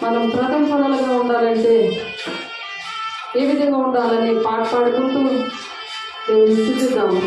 మనం ప్రకంపనలుగా ఉండాలంటే ఏ విధంగా ఉండాలని పాట పాడుకుంటూ దేవుని స్తుతిద్దాము.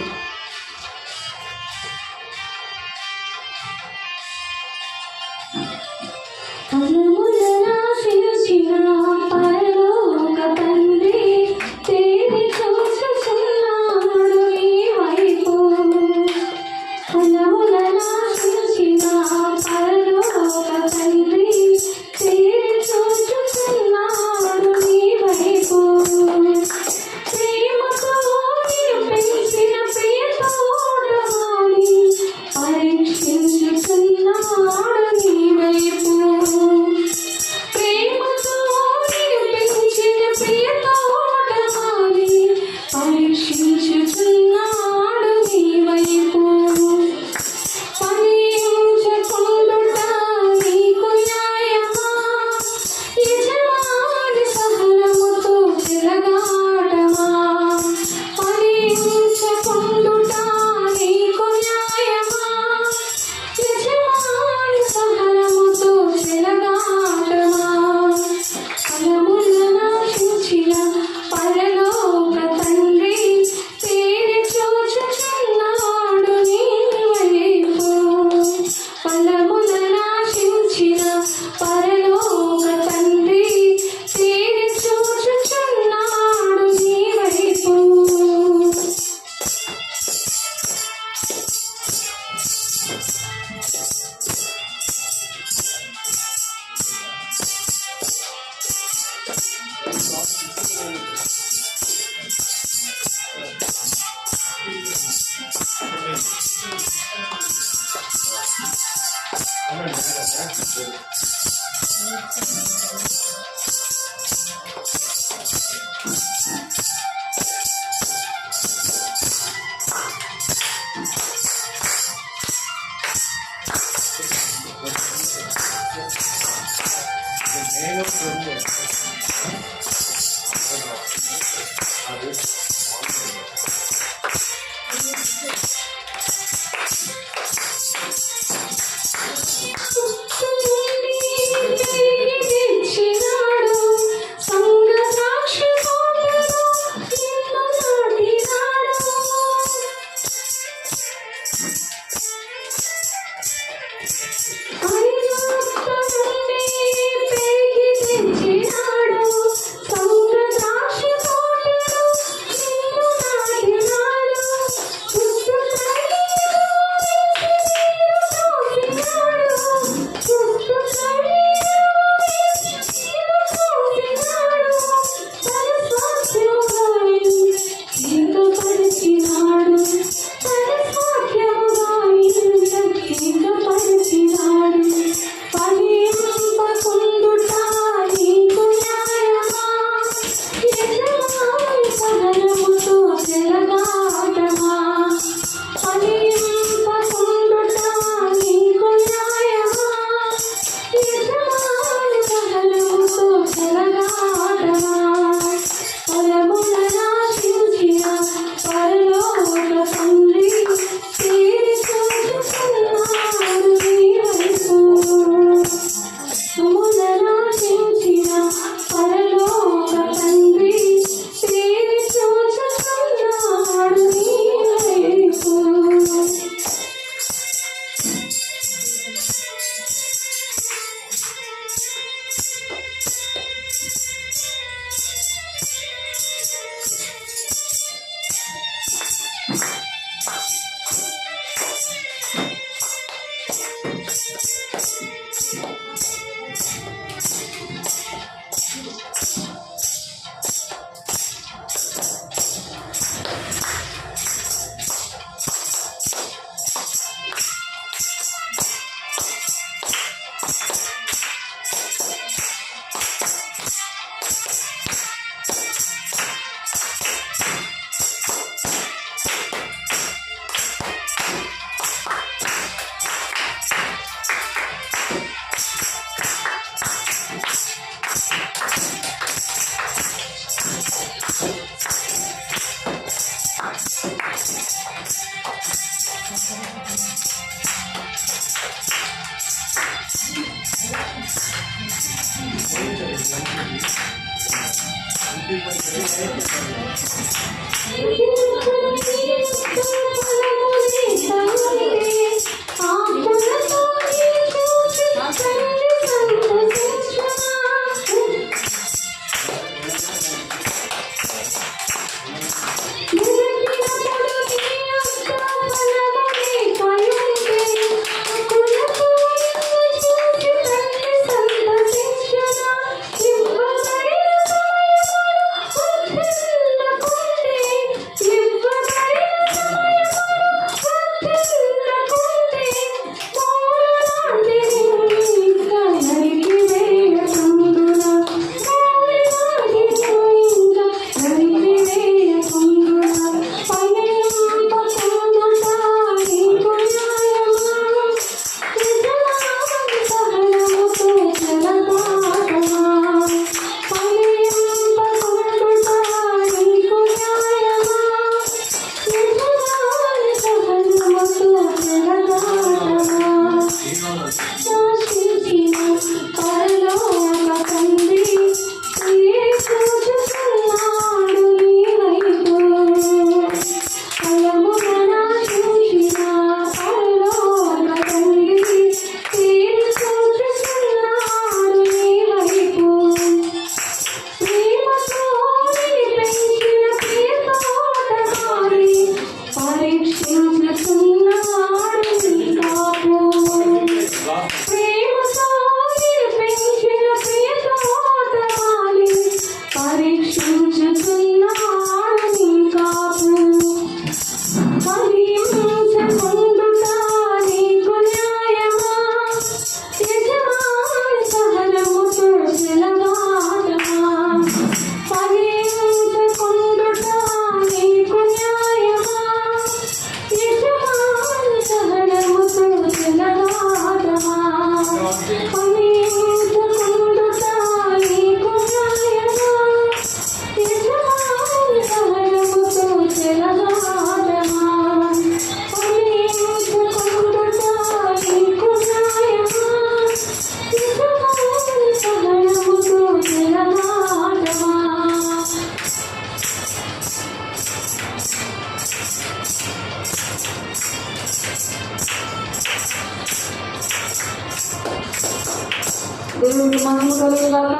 దేవునికి మహిమ కలుగుగాక.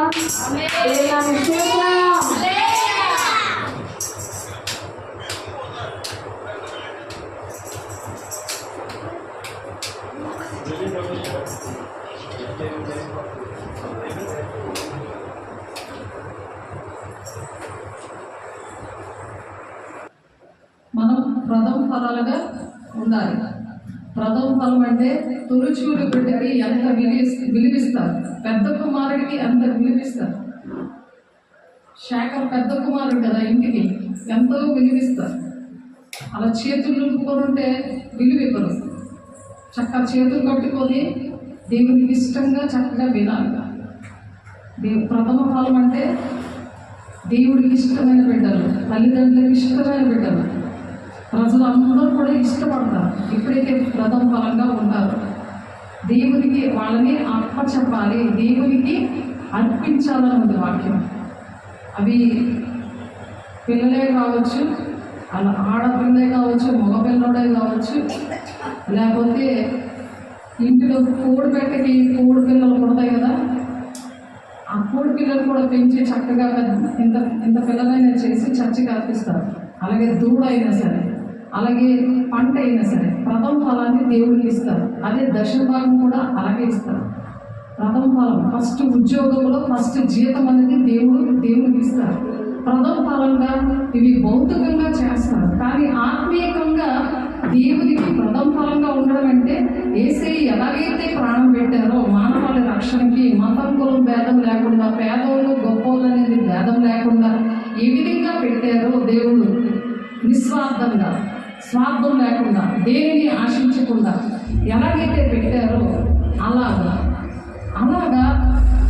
దేవుని స్తోత్రం. మనం ప్రథమ ఫలాలుగా ఉండాలి. ప్రథమ ఫలం అంటే తొలిచూలు బిడ్డకి ఎంత విలువిస్తారు, పెద్ద కుమారుడికి ఎంత విలువిస్తారు. శేఖర్ పెద్ద కుమారుడు కదా, ఇంటికి ఎంతో విలువిస్తారు. అలా చేతులు నిలుపుకొని ఉంటే విలువివ్వరు. చక్కగా చేతులు కట్టుకొని దేవునికి ఇష్టంగా చక్కగా వినాలి. ప్రథమ ఫలం అంటే దేవుడికి ఇష్టమైన బిడ్డలు, తల్లిదండ్రులకు ఇష్టమైన బిడ్డలు, ప్రజలు అందరూ కూడా ఇష్టపడతారు ఎప్పుడైతే ప్రథమ ఫలంగా ఉంటారు. దేవునికి వాళ్ళని అప్పచెప్పాలి, దేవునికి అర్పించాలని ఉంది వాక్యం. అవి పిల్లలే కావచ్చు, అలా ఆడపిల్లలే కావచ్చు, మగపిల్లడే కావచ్చు, లేకపోతే ఇంటిలో కోడిపెట్టకి కోడి పిల్లలు పుడతాయి కదా, ఆ కోడి పిల్లలు కూడా పెంచి చక్కగా ఇంత ఇంత పిల్లలైనా చేసి చర్చికి అర్పిస్తారు. అలాగే దూడ అయినా సరే, అలాగే పంట అయినా సరే ప్రథమ ఫలాన్ని దేవుడికి ఇస్తారు. అదే దశమ భాగం కూడా అలాగే ఇస్తారు. ప్రథమ ఫలం ఫస్ట్ ఉద్యోగంలో ఫస్ట్ జీతం అనేది దేవుడికి ఇస్తారు. ప్రథమ ఫలంగా ఇవి భౌతికంగా చేస్తారు, కానీ ఆత్మీయంగా దేవుడికి ప్రథమ ఫలంగా ఉండడం అంటే యేసయ్య ఎలాగైతే ప్రాణం పెట్టారో మానవాళి రక్షణకి, మతం కులం భేదం లేకుండా, పేదోళ్ళు గొప్పోళ్ళు అనేది భేదం లేకుండా ఏ విధంగా పెట్టారో దేవుడు నిస్వార్థంగా, స్వార్థం లేకుండా, దేనిని ఆశించకుండా ఎలాగైతే పెట్టారో అలాగా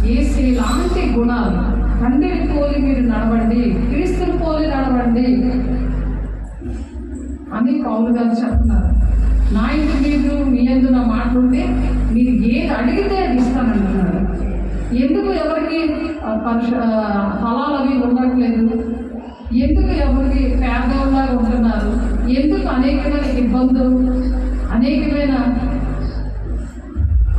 యేసయ్య లాంటి గుణాలు, తండ్రిని పోలి మీరు నడవండి, క్రీస్తుని పోలి నడవండి అని పౌలు గారు చెప్తున్నారు. మాట ఉంటే మీరు ఏది అడిగితే అది ఇస్తానంటున్నాడు. ఎందుకు ఎవరికి ఫలాలు అవి ఉండట్లేదు? ఎందుకు ఎవరికి పేదవాళ్ళలాగా ఉంటున్నారు? ఎందుకు అనేకమైన ఇబ్బందులు, అనేకమైన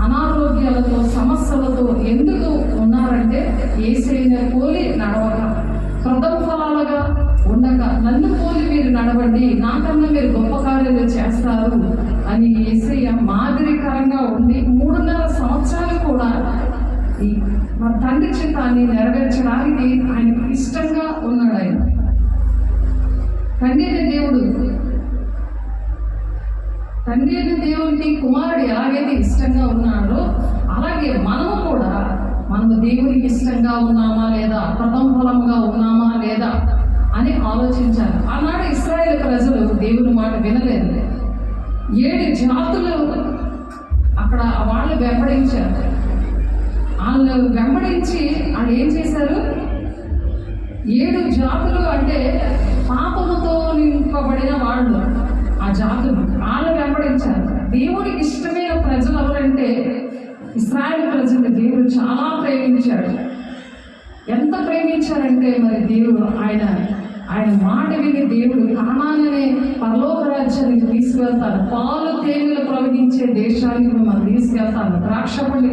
అనారోగ్యాలతో, సమస్యలతో ఎందుకు ఉన్నారంటే యేసయ్యను పోలి నడవక, ప్రథమ ఫలాలుగా ఉండక, నన్ను పోలి మీరు నడవండి, నాకన్నా మీరు గొప్ప కార్యాలు చేస్తారు అని యేసయ్య మాదిరికరంగా ఉండి 3.5 సంవత్సరాలు కూడా ఈ మా తండ్రి చిత్తాన్ని నెరవేర్చడానికి ఆయనకు ఇష్టంగా ఉన్నాడు. ఆయన తండ్రి అయిన దేవుడికి కుమారుడు ఎలాగైతే ఇష్టంగా ఉన్నాడో అలాగే మనము కూడా దేవునికి ఇష్టంగా ఉన్నామా లేదా, ప్రథమ ఫలంగా ఉన్నామా లేదా అని ఆలోచించాలి. ఆనాడు ఇశ్రాయేలు ప్రజలు దేవుని మాట వినలేదు. 7 జాతులు అక్కడ వాళ్ళు వెంబడించారు. వాళ్ళు వెంబడించి వాళ్ళు ఏం చేశారు? 7 జాతులు అంటే పాపముతో నింపబడిన వాళ్ళు, ఆ జాతులు వాళ్ళు వెంబడించారు. దేవుడికి ఇష్టమైన ప్రజలు ఎవరంటే ఇశ్రాయేలు ప్రజలు దేవుడు చాలా ప్రేమించాడు. ఎంత ప్రేమించారంటే మరి దేవుడు ఆయన మాట విని దేవుడు కానాను అనే పరలోక రాజ్యానికి తీసుకెళ్తాను, పాలు తేనెలు ప్రవహించే దేశానికి మిమ్మల్ని తీసుకెళ్తాను. ద్రాక్ష పండు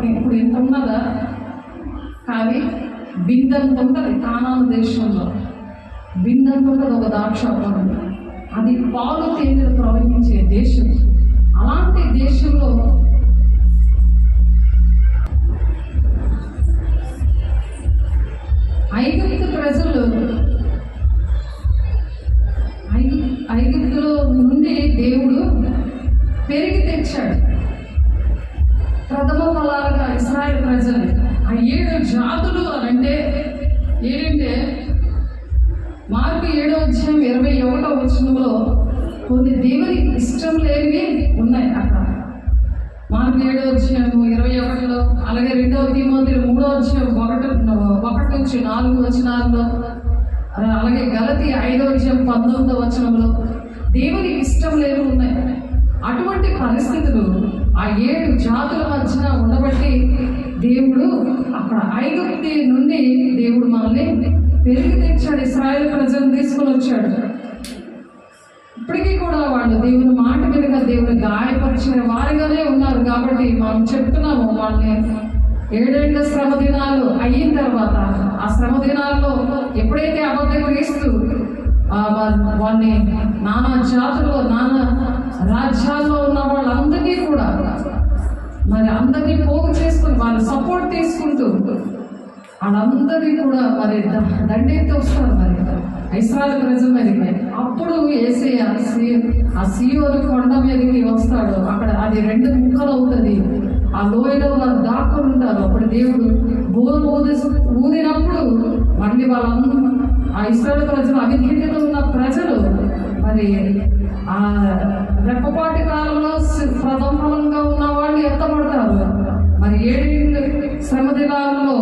ఇప్పుడు ఎంత ఉన్నదా? కానీ బిందంత ఉంటుంది కానాను దేశంలో, బిందంత ఉంటుంది ఒక ద్రాక్ష పండు. అది పాలు తేనెలు ప్రవహించే దేశం. అలాంటి దేశంలో ఐగుప్తులో నుండి దేవుడు పెరిగి తెచ్చాడు ప్రథమ ఫలాలుగా ఇశ్రాయేలు ప్రజలు. ఆ 7 జాతులు అంటే ఏంటంటే మార్కు 7వ అధ్యాయం 21వ వచనంలో కొన్ని దేవునికి ఇష్టం లేనివి ఉన్నాయి. అక్కడ మార్కు 7వ అధ్యాయం 21లో, అలాగే 2వ తిమోతి 3వ అధ్యాయం 1 నుంచి 4 వచనాల్లో, అలాగే గలతీ 5వ అధ్యాయం 19వ వచనంలో దేవునికి ఇష్టం లేనివి ఉన్నాయి. అటువంటి పరిస్థితులు ఆ 7 జాతుల మధ్యన ఉండబట్టి దేవుడు అక్కడ ఐగుప్తు నుండి దేవుడు మనల్ని పెరిగి తెచ్చాడు, ఇశ్రాయేలు ప్రజలను తీసుకొని వచ్చాడు. ఇప్పటికీ కూడా వాళ్ళు దేవుని మాట మీదుగా దేవుని గాయపరిచిన వారిగానే ఉన్నారు. కాబట్టి మనం చెప్తున్నాము, వాళ్ళని 7 శ్రమ దినాలు అయిన తర్వాత, ఆ శ్రమ దినాల్లో ఎప్పుడైతే అబద్ధ క్రీస్తు వాళ్ళని నానా జాతులు, నానా రాజ్యాల్లో ఉన్న వాళ్ళందరినీ కూడా మరి అందరినీ పోగు చేసుకుని వాళ్ళు సపోర్ట్ తీసుకుంటూ వాళ్ళందరినీ కూడా మరి దండెత్తి వస్తారు మరి ఇశ్రాయేలు ప్రజల మీదకి. అప్పుడు యేసయ్య ఆ సీయోను కొండ మీదకి వస్తాడు. అక్కడ అది 2 ముక్కలు అవుతుంది. ఆ లోయలో వారు దాక్కుని ఉంటారు. అప్పుడు దేవుడు బోరు ఊదినప్పుడు మళ్ళీ వాళ్ళందరూ ఆ ఇశ్రాయేలు ప్రజలు, అవిధేయతలో ఉన్న ప్రజలు మరి ఆ రెప్పపాటి కాలంలో ప్రథమ ఫలంగా ఉన్న వాళ్ళు ఎత్తబడతారు. మరి 7 శ్రమ దినాలలో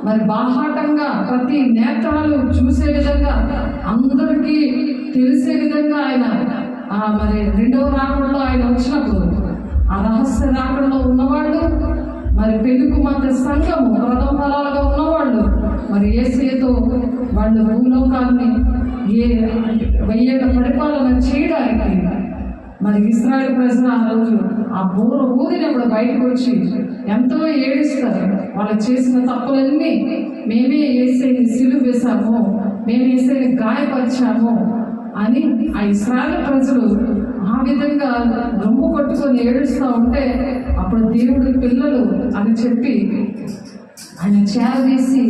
మరి బాహాటంగా ప్రతి నేత్రాలు చూసే విధంగా, అందరికీ తెలిసే విధంగా ఆయన మరి 2వ రాకడలో ఆయన వచ్చినప్పుడు ఆ రహస్య రాకడలో ఉన్నవాళ్ళు, మరి పెళ్లి మధ్య సంఘము ప్రథమ ఫలాలుగా ఉన్నవాళ్ళు మరి యేసయ్యతో వాళ్ళు భూలోకాన్ని 1000 ఏళ్ల పరిపాలన చేయడానికి మరి ఇశ్రాయేలు ప్రజలు ఆ రోజు ఆ బోర ఊదినప్పుడు బయటకు వచ్చి ఎంతో ఏడుస్తారు. వాళ్ళు చేసిన తప్పులన్నీ, మేమే యేసయ్యని సిలువ వేశాము, మేము యేసయ్యని గాయపరిచాము అని ఆ ఇశ్రాయేలు ప్రజలు ఆ విధంగా రొమ్ము కొట్టుకొని ఏడుస్తూ ఉంటే, అప్పుడు దేవుడి పిల్లలు అని చెప్పి ఆయన చేరదీసి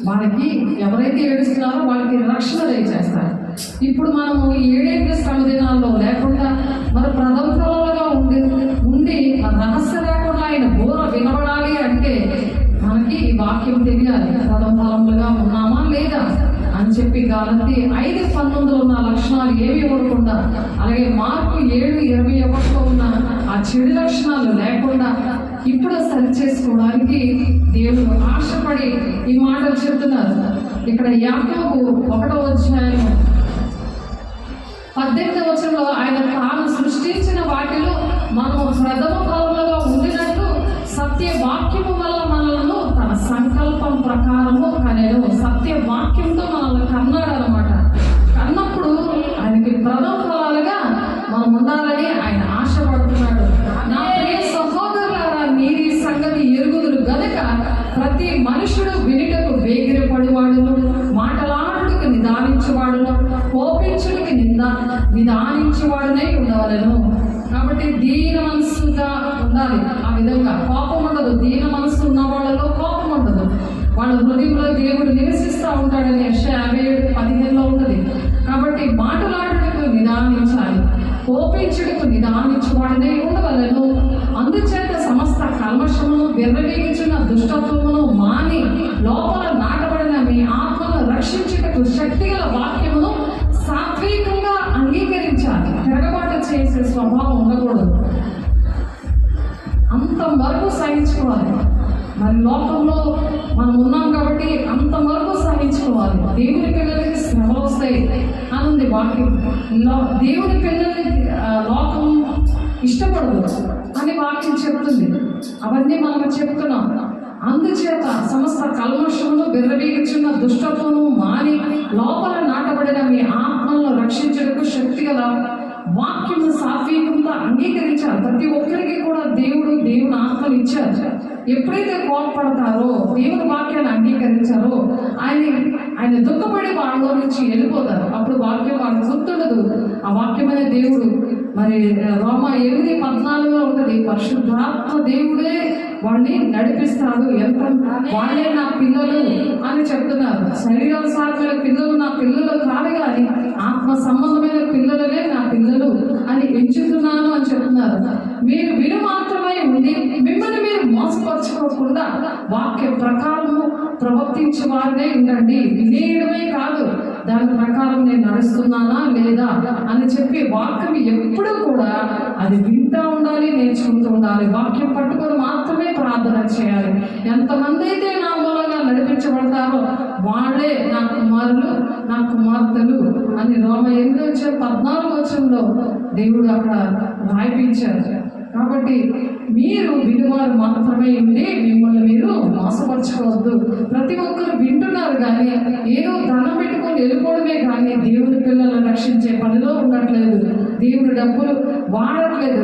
వాళ్ళకి ఎవరైతే ఏడుస్తున్నారో వాళ్ళకి రక్షణ దయచేస్తారు. ఇప్పుడు మనము 7 శ్రమ దినాల్లో లేకుండా మరి ప్రథమ ఫలాలుగా ఉండి రహస్య లేకుండా ఆయన బోర వినబడాలి అంటే మనకి ఈ వాక్యం తెలియాలి. ప్రథమ ఫలములుగా ఉన్నామా లేదా అని చెప్పి గలతీ 5:19లో ఉన్న లక్షణాలు ఏమి ఇవ్వకుండా, అలాగే మార్కు 7:21లో ఉన్న ఆ చెడు లక్షణాలు లేకుండా ఇప్పుడు సరి చేసుకోవడానికి దేవుడు ఆశపడి ఈ మాటలు చెప్తున్నారు. ఇక్కడ యాకోబు 1వ అధ్యాయం 18వ వచనంలో ఆయన తాను సృష్టించిన వాటిలో మనం ప్రథమ ఫలం సత్యవాక్యము వల్ల మనలను తన సంకల్పం ప్రకారము కనెను. సత్యవాక్యంతో మనల్ని కన్నాడు అనమాట. కన్నప్పుడు ఆయనకి ప్రథమ ఫలాలుగా మనం ఉండాలని ఆయన ఆశపడుతున్నాడు. నా ప్రియ సహోదరులారా, మీరు ఈ సంగతి ఎరుగుదురు గనుక ప్రతి మనుషుడు వినుటకు వేగిరపడివాడును, మాటలాడుటకు నిదానించేవాడును, కోపించుడికి నిదానించేవాడునై ఉండవలను. కాబట్టి దీన మనస్సుగా ఉండాలి. ఆ విధంగా కోపం ఉండదు. దీన మనస్సు ఉన్న వాళ్ళలో కోపం ఉండదు. వాళ్ళ హృదయంలో దేవుడు నివసిస్తూ ఉంటాడని యెషయా 57:15 ఉన్నది. కాబట్టి మాటలాడుటకు నిదానించాలి, కోపించుటకు నిదానించువాడనే ఉండవలను. అందుచేత సమస్త కల్మషమును, విర్రవీగుచున్న దుష్టత్వమును మాని లోపల నాటబడిన మీ ఆత్మను రక్షించుటకు శక్తిగల వాక్యమును సాత్వికంగా అంగీకరించాలి. తిరగబాటు చేసే స్వభావం ఉండకూడదు. అంతవరకు సహించుకోవాలి. మరి లోకంలో మనం ఉన్నాం కాబట్టి అంతవరకు సహించుకోవాలి. దేవుని పిల్లలకి శ్రమలు వస్తాయి అని ఉంది వాక్యం. దేవుని పిల్లల్ని లోకం ఇష్టపడదు అని వాక్యం చెప్తుంది. అవన్నీ మనం చెప్తున్నాం. అందుచేత సమస్త కల్మషమును, విర్రవీగుచున్న దుష్టత్వము మాని లోపల నాటబడిన మీ ఆత్మలను రక్షించుటకు శక్తిగల వాక్యము సాత్వికంగా అంగీకరించాలి. ప్రతి ఒక్కరికి కూడా దేవుని ఆత్మలు ఇచ్చారు. ఎప్పుడైతే కోపపడతారో, దేవుని వాక్యాన్ని అంగీకరించారో ఆయన దుఃఖపడి వాళ్ళలో నుంచి వెళ్ళిపోతారు. అప్పుడు వాక్యం వాళ్ళకి గుర్తుండదు. ఆ వాక్యమైన దేవుడు మరి రోమా 8:14 ఉంటుంది. పరిశుద్ధాత్మ దేవుడే వాళ్ళని నడిపిస్తాడు. వాళ్ళే నా పిల్లలు అని చెప్తున్నారు. శరీరానుసారమైన పిల్లలు నా పిల్లలు కాదు, కానీ ఆత్మ సంబంధమైన పిల్లలనే నా పిల్లలు అని ఎంచుతున్నాను అని చెప్తున్నారు. మీరు విను మాత్రమే ఉండి మిమ్మల్ని మీరు మోసపరచుకోకుండా వాక్య ప్రకారము ప్రవర్తించే వారినే ఉండండి. వినేయడమే కాదు, దాని ప్రకారం నేను నడుస్తున్నానా లేదా అని చెప్పి వాక్యం ఎప్పుడూ కూడా అది వింటూ ఉండాలి, నేర్చుకుంటూ ఉండాలి. వాక్యం పట్టుకొని మాత్రమే ప్రార్థన చేయాలి. ఎంతమంది అయితే నా మూలంగా నడిపించబడతారో వాళ్ళే నా కుమారులు, నా కుమార్తెలు అని రోమా 8:14 దేవుడు అక్కడ రాయిపించారు. కాబట్టి మీరు వినివారు మాత్రమే ఉండి మిమ్మల్ని మీరు మోసపరచుకోవద్దు. ప్రతి ఒక్కరు వింటున్నారు కానీ ఏదో ధనం పెట్టుకొని వెళ్ళిపోవడమే కానీ దేవుని పిల్లలను రక్షించే పనిలో ఉండట్లేదు. దేవుని డబ్బులు వాడట్లేదు.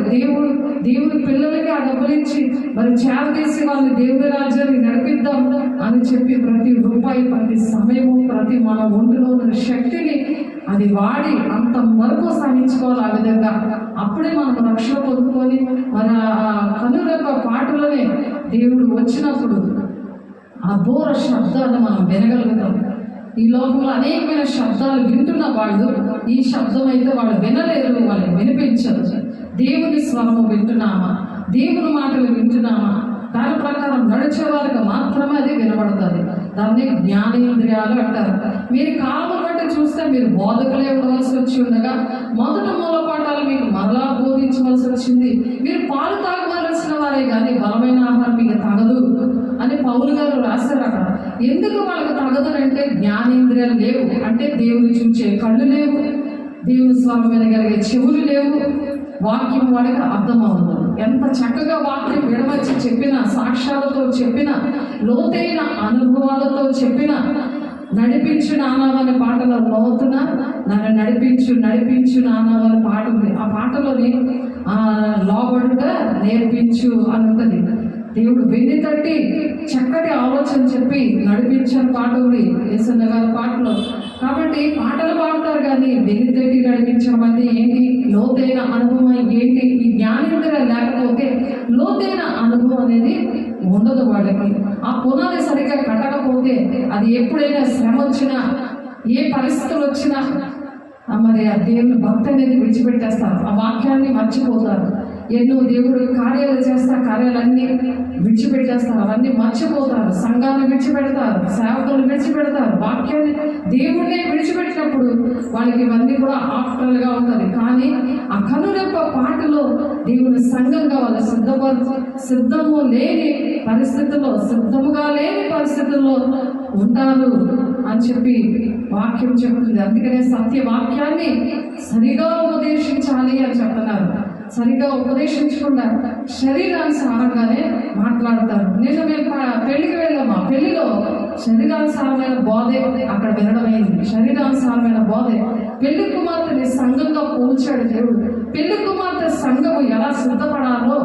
దేవుని పిల్లలకి ఆ డబ్బులు ఇచ్చి మరి చేరదీసి వాళ్ళని దేవుని రాజ్యాన్ని నడిపిద్దాం అని చెప్పి ప్రతి రూపాయి, ప్రతి సమయము, ప్రతి మన ఒంటిలో ఉన్న శక్తిని అది వాడి అంతవరకు సహించుకోవాలి. ఆ విధంగా అప్పుడే మనం రక్షణ పొందుకొని మన కనురెప్ప పాటలోనే దేవుడు వచ్చినప్పుడు ఆ బోర శబ్దాన్ని మనం వినగలుగుతాం. ఈ లోకంలో అనేకమైన శబ్దాలు వింటున్న వాళ్ళు ఈ శబ్దం అయితే వాళ్ళు వినలేరు, వాళ్ళు వినిపించరు. దేవుని స్వరము వింటున్నామా, దేవుని మాటలు వింటున్నామా, దాని ప్రకారం నడిచే వారికి మాత్రమే అది వినబడుతుంది. దాన్ని జ్ఞానేంద్రియాలు అంటారు. మీరు కాలం బట్టి చూస్తే మీరు బోధకులే ఉండవలసి వచ్చి ఉండగా మొదట మూలపాఠాలు మీకు మరలా బోధించవలసి వచ్చింది. మీరు పాలు తాగవలసిన వారే కానీ బలమైన ఆహారం మీకు తగదు అని పౌలు గారు రాశారు అక్కడ. ఎందుకు వాళ్ళకి తగదనంటే జ్ఞానేంద్రియాలు లేవు, అంటే దేవుని చూచే కళ్ళు లేవు, దేవుని స్వామి వినగలిగే చెవులు లేవు, వాక్యం వాడికి అర్థమవుతుంది. ఎంత చక్కగా వాక్యం విడమర్చి చెప్పిన, సాక్ష్యాలతో చెప్పిన, లోతైన అనుభవాలతో చెప్పిన నడిపించు నానావని పాటలో లోతున నన్ను నడిపించు నానావని పాట ఉంది. ఆ పాటలోని లోబడుగా నేర్పించు అని ఉంటుంది. దేవుడు వెన్ను తట్టి చక్కటి ఆలోచన చెప్పి నడిపించిన పాట ఉంది యేసన్న గారి పాటలో. కాబట్టి పాటలు పాడతారు కానీ వెన్ను తట్టి నడిపించడం అంటే ఏంటి, లోతైన అనుభవం ఏంటి? ఈ జ్ఞానేంద్రియాలు లేకపోతే లోతైన అనుభవం అనేది ఉండదు వాళ్ళకి. ఆ పునాది సరిగ్గా కట్టకపోతే అది ఎప్పుడైనా శ్రమ వచ్చినా, ఏ పరిస్థితులు వచ్చినా మరి ఆ దేవుని భక్తి అనేది విడిచిపెట్టేస్తారు. ఆ వాక్యాన్ని మర్చిపోతారు. ఎన్నో దేవుడు కార్యాలు చేస్తారు, కార్యాలన్నీ విడిచిపెట్టేస్తారు, అవన్నీ మర్చిపోతారు. సంఘాన్ని విడిచిపెడతారు, సేవకులు విడిచిపెడతారు, వాక్యాన్ని దేవుడిని విడిచిపెట్టినప్పుడు వాళ్ళకి ఇవన్నీ కూడా ఆఫ్టర్గా ఉంటుంది. కానీ ఆ కనురెప్ప పాటలో దేవుని సంఘంగా వాళ్ళు సిద్ధముగా లేని పరిస్థితుల్లో ఉంటారు అని చెప్పి వాక్యం చెప్తుంది. అందుకనే సత్య వాక్యాన్ని సరిగా ఉపదేశించాలి అని చెప్తున్నారు. సరిగా ఉపదేశించకుండా శరీరానుసారంగానే మాట్లాడతారు. నేను మేము పెళ్లికి వెళ్ళాము, పెళ్లిలో శరీరానుసారమైన బోధే అక్కడ వినడమైంది. శరీరానుసారమైన బోధే. పెళ్లి కుమార్తెని సంఘంగా పోల్చాడు దేవుడు. పెళ్లి కుమార్తె సంఘము ఎలా సిద్ధపడాలో,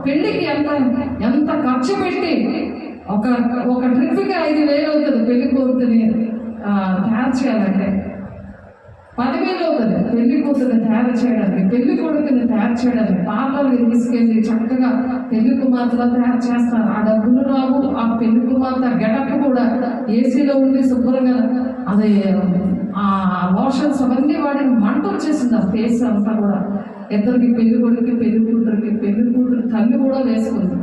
పెళ్లికి ఎంత ఖర్చు పెట్టి ఒక ట్రిప్కి 5,000 అవుతుంది పెళ్లి కూతురిని తయారు చేయాలంటే, 10,000 అవుతుంది పెళ్లి కూతురిని తయారు చేయడానికి, పెళ్లి కొడుకుని తయారు చేయడానికి. పార్లర్కి తీసుకెళ్ళి చక్కగా పెళ్లి కుమార్తెలో తయారు చేస్తారు. ఆ డబ్బులు రావు. ఆ పెళ్లి కుమార్తె గెటప్ కూడా ఏసీలో ఉండి శుభ్రంగా అది ఆ లోషన్స్ అవన్నీ వాడిని మంట వచ్చేసింది ఆ ఫేస్ అంతా కూడా. ఇద్దరికి పెళ్లి కొడుకు, పెళ్లి కూతురికి, పెళ్లి కూతురు తల్లి కూడా వేసుకుంది.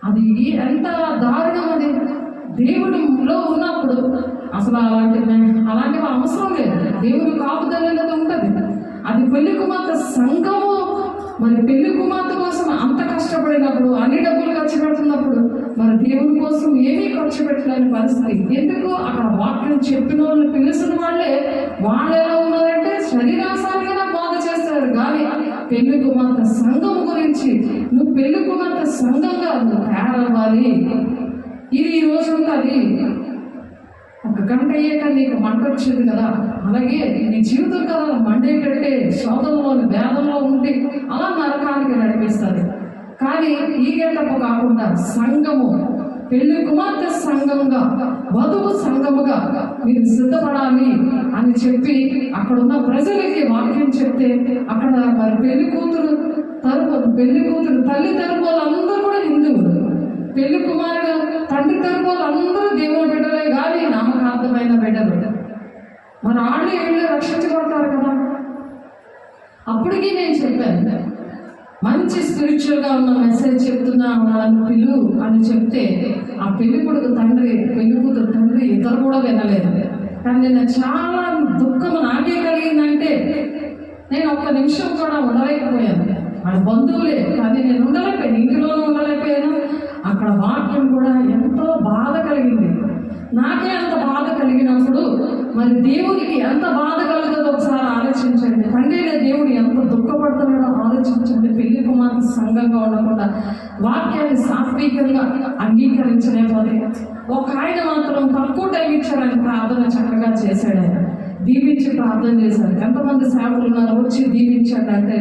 అది ఎంత దారుణం! అది దేవుడిలో ఉన్నప్పుడు అసలు అలాంటివి అవసరం లేదు. దేవుని కాపుదల అనేది ఉంటుంది. అది పెళ్లి కుమార్తె సంఘము మరి పెళ్లి కుమార్తె కోసం అంత కష్టపడినప్పుడు, అన్ని డబ్బులు ఖర్చు పెడుతున్నప్పుడు మరి దేవుని కోసం ఏమీ ఖర్చు పెట్టలేని పరిస్థితి. ఎందుకు? అక్కడ వాక్యం చెప్పిన వాళ్ళు, పిలిచిన వాళ్ళు ఎలా ఉన్నారంటే శరీరానుసారంగా బాధ చేస్తారు. కానీ పెళ్లి కుమార్తె సంఘం గురించి, నువ్వు పెళ్లి కుమార్తె సంఘంగా నువ్వు తయారవ్వాలి. ఇది ఈ రోజు ఉంటుంది. 1 గంట అయ్యాక నీకు మంట వచ్చింది కదా, అలాగే నీ జీవితం కదా మండేటట్టే శోధనలోని వేదంలో ఉండి అలా నరకానికి నడిపిస్తుంది. కానీ ఈ గంటపు కాకుండా సంఘము, పెళ్లి కుమార్తె సంఘంగా, వధువు సంఘముగా మీరు సిద్ధపడాలి అని చెప్పి అక్కడ ఉన్న ప్రజలకి వాక్యం చెప్తే, అక్కడ మరి పెళ్లి కూతురు తల్లి తరపు వాళ్ళందరూ కూడా హిందువులు, పెళ్లి కుమారుడు తండ్రి తరపు వాళ్ళందరూ దేవుని బిడ్డలే కానీ నామకార్థమైన బిడ్డలు. మరి వాళ్ళు రక్షించబడతారు కదా. అప్పటికీ నేను చెప్పాను, మంచి స్పిరిచువల్గా ఉన్న మెసేజ్ చెప్తున్నా వాళ్ళని పిలు అని చెప్తే ఆ పెళ్లి కొడుకు తండ్రి, పెళ్లి కూతురు తండ్రి ఇద్దరు కూడా వినలేదు. కానీ నేను చాలా దుఃఖం నాకే కలిగిందంటే, నేను 1 నిమిషం కూడా ఉండలేకపోయాను. వాళ్ళ బంధువులే కానీ నేను ఉండలేకపోయాను, ఇంటిలోనూ ఉండలేకపోయాను. అక్కడ వాక్యం కూడా ఎంతో బాధ కలిగింది. నాకే అంత బాధ కలిగినప్పుడు మరి దేవుడికి ఎంత బాధ కలుగుతుందో ఒకసారి ఆలోచించండి. తండ్రి దేవుడు ఎంత దుఃఖపడుతున్నాడో ఆలోచించండి. పెళ్లి కుమార్తె సంఘంగా ఉండకుండా వాక్యాన్ని సాత్వికంగా అంగీకరించలేకపోతే, ఒక ఆయన మాత్రం తక్కువ టైం ఇచ్చారని ప్రార్థన చక్కగా చేశాడు. ఆయన దీవించి ప్రార్థన చేశారు. ఎంతమంది సేవకులు ఉన్నారు వచ్చి దీవించండి అంటే,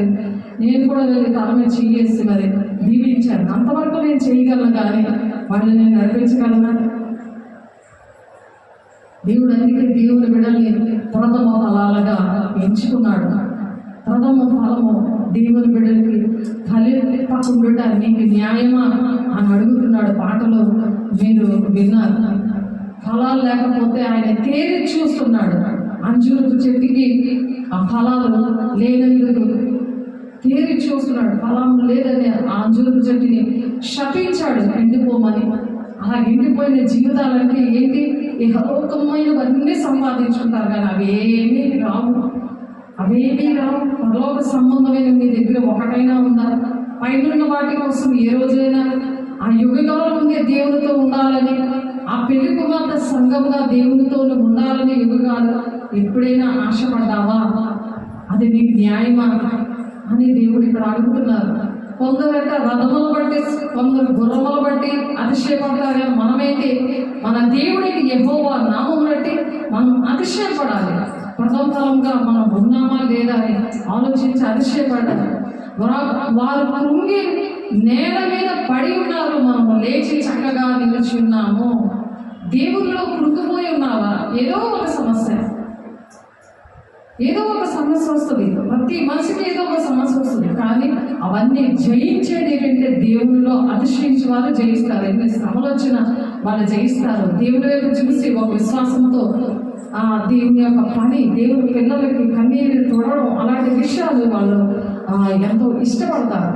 నేను కూడా వెళ్ళి తల మీద చెయ్యేసి మరి దీవించాను. అంతవరకు నేను చేయగలను, కానీ వాళ్ళు నేను నడిపించగలనా? దేవుడు అందుకే దేవుని బిడ్డల్ని ప్రథమ ఫలాలుగా ఎంచుకున్నాడు. ప్రథమ ఫలము దేవుని బిడ్డలకి ఫలింపకుండా నీకు న్యాయమా అని అడుగుతున్నాడు. పాటలో మీరు విన్నారు. ఫలాలు లేకపోతే ఆయన తేరి చూస్తున్నాడు. అంజూరపు చెట్టుకి ఆ ఫలాలు లేనందుకు తేరి చూస్తున్నాడు. ఫలం లేదని ఆ అంజూరపు చెట్టుని శపించాడు ఎండిపోమని. అలా ఎండిపోయిన జీవితాలంటే ఏంటి? ఇహలోకమైనవన్నీ సంపాదించుకుంటారు కానీ అవేమీ రావు. పరలోక సంబంధమైన మీ దగ్గర ఒకటైనా ఉందా? పైన వాటి కోసం ఏ రోజైనా ఆ యుగకాలం ఉండే దేవునితో ఉండాలని, ఆ పెళ్లి కుమార్తె సంఘంగా దేవునితో ఉండాలని యుగకాలు ఎప్పుడైనా ఆశపడ్డావా? అది నీకు న్యాయమా అని దేవుడు ఇక్కడ అడుగుతున్నారు. కొందరంటే రథములు బట్టి, కొందరు గుర్రములు బట్టి అతిశయపడతారు. మనమైతే మన దేవుడికి యెహోవా నామం బట్టి మనం అతిశయపడాలి. ప్రథమ ఫలంగా మనం ఉన్నామా లేదా అని ఆలోచించి అతిశయపడాలి. వారు కృంగి నేల మీద పడి ఉన్నారు, మనము లేచి చక్కగా నిలిచి ఉన్నాము. దేవుల్లో కృంగిపోయి ఉన్నావా? ఏదో ఒక సమస్య వస్తుంది. ప్రతి మనిషికి ఏదో ఒక సమస్య వస్తుంది. కానీ అవన్నీ జయించేది ఏంటంటే దేవునిలో అతిశయించి వాళ్ళు జయిస్తారు. ఎన్ని శ్రమలు వచ్చినా వాళ్ళు జయిస్తారు. దేవుని వైపు చూసి ఒక విశ్వాసంతో ఆ దేవుని యొక్క పని, దేవుని పిల్లలకి కన్నీరు తోడడం, అలాంటి విషయాలు వాళ్ళు ఎంతో ఇష్టపడతారు.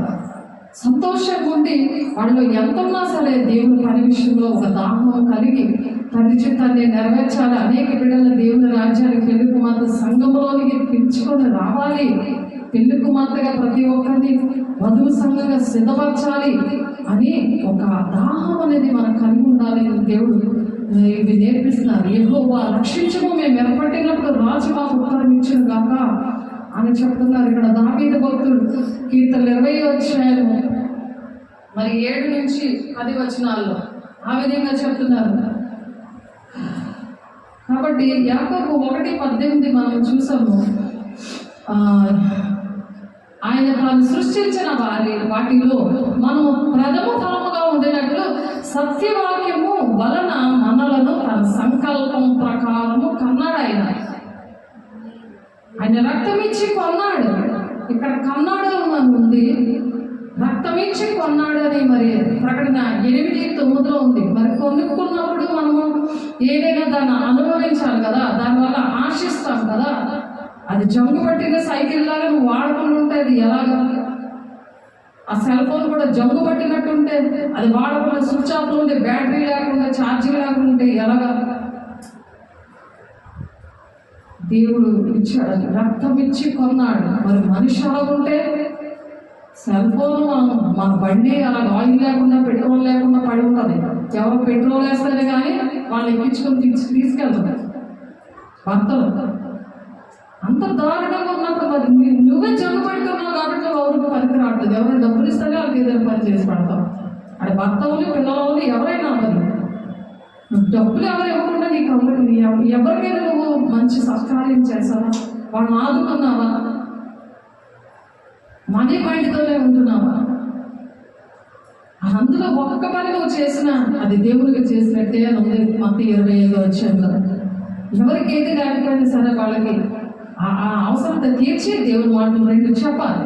సంతోషంగా ఉండి వాళ్ళు ఎంతున్నా సరే దేవుని పని విషయంలో ఒక దాహం కలిగి తండ్రి చిత్తాన్ని నెరవేర్చాలి. అనేక బిడ్డల దేవుని రాజ్యానికి పెళ్లి కుమార్తె సంఘంలోనికి పిలుచుకొని రావాలి. పెళ్లి కుమార్తెగా ప్రతి ఒక్కరిని వధువు సంఘంగా సిద్ధపరచాలి అని ఒక దాహం అనేది మనకు కలిగి ఉండాలి. దేవుడు ఇవి నేర్పిస్తున్నారు. యెహోవా రక్షించము, మేము ఏర్పడినప్పుడు రాజు మాకు ఉత్తరం ఇచ్చును గాక అని చెప్తున్నారు ఇక్కడ దావీదు భక్తుడు. కీర్తనలు 20 అధ్యాయము మరి 7 నుంచి 10 వచనాల్లో ఆ విధంగా చెప్తున్నారు. కాబట్టి యాకోబు 1:18 మనం చూసాము. ఆయన తాను సృష్టించిన వాటిలో మనము ప్రథమ ఫలముగా ఉండినట్లు సత్యవాక్యము వలన మనలను తన సంకల్పం ప్రకారము కన్నాడు. ఆయన రక్తం ఇచ్చి కొన్నాడు. ఇక్కడ కన్నాడు అని ఉంది, రక్తం ఇచ్చి కొన్నాడు అని మరి ప్రకటన 8:9 ఉంది. మరి కొనుక్కున్నప్పుడు మనము ఏదైనా దాన్ని అనుభవించాలి కదా, దానివల్ల ఆశిస్తాం కదా. అది జంగు పట్టిన సైకిల్ లాగా నువ్వు వాడుకుని ఉంటే అది ఎలాగా? ఆ సెల్ ఫోన్ కూడా జంగు పట్టినట్టు ఉంటే అది వాడకుండా స్విచ్ ఆఫ్లో ఉంటే బ్యాటరీ లేకుండా ఛార్జింగ్ లేకుండా ఉంటే ఎలాగా? దేవుడు ఇచ్చాడు, రక్తం ఇచ్చి కొన్నాడు. మరి మనిషి అలాగుంటే సెల్ ఫోన్ మన బండి అలా ఆయిల్ లేకుండా పెట్రోల్ లేకుండా పడి ఉంటుంది. ఎవరు పెట్రోల్ వేస్తారు కానీ వాళ్ళు ఎక్కించుకొని తీసుకెళ్తారు. భర్తలు అంత దారుణంగా ఉన్నప్పుడు మరి నువ్వే జంగు పెట్టుకున్నావు కాబట్టి నువ్వు ఎవరికి పనికి రావట్లేదు. ఎవరైనా డబ్బులు ఇస్తానే వాళ్ళకి ఏదైనా పని చేసి పడతావు. అది భర్తవులు పిల్లలు ఎవరైనా అవ్వదు. నువ్వు డబ్బులు ఎవరు ఇవ్వకుండా నీకు ఎవరికైనా నువ్వు మంచి సత్కార్యం చేసావా? వాళ్ళని ఆదుకున్నావా? మనీ మైండ్తోనే ఉంటున్నావా? అందులో ఒక్క పని నువ్వు చేసినా అది దేవుడికి చేసినట్టే అని ఉంది. Matthew 25 అధ్యాయంలో ఎవరికి ఏది లేకపోయినా సరే వాళ్ళకి ఆ అవసరత తీర్చి దేవుడి మాటలు 2 చెప్పాలి.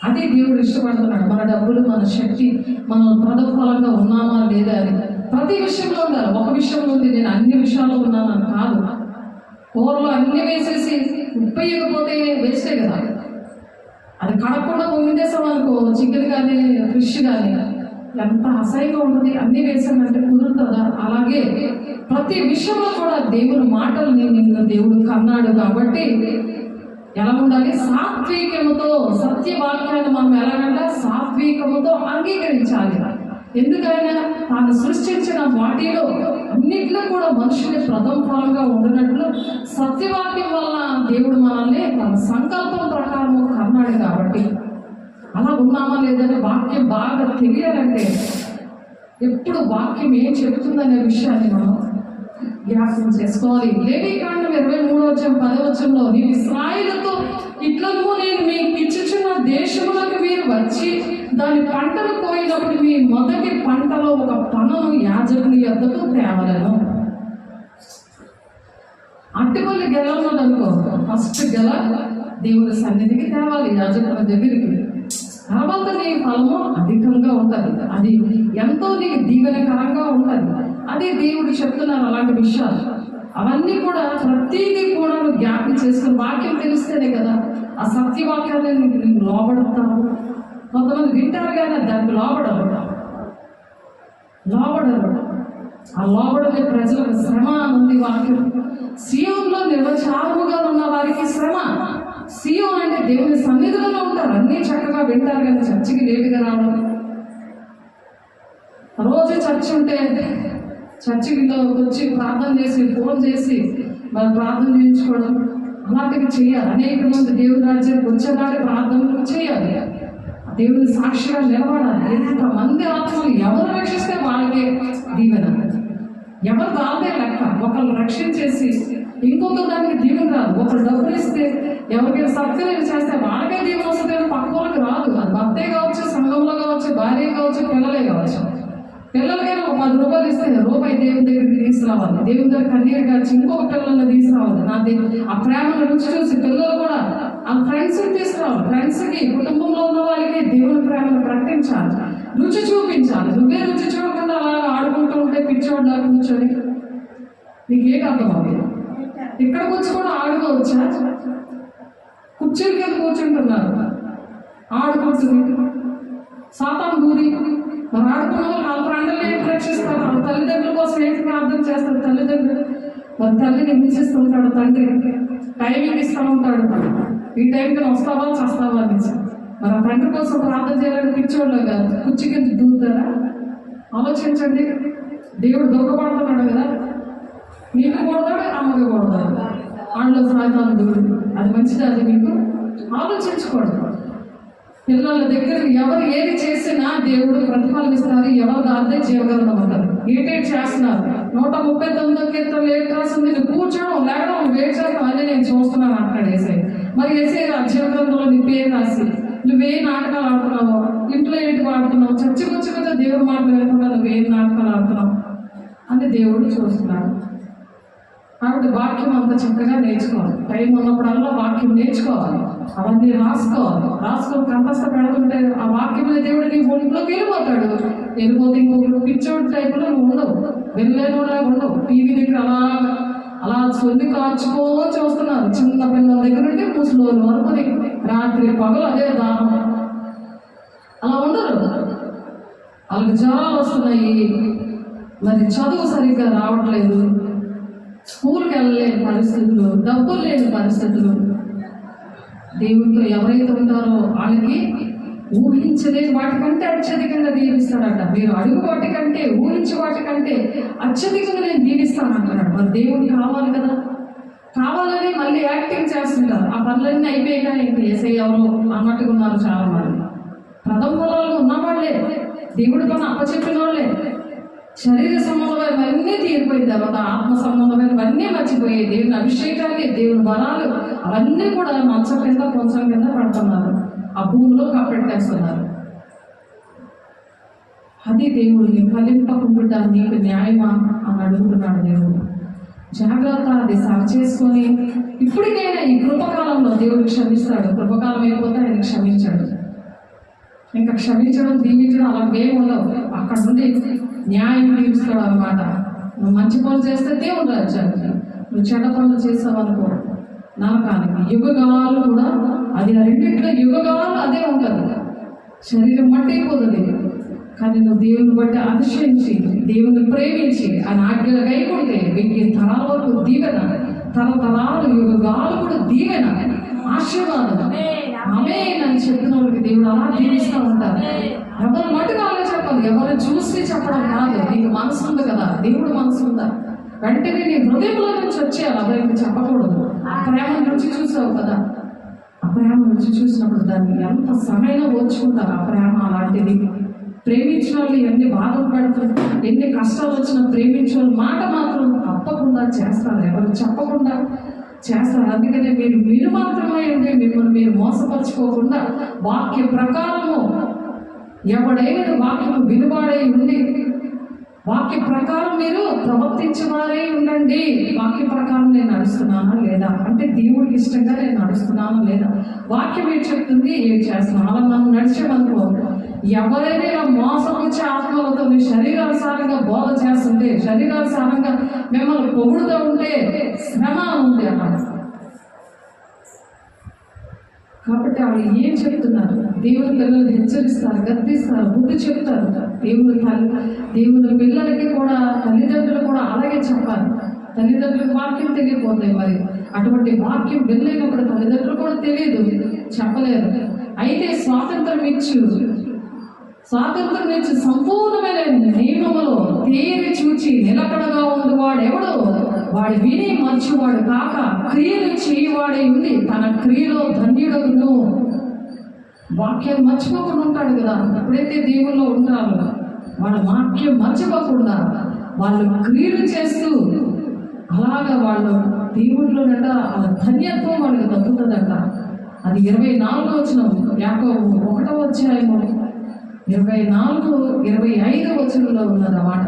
అదే దేవుడు ఇష్టపడుతున్నాడు. మన డబ్బులు, మన శక్తి, మనం ప్రతిఫలంగా ఉన్నామా లేదా అని ప్రతి విషయంలో ఉండాలి. ఒక విషయంలో ఉంది, నేను అన్ని విషయాల్లో ఉన్నానని కాదు. కూరలో అన్ని వేసేసి ఉప్పేయకపోతే వేస్టే కదా. అది కడగకుండా వండేసాం అనుకో, చికెన్ కానీ ఫిష్ కానీ ఎంత అసహ్యంగా ఉంటుంది. అన్ని వేసామంటే కుదురుతుందా? అలాగే ప్రతి విషయంలో కూడా దేవుని మాటల్ని నిన్ను దేవుడు కన్నాడు. కాబట్టి ఎలా ఉండాలి? సాత్వికముతో సత్యవాక్యాన్ని మనం ఎలాగంటే సాత్వికముతో అంగీకరించాలి. ఎందుకైనా తాను సృష్టించిన వాటిలో అన్నిట్లో కూడా మనుషుని ప్రథమ ఫలంగా ఉండినట్లు సత్యవాక్యం వల్ల దేవుడు మనల్ని తన సంకల్పం ప్రకారం కన్నాడు. కాబట్టి అలా ఉన్నామా లేదని వాక్యం బాగా తెలియాలంటే ఎప్పుడు వాక్యం ఏం చెబుతుందనే విషయాన్ని మనం జ్ఞాపకం చేసుకోవాలి. లేవీకాండం 23:10 నేను ఇశ్రాయేలుతో ఇట్లనూ నేను మీకు ఇచ్చుచున్న దేశములకు మీరు వచ్చి దాని పంటలు పోయినప్పుడు మీ మొదటి పంటలో ఒక పనును యాజకుని యొద్దకు తేవలను. అట్టుపల్లి గెల ఉన్నదనుకో, ఫస్ట్ గెల దేవుని సన్నిధికి తేవాలి, యాజకుల దగ్గరికి. తర్వాత నీ ఫలము అధికంగా ఉంటుంది. అది ఎంతో నీకు దీవెనకరంగా ఉంటుంది. అదే దేవుడు చెప్తున్నారు అలాంటి విషయాలు. అవన్నీ కూడా ప్రతిదీ కూడా నువ్వు జ్ఞాపకం చేసుకుని వాక్యం తెలిస్తేనే కదా ఆ సత్యవాక్యాన్ని నీకు లోబడతావు. కొంతమంది వింటారు కానీ దానికి లోబడరు. ఆ లోబడలే ప్రజలకు శ్రమ ఉంది. వాక్యం సీయోనులో నిర్వచారముగా ఉన్న వారికి శ్రమ. సీయోను అంటే దేవుని సన్నిధిలో ఉంటారు, అన్నీ చక్కగా వింటారు కానీ చర్చికి లేటుగా రావడం. రోజు చర్చి ఉంటే చర్చిలో వచ్చి ప్రార్థన చేసి ఫోన్ చేసి వాళ్ళు ప్రార్థన చేయించుకోవడం అలాంటివి చేయాలి. అనేక మంది దేవుని రాజ్యానికి వచ్చేవాడి ప్రార్థనలు చేయాలి. దేవుని సాక్షిగా నిలబడాలి. ఎంతమంది ఆత్మలు ఎవరు రక్షిస్తే వాళ్ళకే దీవెన, ఎవరు రాదే లెక్క. ఒకళ్ళు రక్షించేసి ఇంకొక దానికి దీవెన రాదు. ఒకరు డబ్బులు ఇస్తే ఎవరికైనా సత్క్రియలు చేస్తే వాళ్ళకే దీవెన వస్తుంది, పక్క వాళ్ళకి రాదు. అది భర్తే కావచ్చు, సంఘంలో కావచ్చు, భార్య కావచ్చు, పిల్లలే కావచ్చు. పిల్లలకైనా ఒక 10 రూపాయలు ఇస్తే రూపాయి దేవుని దగ్గరికి తీసుకురావాలి. దేవుని దగ్గర కన్నీరు కాచి ఇంకొక పిల్లల్ని తీసుకురావాలి. ఆ ప్రేమను రుచి చూసి పిల్లలు కూడా ఆ ఫ్రెండ్స్ని తీసుకురావాలి. ఫ్రెండ్స్కి, కుటుంబంలో ఉన్న వాళ్ళకి దేవుని ప్రేమను ప్రకటించాలి, రుచి చూపించాలి. నువ్వే రుచి చూడకుండా అలా ఆడుకుంటూ ఉంటే పిచ్చోడ్లా కూర్చొని నీకేం అర్థం అవుతుంది? ఇక్కడ కూర్చు కూడా ఆడుకోవచ్చా? కుర్చీలకి వెళ్ళి కూర్చుంటున్నారు ఆడుకుంటుంది. సాతాను దూరి మరి ఆడుకున్న వాళ్ళ ఫ్రెండ్లు ఏంటి రక్షిస్తారు? వాళ్ళ తల్లిదండ్రుల కోసం ఏంటి ప్రార్థన చేస్తారు? తల్లిదండ్రులు మరి తల్లిని హింసిస్తుంటాడు, తండ్రి టైమింగ్ ఇస్తూ ఉంటాడు. ఈ టైంకి వస్తావా చేస్తావా అనేసి మరి ఆ తండ్రి కోసం ప్రార్థన చేయాలని పిచ్చోళ్ళు కాదు, కుర్చీ కింద దూరుతారా? ఆలోచించండి. దేవుడు దుఃఖపడుతున్నాడు కదా, నీకు కొడతాడు, అమ్మకి కొడతాడు. వాళ్ళు సాతాను దూరు. అది మంచిది? అది మీకు ఆలోచించకూడదు. పిల్లల దగ్గర ఎవరు ఏది చేసినా దేవుడు ప్రతిఫలమిస్తారు, ఎవరు దాంతే జీవగ్రంథం ఉంటారు. ఏటేటి చేస్తున్నారు, 139వ కీర్తనలు ఏటి రాసింది, నువ్వు కూర్చోడం లేవడం వేడి చేయడం అన్నీ నేను చూస్తున్నాను అంటాడు ఏసై. మరి ఏసై జీవగ్రంథంలో నీ పేరు రాసి నువ్వే నాటకాలు ఆడుతున్నావు, ఇంట్లో ఏంటి ఆడుతున్నావు, చచ్చికొచ్చి కదా దేవుడు మాటలు లేకుండా నువ్వేం నాటకాలు ఆడుతున్నావు అని దేవుడు చూస్తున్నాడు. కాబట్టి వాక్యం అంత చక్కగా నేర్చుకోవాలి. టైం ఉన్నప్పుడల్లా వాక్యం నేర్చుకోవాలి, అవన్నీ రాసుకొని కంపస్త పెడుతుంటే ఆ వాక్యమైన దేవుడు నీ ఒంట్లోకి వెళ్ళిపోతే ఇంకొకరు పిచ్చోడి టైపులో నువ్వు ఉండవు, వెళ్ళలేనులాగా ఉండవు. టీవీ దగ్గర అలా సొల్లి కాచుకో చూస్తున్నారు. చిన్న పిల్లల దగ్గర నుండి ముసలోళ్ళ వరకు రాత్రి పగలు అదే దాహం. అలా ఉండరు, వాళ్ళకి జ్వరాలు వస్తున్నాయి, మరి చదువు సరిగ్గా రావట్లేదు, స్కూల్కి వెళ్ళలేని పరిస్థితులు, డబ్బులు లేని పరిస్థితులు. దేవుడితో ఎవరైతే ఉంటారో వాళ్ళకి ఊహించలేని వాటికంటే అత్యధికంగా దీవిస్తాడట. మీరు అడుగు వాటికంటే ఊహించే వాటికంటే అత్యధికంగా నేను దీవిస్తాను అంటున్నాడు. మరి దేవుడు కావాలి కదా, కావాలని మళ్ళీ యాక్టింగ్ చేస్తుంటారు. ఆ పనులన్నీ అయిపోయాక ఇంకా ఏసై ఎవరు అన్నట్టుగా ఉన్నారు చాలా మంది. ప్రథమ ఫలాలు ఉన్నవాళ్లే, దేవుడి పని అప్పచెప్పిన వాళ్ళే. శరీర సంబంధమైనవన్నీ తీరిపోయిన తర్వాత ఆత్మ సంబంధమైనవన్నీ మర్చిపోయి దేవుని అభిషేకాన్ని, దేవుని వరాలు అవన్నీ కూడా మంచం కింద కొంచెం కింద పెడుతున్నారు, ఆ భూమిలో కప్పెట్టేస్తున్నారు. అది దేవుడిని ఫలింపకుండా నీకు న్యాయమా అని అడుగుతున్నాడు దేవుడు. జాగ్రత్త, అది సరి చేసుకొని ఇప్పటికైనా ఈ కృపకాలంలో దేవుడు క్షమిస్తాడు. కృపకాలం అయిపోతే ఆయన క్షమించాడు. ఇంకా క్షమించడం, దీవించడం అలాగేం ఉండవు. అక్కడ నుండి న్యాయం తీరుస్తాడు అనమాట. నువ్వు మంచి పనులు చేస్తే దేవుడు రాజ్యానికి, నువ్వు చెడ్డ పనులు చేస్తావనుకో నరకానికి. యుగగాలు కూడా అది రెండిట్లో యుగగాలు అదే ఉంటుంది. శరీరం మట్టిపోతుంది, కానీ నువ్వు దేవుని బట్టి అతిశయించి దేవుని ప్రేమించి ఆయన ఆజ్ఞలు గైకుంటే వీటికి తరాల వరకు దీవెన, తరతరాలు యుగగాలు కూడా దీవెన, ఆశీర్వాదం. ఆమేన్ అని చెప్పిన వాళ్ళకి దేవుడు అలా దీవిస్తూ ఉంటారు. ఎవరు మటుకు అలా చెప్పాలి, ఎవరు చూసి చెప్పడం కాదు. నీకు మనసు ఉంది కదా, దేవుడు మనసు ఉందా, వెంటనే నీ హృదయంలో నుంచి వచ్చేయాలి. ఎవరికి చెప్పకూడదు. ఆ ప్రేమను రుచి చూసావు కదా, ఆ ప్రేమ రుచి చూసినప్పుడు దాన్ని ఎంత సమయంలో ఓర్చుకుంటారు. ఆ ప్రేమ అలాంటిది. ప్రేమించిన వాళ్ళు ఎన్ని బాధలు పెడతారు, ఎన్ని కష్టాలు వచ్చినా ప్రేమించిన వాళ్ళు మాట మాత్రం తప్పకుండా చేస్తారు, ఎవరు చెప్పకుండా చేస్తారు. అందుకనే మీరు మాత్రమే ఉంటే మిమ్మల్ని మీరు మోసపరుచుకోకుండా వాక్య ప్రకారము ఎవడైనా వాక్యం వినువాడై ఉండి వాక్య ప్రకారం మీరు ప్రవర్తించేవారై ఉండండి. వాక్య ప్రకారం నేను నడుస్తున్నానా లేదా, అంటే దేవుడికి ఇష్టంగా నేను నడుస్తున్నానా లేదా, వాక్యం ఏం చెప్తుంది ఏం చేస్తున్నాను అలా మనం నడిచేమనుకో. ఎవరైనా ఇలా మోసపుచ్చే ఆత్మలతో మీ శరీరానుసారంగా బోధ చేస్తుంటే, శరీరానుసారంగా మిమ్మల్ని పొగుడుతూ ఉంటే శ్రమ ఉంది అన్నమాట. కాబట్టి వాళ్ళు ఏం చెప్తున్నారు, దేవుని పిల్లల్ని హెచ్చరిస్తారు, గద్దిస్తారు, బుద్ధి చెప్తారు. దేవుని పిల్లలకి కూడా తల్లిదండ్రులు కూడా అలాగే చెప్పాలి. తల్లిదండ్రులకు వాక్యం తెలియకపోతాయి. మరి అటువంటి వాక్యం వెళ్ళినప్పుడు తల్లిదండ్రులు కూడా తెలియదు, చెప్పలేరు. అయితే స్వాతంత్రం ఇచ్చి సంపూర్ణమైన నియమములో తేరి చూచి నిలకడగా ఉండువాడు ఎవడు, వాడు విని మంచివాడు కాక క్రియలు చేయవాడే ఉండి తన క్రియలో ధన్యుడును. వాక్యం మర్చిపోకుండా ఉంటాడు కదా. ఎప్పుడైతే దేవుల్లో ఉంటారో వాళ్ళ వాక్యం మర్చిపోకుండా వాళ్ళు క్రియలు చేస్తూ అలాగా వాళ్ళు దేవుళ్ళోనట వాళ్ళ ధన్యత్వం వాళ్ళకి దక్కుతుందట. అది 24 వచనం, యాకోబు 1వ అధ్యాయము 24, 25 వచనంలో ఉన్నదన్నమాట.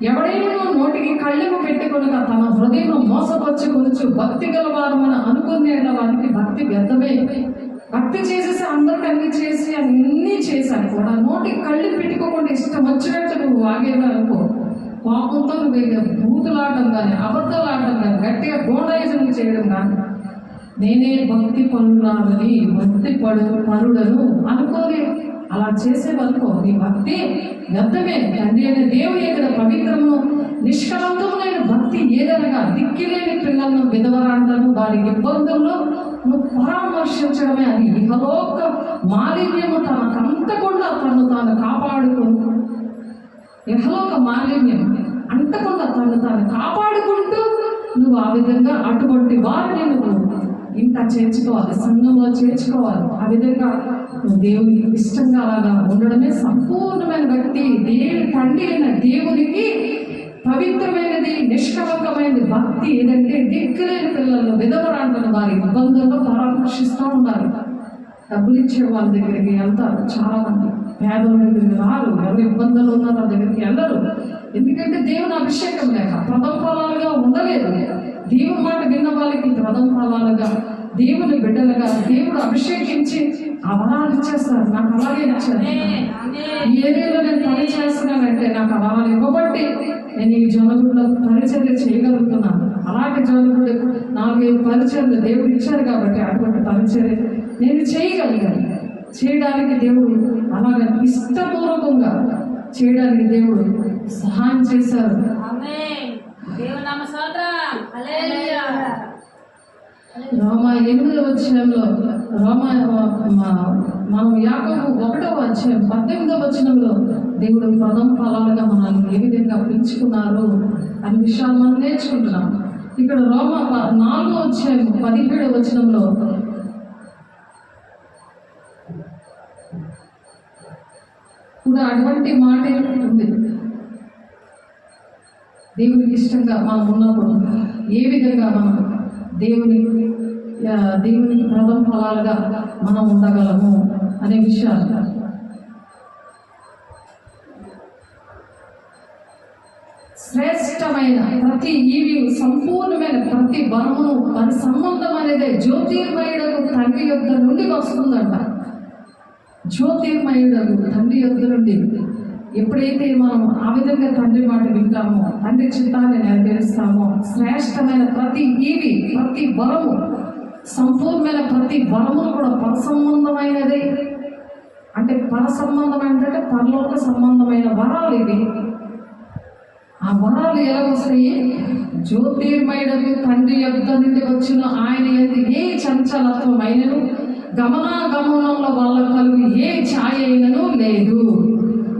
ఎవడైనా నోటికి కళ్ళెము పెట్టుకొనక తన హృదయం మోసపరుచుకొనుచు భక్తి గలవారమని అనుకునే వారికి భక్తి వ్యర్థమే. భక్తి చేసేసి అందరికి అన్ని చేసి అన్నీ చేశాను కూడా నోటికి కళ్ళు పెట్టుకోకుండా ఇష్టం వచ్చినట్టు నువ్వు వాగేవనుకో, కోపంతో నువ్వు బూతులాడడం కానీ అబద్ధాలు ఆడడం కానీ గట్టిగా గోండాయిజం చేయడం కానీ నేనే భక్తి పరురాలని భక్తి పరుడను అనుకోని అలా చేసేవనుకో నీ భక్తి వ్యర్థమే. తండ్రి అనే దేవుని ఇక్కడ పవిత్రము నిష్కలంకమైన భక్తి ఏదనగా దిక్కిలేని పిల్లలను విధవరాండ్లను వారి ఇబ్బందుల్లో నువ్వు పరామర్శించడమే. అది ఇహలోక మాలిన్యము తనకంతకుండా తను తాను కాపాడుకుంటూ, ఇహలోక మాలిన్యం అంటకుండా తను తాను కాపాడుకుంటూ నువ్వు ఆ విధంగా అటువంటి వారిని నువ్వు ఇంకా చేర్చుకోవాలి, సంఘంలో చేర్చుకోవాలి. ఆ విధంగా నువ్వు దేవునికి ఇష్టంగా అలాగా ఉండడమే సంపూర్ణమైన వ్యక్తి. తండ్రి అయిన దేవునికి పవిత్రమైనది, నిష్కలంకమైనది భక్తి ఏదంటే దిక్కులేని పిల్లలు, విధవరాంటున్న వారి ఇబ్బందుల్లో పరామర్శిస్తూ ఉండాలి. డబ్బులు ఇచ్చే వాళ్ళ దగ్గరికి వెళ్తారు చాలా మంది, పేదల దగ్గరికి రారు. ఎవరు ఇబ్బందులు ఉన్నారో వాళ్ళ దగ్గరికి వెళ్ళరు. ఎందుకంటే దేవుని అభిషేకం లేక ప్రథమ ఫలాలుగా ఉండలేదు. దేవుని మాట విన్న వాళ్ళకి ప్రథమ ఫలాలుగా, దేవుని బిడ్డలుగా దేవుడు అభిషేకించి ఆ వరాలు ఇచ్చేస్తారు. నాకు అలాగే ఇచ్చారు. ఈ ఏరియాలో నేను పని చేస్తున్నానంటే నాకు ఆ వరాలు ఇవ్వబట్టి నేను ఈ జనగుడిలో పరిచర్య చేయగలుగుతున్నాను. అలాంటి జనగుడి 4-5 పరిచర్లు దేవుడు ఇచ్చారు కాబట్టి అటువంటి పరిచర్య నేను చేయగలిగాను. చేయడానికి దేవుడు అలాగే ఇష్టపూర్వకంగా చేయడానికి దేవుడు సహాయం చేశారు. రోమ 8వ అధ్యాయంలో మనం యాకోబు 1వ అధ్యాయం 18వ వచనంలో దేవుడు ప్రథమ ఫలాలుగా మనల్ని ఏ విధంగా పిలుచుకున్నారు అనే విషయాలు మనం నేర్చుకుంటున్నాం. ఇక్కడ రోమ 4వ అధ్యాయం 17వ వచనంలో కూడా అటువంటి మాట ఉంది. దేవునికి ఇష్టంగా మనం ఉన్నప్పుడు ఏ విధంగా మనం దేవునికి ప్రథమ ఫలాలుగా మనం ఉండగలము అనే విషయాలు. శ్రేష్టమైన ప్రతి ఈవి, సంపూర్ణమైన ప్రతి వరమును వారి సంబంధం అనేది జ్యోతిర్మయుడకు తండ్రి యొద్ద నుండి వస్తుందంట. జ్యోతిర్మయుడకు తండ్రి యొద్ద నుండి ఎప్పుడైతే మనం ఆ విధంగా తండ్రి మాట వింటామో, తండ్రి చిత్తాన్ని నెరవేరుస్తామో, శ్రేష్టమైన ప్రతి ఈవి, ప్రతి వరము, సంపూర్ణమైన ప్రతి వరమును కూడా పరసంబంధమైనదే. అంటే పరసంబంధమైనదంటే పరలోక సంబంధమైన వరాలు ఇవి. ఆ వరాలు ఎలా వస్తాయి? జ్యోతిర్మయుడకు తండ్రి యొద్ద నుండి వచ్చిన ఆయన యందు ఏ చంచలత్వం అయినను, గమనాగమనంలో వాళ్ళ కలుగు ఏ ఛాయ అయినను లేదు.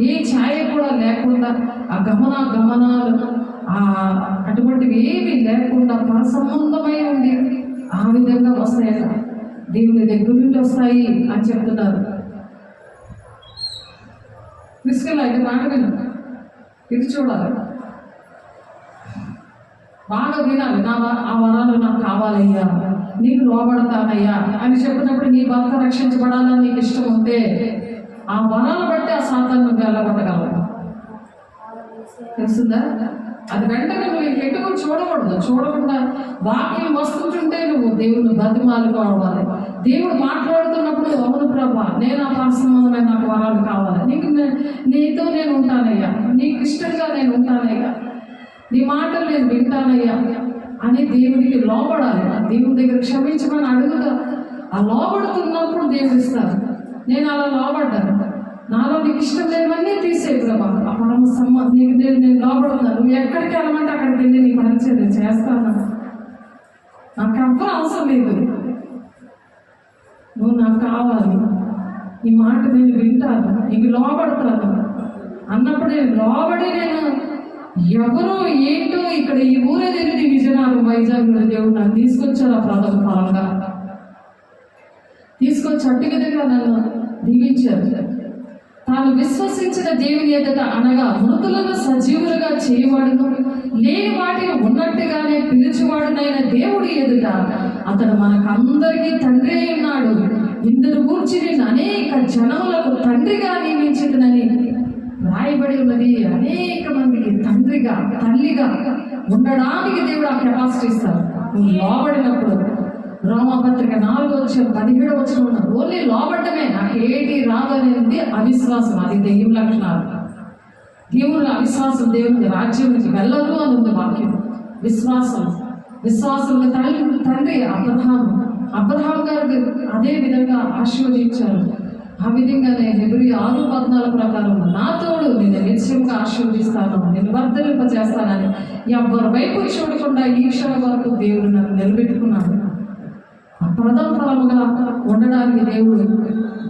ఏ ఛాయ కూడా లేకుండా ఆ గమనాలు అటువంటివి ఏవి లేకుండా పరసంబంధమై ఉంది. ఆ విధంగా వస్తాయట, దేవుని దగ్గర నుండి వస్తాయి అని చెప్తున్నారు. తీసుకెళ్ళి మాట విను, ఇది చూడాలి, బాగా వినాలి. ఆ వరాలు నాకు కావాలయ్యా, నీకు లోబడతానయ్యా అని చెప్పినప్పుడు నీ భర్త రక్షించబడాలని నీకు ఇష్టం ఉంటే ఆ వరాలు బట్టి ఆ సాతాను వెళ్ళగొట్టగలవు. తెలుస్తుందా? అది వెంటనే నువ్వు ఇంకెట్టుకు చూడకుండా వాక్యం వస్తుంటుంటే నువ్వు దేవుని బతిమాలుకోవాలి. దేవుడు మాట్లాడుతున్నప్పుడు అవును ప్రభా, నేను ఆ పరసంబంధమైన నాకు వరాలు కావాలి, నీతో నేను ఉంటానయ్యా, నీకు ఇష్టంగా నేను ఉంటానయ్యా, నీ మాటలు నేను వింటానయ్యా అని దేవుడికి లోబడాలి. దేవుడి దగ్గర క్షమించమని అడుగుతా. ఆ లోబడుతున్నప్పుడు దేవుడు ఇస్తారు. నేను అలా లోబడ్డాను, నాలో నీకు ఇష్టం లేవన్నీ తీసే ప్రభా, ఆ పరమ నీకు నేను లోబడుతున్నాను, నువ్వు ఎక్కడికి వెళ్ళమంటే అక్కడికి వెళ్ళి నీ పరిచయం చేస్తాను, నాకు ఎవ్వరు అవసరం లేదు, నువ్వు నాకు కావాలి, నీ మాట నేను వింటాను, నీకు లోబడతాను అన్నప్పుడు నేను లోబడి నేను ఎవరో ఏంటో ఇక్కడ ఈ ఊరే తెలియదు విజయనగరం వైజాగ్ దేవుడు నన్ను తీసుకొచ్చారు. ఆ ప్రథమ ఫలంగా తీసుకొచ్చి అట్టి విధంగా నన్ను దీవించారు. తాను విశ్వసించిన దేవుని ఎదుట అనగా మృతులను సజీవులుగా చేయవాడును, లేని వాటిని ఉన్నట్టుగానే పిలిచేవాడునైన దేవుడి ఎదుట అతడు మనకందరికీ తండ్రి అయి ఉన్నాడు. ఇందును గూర్చి నేను అనేక జనములకు తండ్రిగా నియమించదనని రాయబడి ఉన్నది. అనేక మందికి తండ్రిగా, తల్లిగా ఉండడానికి దేవుడు ఆ కెపాసిటీ ఇస్తారు. నువ్వు లోబడినప్పుడు రోమపత్రిక 4:17 ఉన్న ఓన్లీ లోబడ్డమే, నాకు ఏటి రాదు అనేది అవిశ్వాసం. అది దెయ్యం లక్షణాలు. దేవుని అవిశ్వాసం దేవుని రాజ్యం నుంచి వెళ్ళదు అని ఉంది వాక్యం. విశ్వాసం తండ్రి అబ్రహాం గారు అదే విధంగా ఆశీర్వదించారు. ఆ విధంగానే హెబ్రీ 6:14 ప్రకారం నా తోడు నిన్ను నిశ్చయంగా ఆశీర్వదిస్తాను, నేను వర్ధలింపజేస్తానని ఎవరి వైపు చూడకుండా ఈ క్షణం వరకు దేవుడు నన్ను నిలబెట్టుకున్నాను. ప్రథమ ఫలముగా ఉండడానికి దేవుడు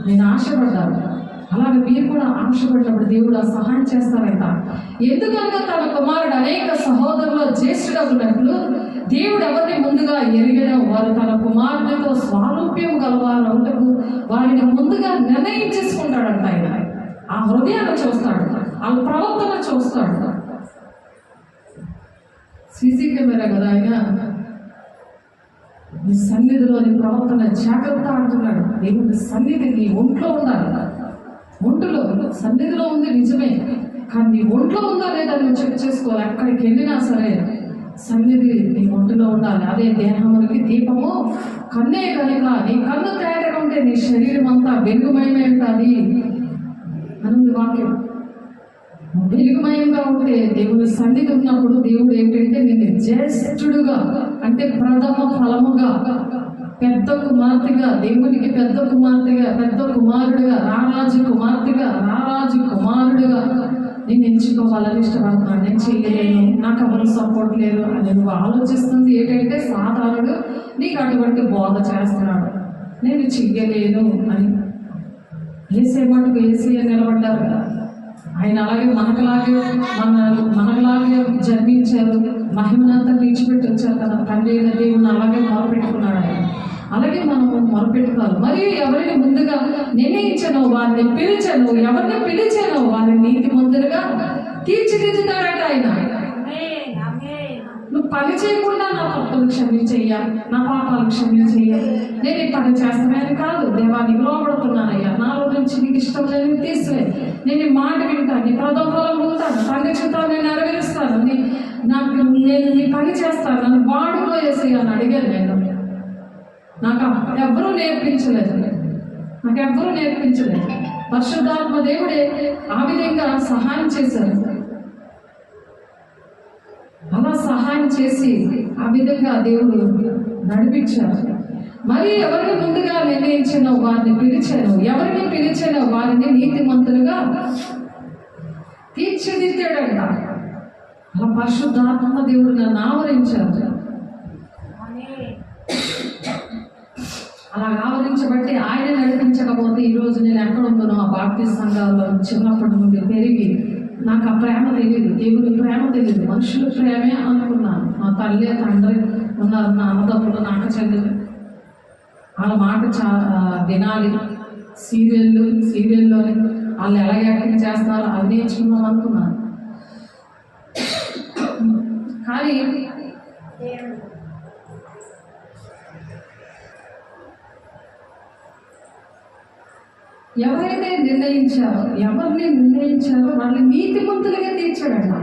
నేను ఆశపడ్డాను. అలాగే మీరు కూడా ఆశపడినప్పుడు దేవుడు ఆ సహాయం చేస్తారంట. ఎందుకనగా తన కుమారుడు అనేక సహోదరులో జ్యేష్ఠుడవునట్లు దేవుడు ఎవరిని ముందుగా ఎరిగిన వారు తన కుమారుడితో స్వారూప్యం గలవారు వారిని ముందుగా నిర్ణయించేసుకుంటాడంట ఆయన. ఆ హృదయాన్ని చూస్తాడు, ఆ ప్రవర్తన చూస్తాడు. సీసీ కెమెరా కదా ఆయన. నీ సన్నిధిలోని ప్రవర్తన జాగ్రత్త అంటున్నాడు. దేవుని సన్నిధి నీ ఒంట్లో ఉండాలి. ఒంటిలో సన్నిధిలో ఉంది నిజమే, కానీ నీ ఒంట్లో ఉందా లేదా నువ్వు చెక్ చేసుకోవాలి. ఎక్కడికి వెళ్ళినా సరే సన్నిధి నీ ఒంటిలో ఉండాలి. అదే దేహమునికి దీపము కన్నే కనుక నీ కన్ను తేటగా ఉంటే నీ శరీరం అంతా వెలుగుమయమే ఉంటుంది అని వాక్యం. వెలుగుమయంగా ఉంటే దేవుని సన్నిధి ఉన్నప్పుడు దేవుడు ఏంటంటే నిన్ను జ్యేష్ఠుడుగా అంటే ప్రథమ ఫలముగా పెద్ద కుమార్తెగా, దేవునికి పెద్ద కుమార్తెగా, పెద్ద కుమారుడుగా, రారాజు కుమార్తెగా, రారాజు కుమారుడుగా నేను ఎంచుకోవాలని ఇష్టపడుతున్నాను. నేను చేయలేను, నాకు ఎవరు సపోర్ట్ లేదు అని నువ్వు ఆలోచిస్తుంది ఏంటంటే సాధారణుడు నీకు అటువంటి బోధ చేస్తున్నాడు. నేను చెయ్యలేను అని. ఏసే మటుకు ఏసీ నిలబడ్డారు కదా. ఆయన అలాగే మనకులాగే జన్మించారు, మహిమనంతా విడిచిపెట్టి వచ్చారు కదా. తండ్రి అయిన దేవుని అలాగే మొరపెట్టుకున్నాడు ఆయన. అలాగే మనం మొరపెట్టుకోవాలి. మరియు ఎవరిని ముందుగా నిర్ణయించను వారిని పిలిచను, ఎవరిని పిలిచానో వారిని నీతిమంతులుగా తీర్చిదిద్దుతాడట ఆయన. నువ్వు పని చేయకుండా నా తప్పులు క్షమించయ్యా, నా పాపాలు క్షమించయ్యా, నేను ఈ పని చేస్తానని కాదు. దేవానికి లోపడుతున్నానయ్యా, నాలో నుంచి నీకు ఇష్టం లేని తీసివే, నేను ఈ మాట వింటాను, నీ ప్రదోఫలం పోతాను, తండ్రి చిత్తాన్ని నేను నెరవేరుస్తాను, నేను నీ పని చేస్తాను, నన్ను వాడుకలో వేసి అని అడిగాను. నేను నాకు ఎవ్వరూ నేర్పించలేదు. పరిశుద్ధాత్మ దేవుడే ఆ విధంగా సహాయం చేశారు. అలా సహాయం చేసి ఆ విధంగా దేవుడు నడిపించారు. మరి ఎవరిని ముందుగా నిర్ణయించానో వారిని పిలిచాను, ఎవరిని పిలిచానో వారిని నీతిమంతులుగా తీర్చిదిద్దాడంట. అలా పరిశుద్ధాత్మ దేవుడు నన్ను ఆవరించారు. అలా ఆవరించబట్టి ఆయన నడిపించకపోతే ఈరోజు నేను ఎక్కడ ఉందో ఆ బాప్టిస్ట్ సంఘాల్లో చిన్నప్పటి నుండి పెరిగి నాకు ఆ ప్రేమ తెలియదు, దేవుని ప్రేమ తెలియదు, మనుషుల ప్రేమే అనుకున్నాను. మా తల్లి తండ్రి ఉన్నారు, నా అన్నదమ్ములు, నాకు చెల్లెలు, వాళ్ళ మాట వినాలి. సీరియల్లోని వాళ్ళు ఎలా యాక్టింగ్ చేస్తున్నారో అవి నేర్చుకున్నాం అనుకున్నాను. కానీ ఎవరిని నిర్ణయించారో వాళ్ళని నీతిమంతులుగా తీర్చాడట.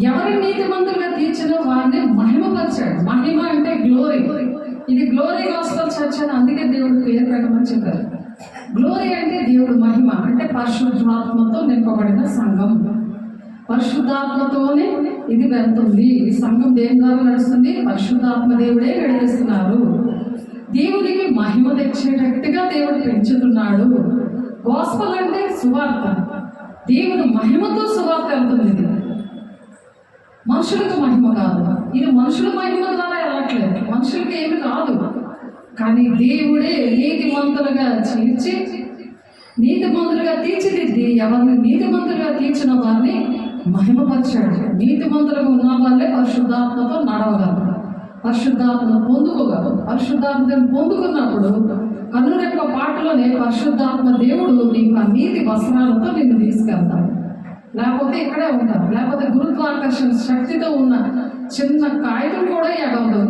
ఎవరిని నీతిమంతులుగా తీర్చారో వారిని మహిమపరిచాడు. మహిమ అంటే గ్లోరీ. ఇది గ్లోరీ గాస్పెల్ చర్చ్ అని అందుకే దేవుడు పేరు పెట్టమని చెప్పారు. గ్లోరీ అంటే దేవుడు మహిమ అంటే పరిశుద్ధాత్మతో నింపబడిన సంఘం. పరిశుద్ధాత్మతోనే ఇది వెళ్తుంది. ఈ సంఘం దేని ద్వారా నడుస్తుంది? పరిశుద్ధాత్మ దేవుడే నడిపిస్తున్నారు. దేవునికి మహిమ తెచ్చేటట్టుగా దేవుడు పెంచుతున్నాడు. గాస్పెల్ అంటే సువార్త. దేవుడు మహిమతో సువార్త వెళ్తుంది. ఇది మనుషులకు మహిమ కాదు. ఇది మనుషుల మహిమ ద్వారా వెళ్ళట్లేదు, మనుషులకి ఏమి కాదు. కానీ దేవుడే నీతిమంతులుగా నీతిమంతులుగా తీర్చిదిద్ది ఎవరిని నీతిమంతులుగా తీర్చిన వారిని మహిమపరిచాడు. నీతిమంతులుగా ఉన్న వాళ్ళే పరిశుద్ధాత్మతో నడవగలరు, పరిశుద్ధాత్మను పొందుకోగలరు. పరిశుద్ధాత్మను పొందుకున్నప్పుడు కన్నురెప్ప పాటలోనే పరిశుద్ధాత్మ దేవుడు నీకు ఆ నీతి వస్త్రాలతో నిన్ను తీసుకెళ్తాడు. లేకపోతే ఇక్కడే ఉంటారు. లేకపోతే గురుత్వాకర్షణ శక్తితో ఉన్న చిన్న కాగితం కూడా ఎగవదు,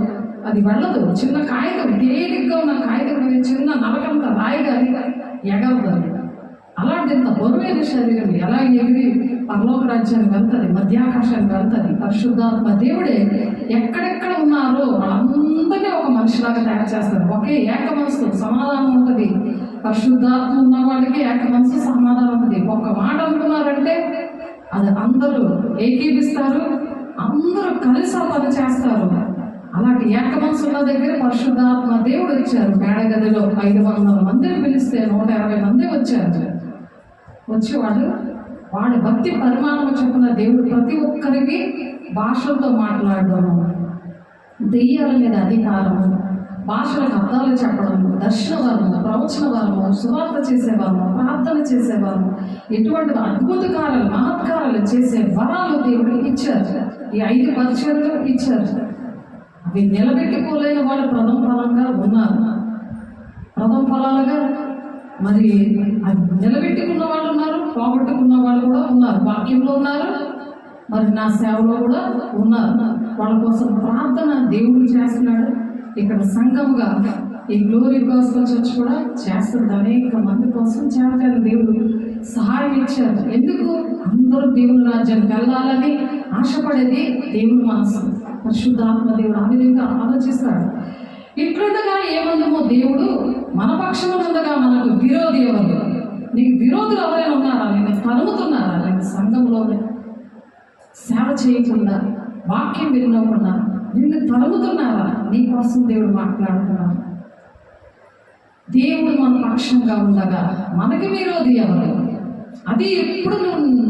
అది వెళ్ళదు. చిన్న కాగితం, తేలిగ్గా ఉన్న కాగితం చిన్న నలకంత రాయిగారి ఎగవదు. అలాంటి బరువైన శరీరం ఎలా ఎగిరి పరలోక రాజ్యానికి వెళ్తుంది, మధ్యాకాశానికి వెళ్తుంది. పరిశుద్ధాత్మ దేవుడే ఎక్కడెక్కడ ఉన్నారో వాళ్ళందరినీ ఒక మనిషిలాగా తయారు చేస్తారు. ఒకే ఏక మనసు సమాధానం ఉంటుంది. పరిశుద్ధాత్మ ఉన్న వాళ్ళకి ఏక మనసు సమాధానం ఉంటుంది. ఒక్క మాట అనుకున్నారంటే అది అందరూ ఏకీపిస్తారు, అందరూ కలిసి పని చేస్తారు. అలాంటి ఏక మనసు ఉన్న దగ్గర పరిశుద్ధాత్మ దేవుడు వచ్చారు. మేడగదిలో 500 మందిని పిలిస్తే 120 మంది వచ్చారు. వచ్చేవాడు వాడి భక్తి పరిమాణం చొప్పున దేవుడు ప్రతి ఒక్కరికి భాషలతో మాట్లాడడము, దెయ్యాల మీద అధికారము, భాషలకు అర్థాలు చెప్పడము, దర్శన వరము, ప్రవచన వరము, సువార్త చేసేవారము, ప్రార్థన చేసేవారము, ఎటువంటి అద్భుత కార్యాలు మహత్కారాలు చేసే వరాలు దేవుడు ఇచ్చారు. ఈ 5 పరిచయాలు ఇచ్చారు. అవి నిలబెట్టుకోలేని వాళ్ళు ప్రథమ ఫలంగా ఉన్నారు. ప్రథమ ఫలాలుగా మరి అది నిలబెట్టుకున్న వాళ్ళు ఉన్నారు, పోగొట్టుకున్న వాళ్ళు కూడా ఉన్నారు. వాక్యంలో ఉన్నారు, మరి నా సేవలో కూడా ఉన్నారు. వాళ్ళ కోసం ప్రార్థన దేవుడు చేస్తున్నాడు. ఇక్కడ సంఘముగా ఈ గ్లోరీ గాస్పెల్ చర్చ్ కూడా చేస్తుంది. అనేక మంది కోసం చేరటానికి దేవుడు సహాయం ఇచ్చారు. ఎందుకు? అందరూ దేవుని రాజ్యానికి వెళ్ళాలని ఆశపడేది దేవుని మనసు. పరిశుద్ధాత్మ దేవుడు ఆ విధంగా ఆలోచిస్తాడు. ఇట్లుండగా ఏమందమో దేవుడు మన పక్షంలో ఉండగా మనకు విరోధి ఎవరు? నీకు విరోధులు ఎవరైనా ఉన్నారా? నేను తరుముతున్నారా? నేను సంఘంలో సేవ చేయకుండా, వాక్యం వినకుండా నిన్ను తరుముతున్నారా? నీ కోసం దేవుడు మాట్లాడుతున్నాడు. దేవుడు మన పక్షంగా ఉండగా మనకి విరోధి ఎవరు? అది ఎప్పుడు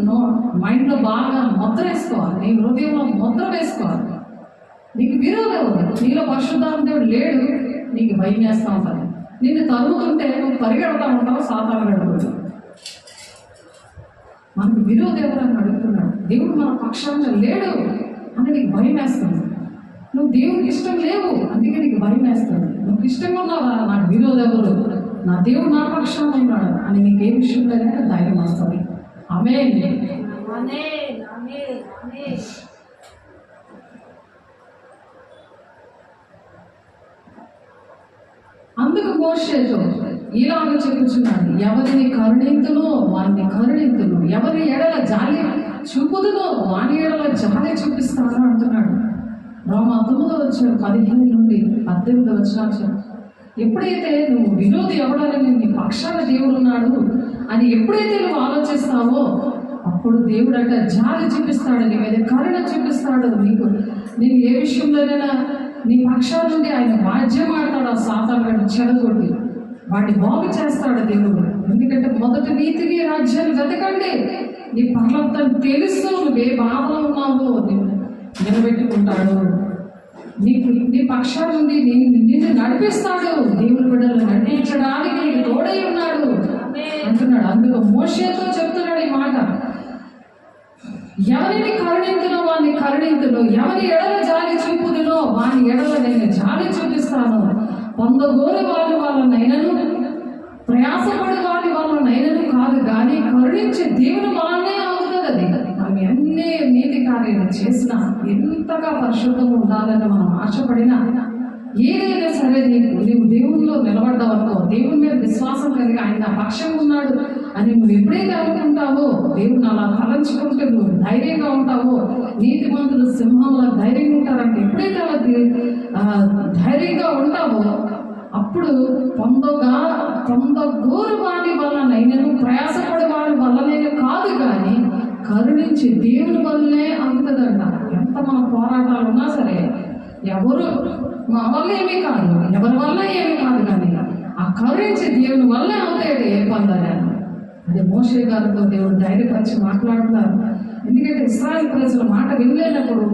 నువ్వు మైండ్లో బాగా ముద్ర వేసుకోవాలి, నీ హృదయంలో ముద్ర వేసుకోవాలి. నీకు విరోధి ఎవరు? నీలో పరిశుద్ధాత్మ దేవుడు లేడు, నీకు భయం వేస్తూ ఉంటుంది. నిన్ను తరుగుతుంటే నువ్వు పరిగెడతా ఉంటావు, సాతాను గడుపుతావు. మనకు విరోధి ఎవరని అడుగుతున్నాడు. దేవుడు మన పక్షంగా లేడు అని నీకు భయం వేస్తుంది. నువ్వు దేవుడికి ఇష్టం లేవు, అందుకే నీకు భయం వేస్తుంది. నువ్వు ఇష్టంగా ఉన్నావా? నాకు విరోధి ఎవరు? నా దేవుడు నా పక్షంగా ఉన్నాడు అని నీకు ఏ విషయంలో ధైర్యం వస్తుంది. ఆమేన్. అందుకు మోషేతో ఇలాగ చెప్పుచున్నాడు, ఎవరిని కరుణింతునో వారిని కరుణింతును, ఎవరి ఎడల జాలి చూపుదునో వాని ఎడల జాలి చూపిస్తాను అంటున్నాడు. రోమా 9:15 నుండి 18 ఎప్పుడైతే నువ్వు విరోధి ఎవడని నీ పక్షాన దేవుడు ఉన్నాడు అని ఎప్పుడైతే నువ్వు ఆలోచిస్తావో అప్పుడు దేవుడు అంటే జాలి చూపిస్తాడు, నీ మీద కరుణ చూపిస్తాడు. నేను ఏ విషయంలోనైనా నీ పక్షాల నుండి ఆయన వాద్యం ఆడతాడు. ఆ సాతాను చెడగొట్టి వాడిని బాగు చేస్తాడు దేవుడు. ఎందుకంటే మొదటి నీతిని రాజ్యాన్ని వెతకండి, నీ పర్లతను తెలుస్తూ నువ్వు ఏ బాధలో ఉన్నావో నిలబెట్టుకుంటాడు. నీ పక్షాల నుండి నిన్ను నడిపిస్తాడు. దేవుని బిడ్డలను నడిపించడానికి నీకు తోడై ఉన్నాడు అంటున్నాడు. అందుకు మోషేతో చెప్తున్నాడు ఈ మాట, ఎవరిని కరుణింతునో వాడిని కరుణింతును, ఎవరి ఎడల జాలి చూపుదునో వాని ఎడల నేను జాలి చూపిస్తాను. పొందగోరు వారి వాళ్ళనైనను ప్రయాసపడి వారి వాళ్ళనైనను కాదు కానీ కరుణించే దేవుని వలనే అవుతుంది. అది మనం ఎన్ని నీతి కార్యాలు చేసినా, ఎంతగా పరిశుద్ధంగా ఉండాలని మనం ఆశపడినా, ఏదైనా సరే నీవు దేవునిలో నిలబడ్డావనుకో, దేవుని మీద విశ్వాసం కలిగి ఆయన పక్షంగా ఉన్నాడు అని నువ్వు ఎప్పుడైతే అనుకుంటావో, దేవుని అలా తలంచుకుంటే నువ్వు ధైర్యంగా ఉంటావో, నీతిమంతులు సింహంలో ధైర్యంగా ఉంటారంటే ఎప్పుడైతే అలా ధైర్యంగా ఉంటావో అప్పుడు పొందగోరు వాడి వల్లనైనను ప్రయాసపడే వాడి వల్లనైనా కాదు కానీ కరుణించి దేవుని వల్లనే అవుతుందంట. ఎంత మన పోరాటాలు ఉన్నా సరే ఎవరు మా వల్ల ఏమీ కాదు, ఎవరి వల్ల ఏమీ కాదు కానీ ఆ కరుణించి దేవుని వల్లే అవుతాడు ఏ పొందాలి. అదే మోషే గారితో దేవుడు ధైర్యపరిచి మాట్లాడుతున్నారు. ఎందుకంటే ఇశ్రాయేల్ ప్రజల మాట వినలేనప్పుడు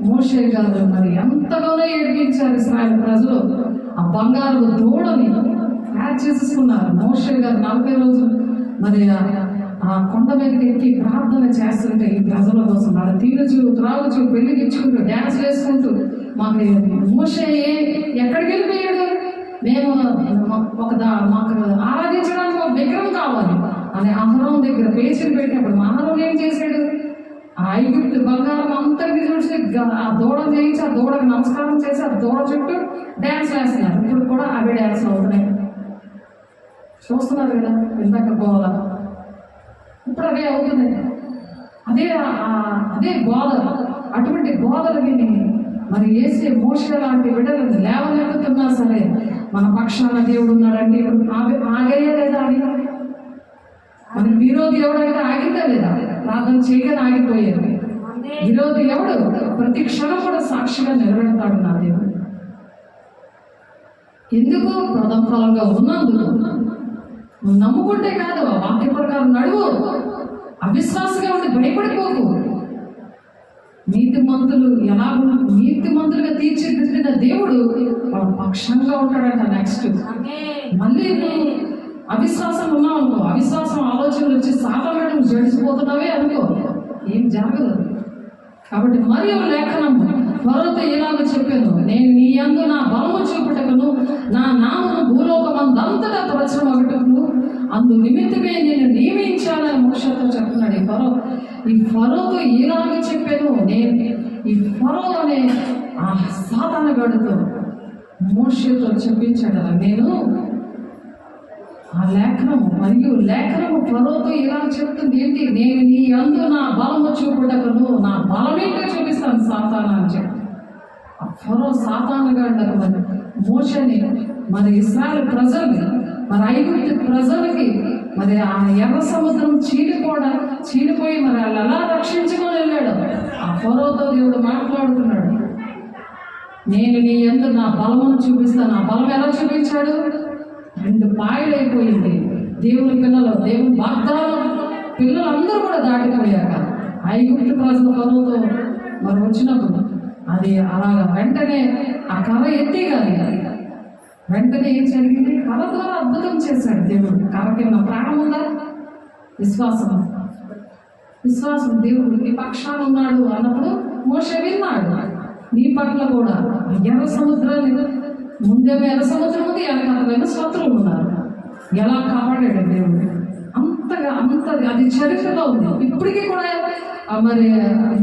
మోషే గారు మరి ఎంతగానో ఏడిపించారు ఇశ్రాయేల్ ప్రజలు. ఆ బంగారు దూడని యాడ్ చేసేసుకున్నారు. మోషే గారు 40 రోజులు మరి ఆ కొండ మీదకి ఎక్కి ప్రార్థన చేస్తుంటే ఈ ప్రజల కోసం వాళ్ళ తినచు త్రాగుచు పెళ్లికిచ్చుకుంటూ డ్యాన్స్ వేసుకుంటూ మాకు మోషే ఎక్కడికి వెళ్ళిపోయాడు, మేము మాకు ఆరాధించడానికి ఒక విగ్రహం కావాలి అని అహరోను దగ్గర పేచీలు పెట్టినప్పుడు మా అహరోను ఏం చేశాడు, ఆ ఐగుప్తు బంగారం అంతటి చూసి ఆ దూడ చేయించి ఆ దూడకు నమస్కారం చేసి ఆ దూడ చుట్టూ డ్యాన్స్ వేస్తున్నారు. ఇప్పుడు కూడా అవే డ్యాన్స్ అవుతున్నాయి, చూస్తున్నారు కదా. ఇందాక గోల ఇప్పుడు అవే అవుతున్నాయి. అదే గోద. అటువంటి గోదలు విని మరి వేసే మోషే లాంటి విడలను లేవనెత్తుతున్నా సరే మన పక్షాన దేవుడు ఉన్నాడంటే ఇప్పుడు ఆగయ్యే లేదా అని మన విరోధి ఎవడంటే ఆగితే లేదా, ప్రార్థన చేయగానే ఆగిపోయేది. విరోధి ఎవడు ప్రతి క్షణం కూడా సాక్షిగా నిలబెడతాడు నా దేవుడు. ఎందుకు? ప్రథమ ఫలంగా ఉన్నందుకు. నువ్వు నమ్ముకుంటే కాదు, వాక్య ప్రకారం నడువు, అవిశ్వాసంగా ఉండి భయపడిపోకు. నీతిమంతులుగా తీర్చిదిద్దిన దేవుడు పక్షంగా ఉంటాడంట. నెక్స్ట్ మళ్ళీ నువ్వు అవిశ్వాసం ఉన్నావు అనుకో, అవిశ్వాసం ఆలోచనలు వచ్చి సాధారణ జడిసిపోతున్నావే అనుకో, ఏం జరగదు. కాబట్టి మరియు లేఖనం ఫరోతో ఇలాగ చెప్పాను, నేను నీ యందు నా బలము చూపుటకును నా నామము భూలోకమందంతటా ప్రచురమగుటకును అందు నిమిత్తమే నేను నియమించాలని మోషతో చెప్తున్నాడు. ఈ ఫరోతో ఇలాగ చెప్పాను. నేను ఈ ఫరో అనే ఆ సాతానగాడుతో మోషతో చెప్పించాడు. నేను ఆ లేఖనము ఫరోతో ఇలా చెప్తుంది ఏంటి? నేను నీ యందు నా బలము చూపుటకును నా బలమేంటో చూపిస్తాను సాతాను అని చెప్పి ఆ ఫరో సాతానుగాడు మరి మోషని మరి ఇశ్రాయేలు ప్రజల్ని మరి ఐగుప్తు ప్రజలకి మరి ఆ ఎర్ర సముద్రం చీలిపోయి మరి వాళ్ళు ఎలా రక్షించుకొని వెళ్ళాడు. ఆ ఫరోతో దేవుడు మాట్లాడుతున్నాడు, నేను నీ యందు నా బలమును చూపిస్తాను. ఆ బలం ఎలా చూపించాడు? 2 పాయలైపోయింది. దేవుని వాగ్దానం పిల్లలందరూ కూడా దాటిపోయాక ఐగుప్తు ప్రజల ఫరోతో మరి వచ్చినప్పుడు అది అలాగా వెంటనే ఆ కర్ర ఎత్తి కానీ వెంటనే ఏం జరిగింది? కర్ర ద్వారా అద్భుతం చేశాడు దేవుడు. కర్ర కింద ప్రాణం ఉందా? విశ్వాసం దేవుడు నీ పక్షాన ఉన్నాడు అన్నప్పుడు మోషే విన్నాడు. నీ పట్ల కూడా ఎర్ర సముద్రాన్ని ముందేమో ఎర్ర సముద్రం ఉంది, వెనకాలైన శత్రువులు ఉన్నారు. ఎలా కాపాడాడు దేవుడు? అది చరిత్రలో ఉంది. ఇప్పటికీ కూడా మరి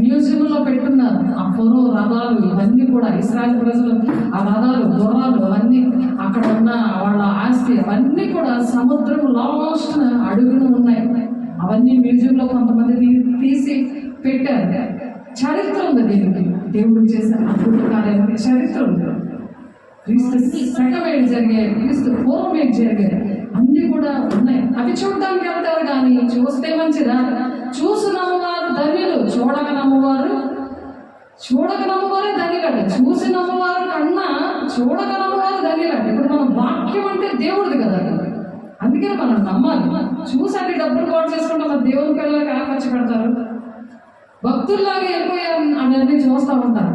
మ్యూజియంలో పెట్టున్నారు ఆ ఫరో రథాలు. ఇవన్నీ కూడా ఇశ్రాయేలు ప్రజలు ఆ రథాలు, గుర్రాలు అవన్నీ అక్కడ ఉన్న వాళ్ళ ఆస్తి అవన్నీ కూడా సముద్రం లాస్ట్ అడుగున ఉన్నాయి. అవన్నీ మ్యూజియంలో కొంతమంది తీసి పెట్టారు. చరిత్ర ఉంది దీనికి. దేవుడు చేసిన అద్భుత కార్యాలకి చరిత్ర ఉంది. క్రీస్తు సెకండ్ జరిగాయి, క్రీస్తు పూర్వం జరిగాయి, అన్నీ కూడా ఉన్నాయి. అవి చూడడానికి వెళ్తారు కానీ చూస్తే మంచిదా? చూసి నమ్మవారు ధన్యులు, చూడక నమ్మవారే ధన్యులట. చూసి నమ్మవారు కన్నా చూడక నమ్మవారు ధన్యులట. ఇప్పుడు మన వాక్యం అంటే దేవుడిది కదా, అందుకే మనం నమ్మాలి. చూసి అన్ని డబ్బులు పాటు చేసుకుంటే మన దేవుని పిల్లలకి ఎలా ఖర్చు పెడతారు? భక్తుల్లాగా వెళ్ళిపోయారు అనేది చూస్తూ ఉంటారు.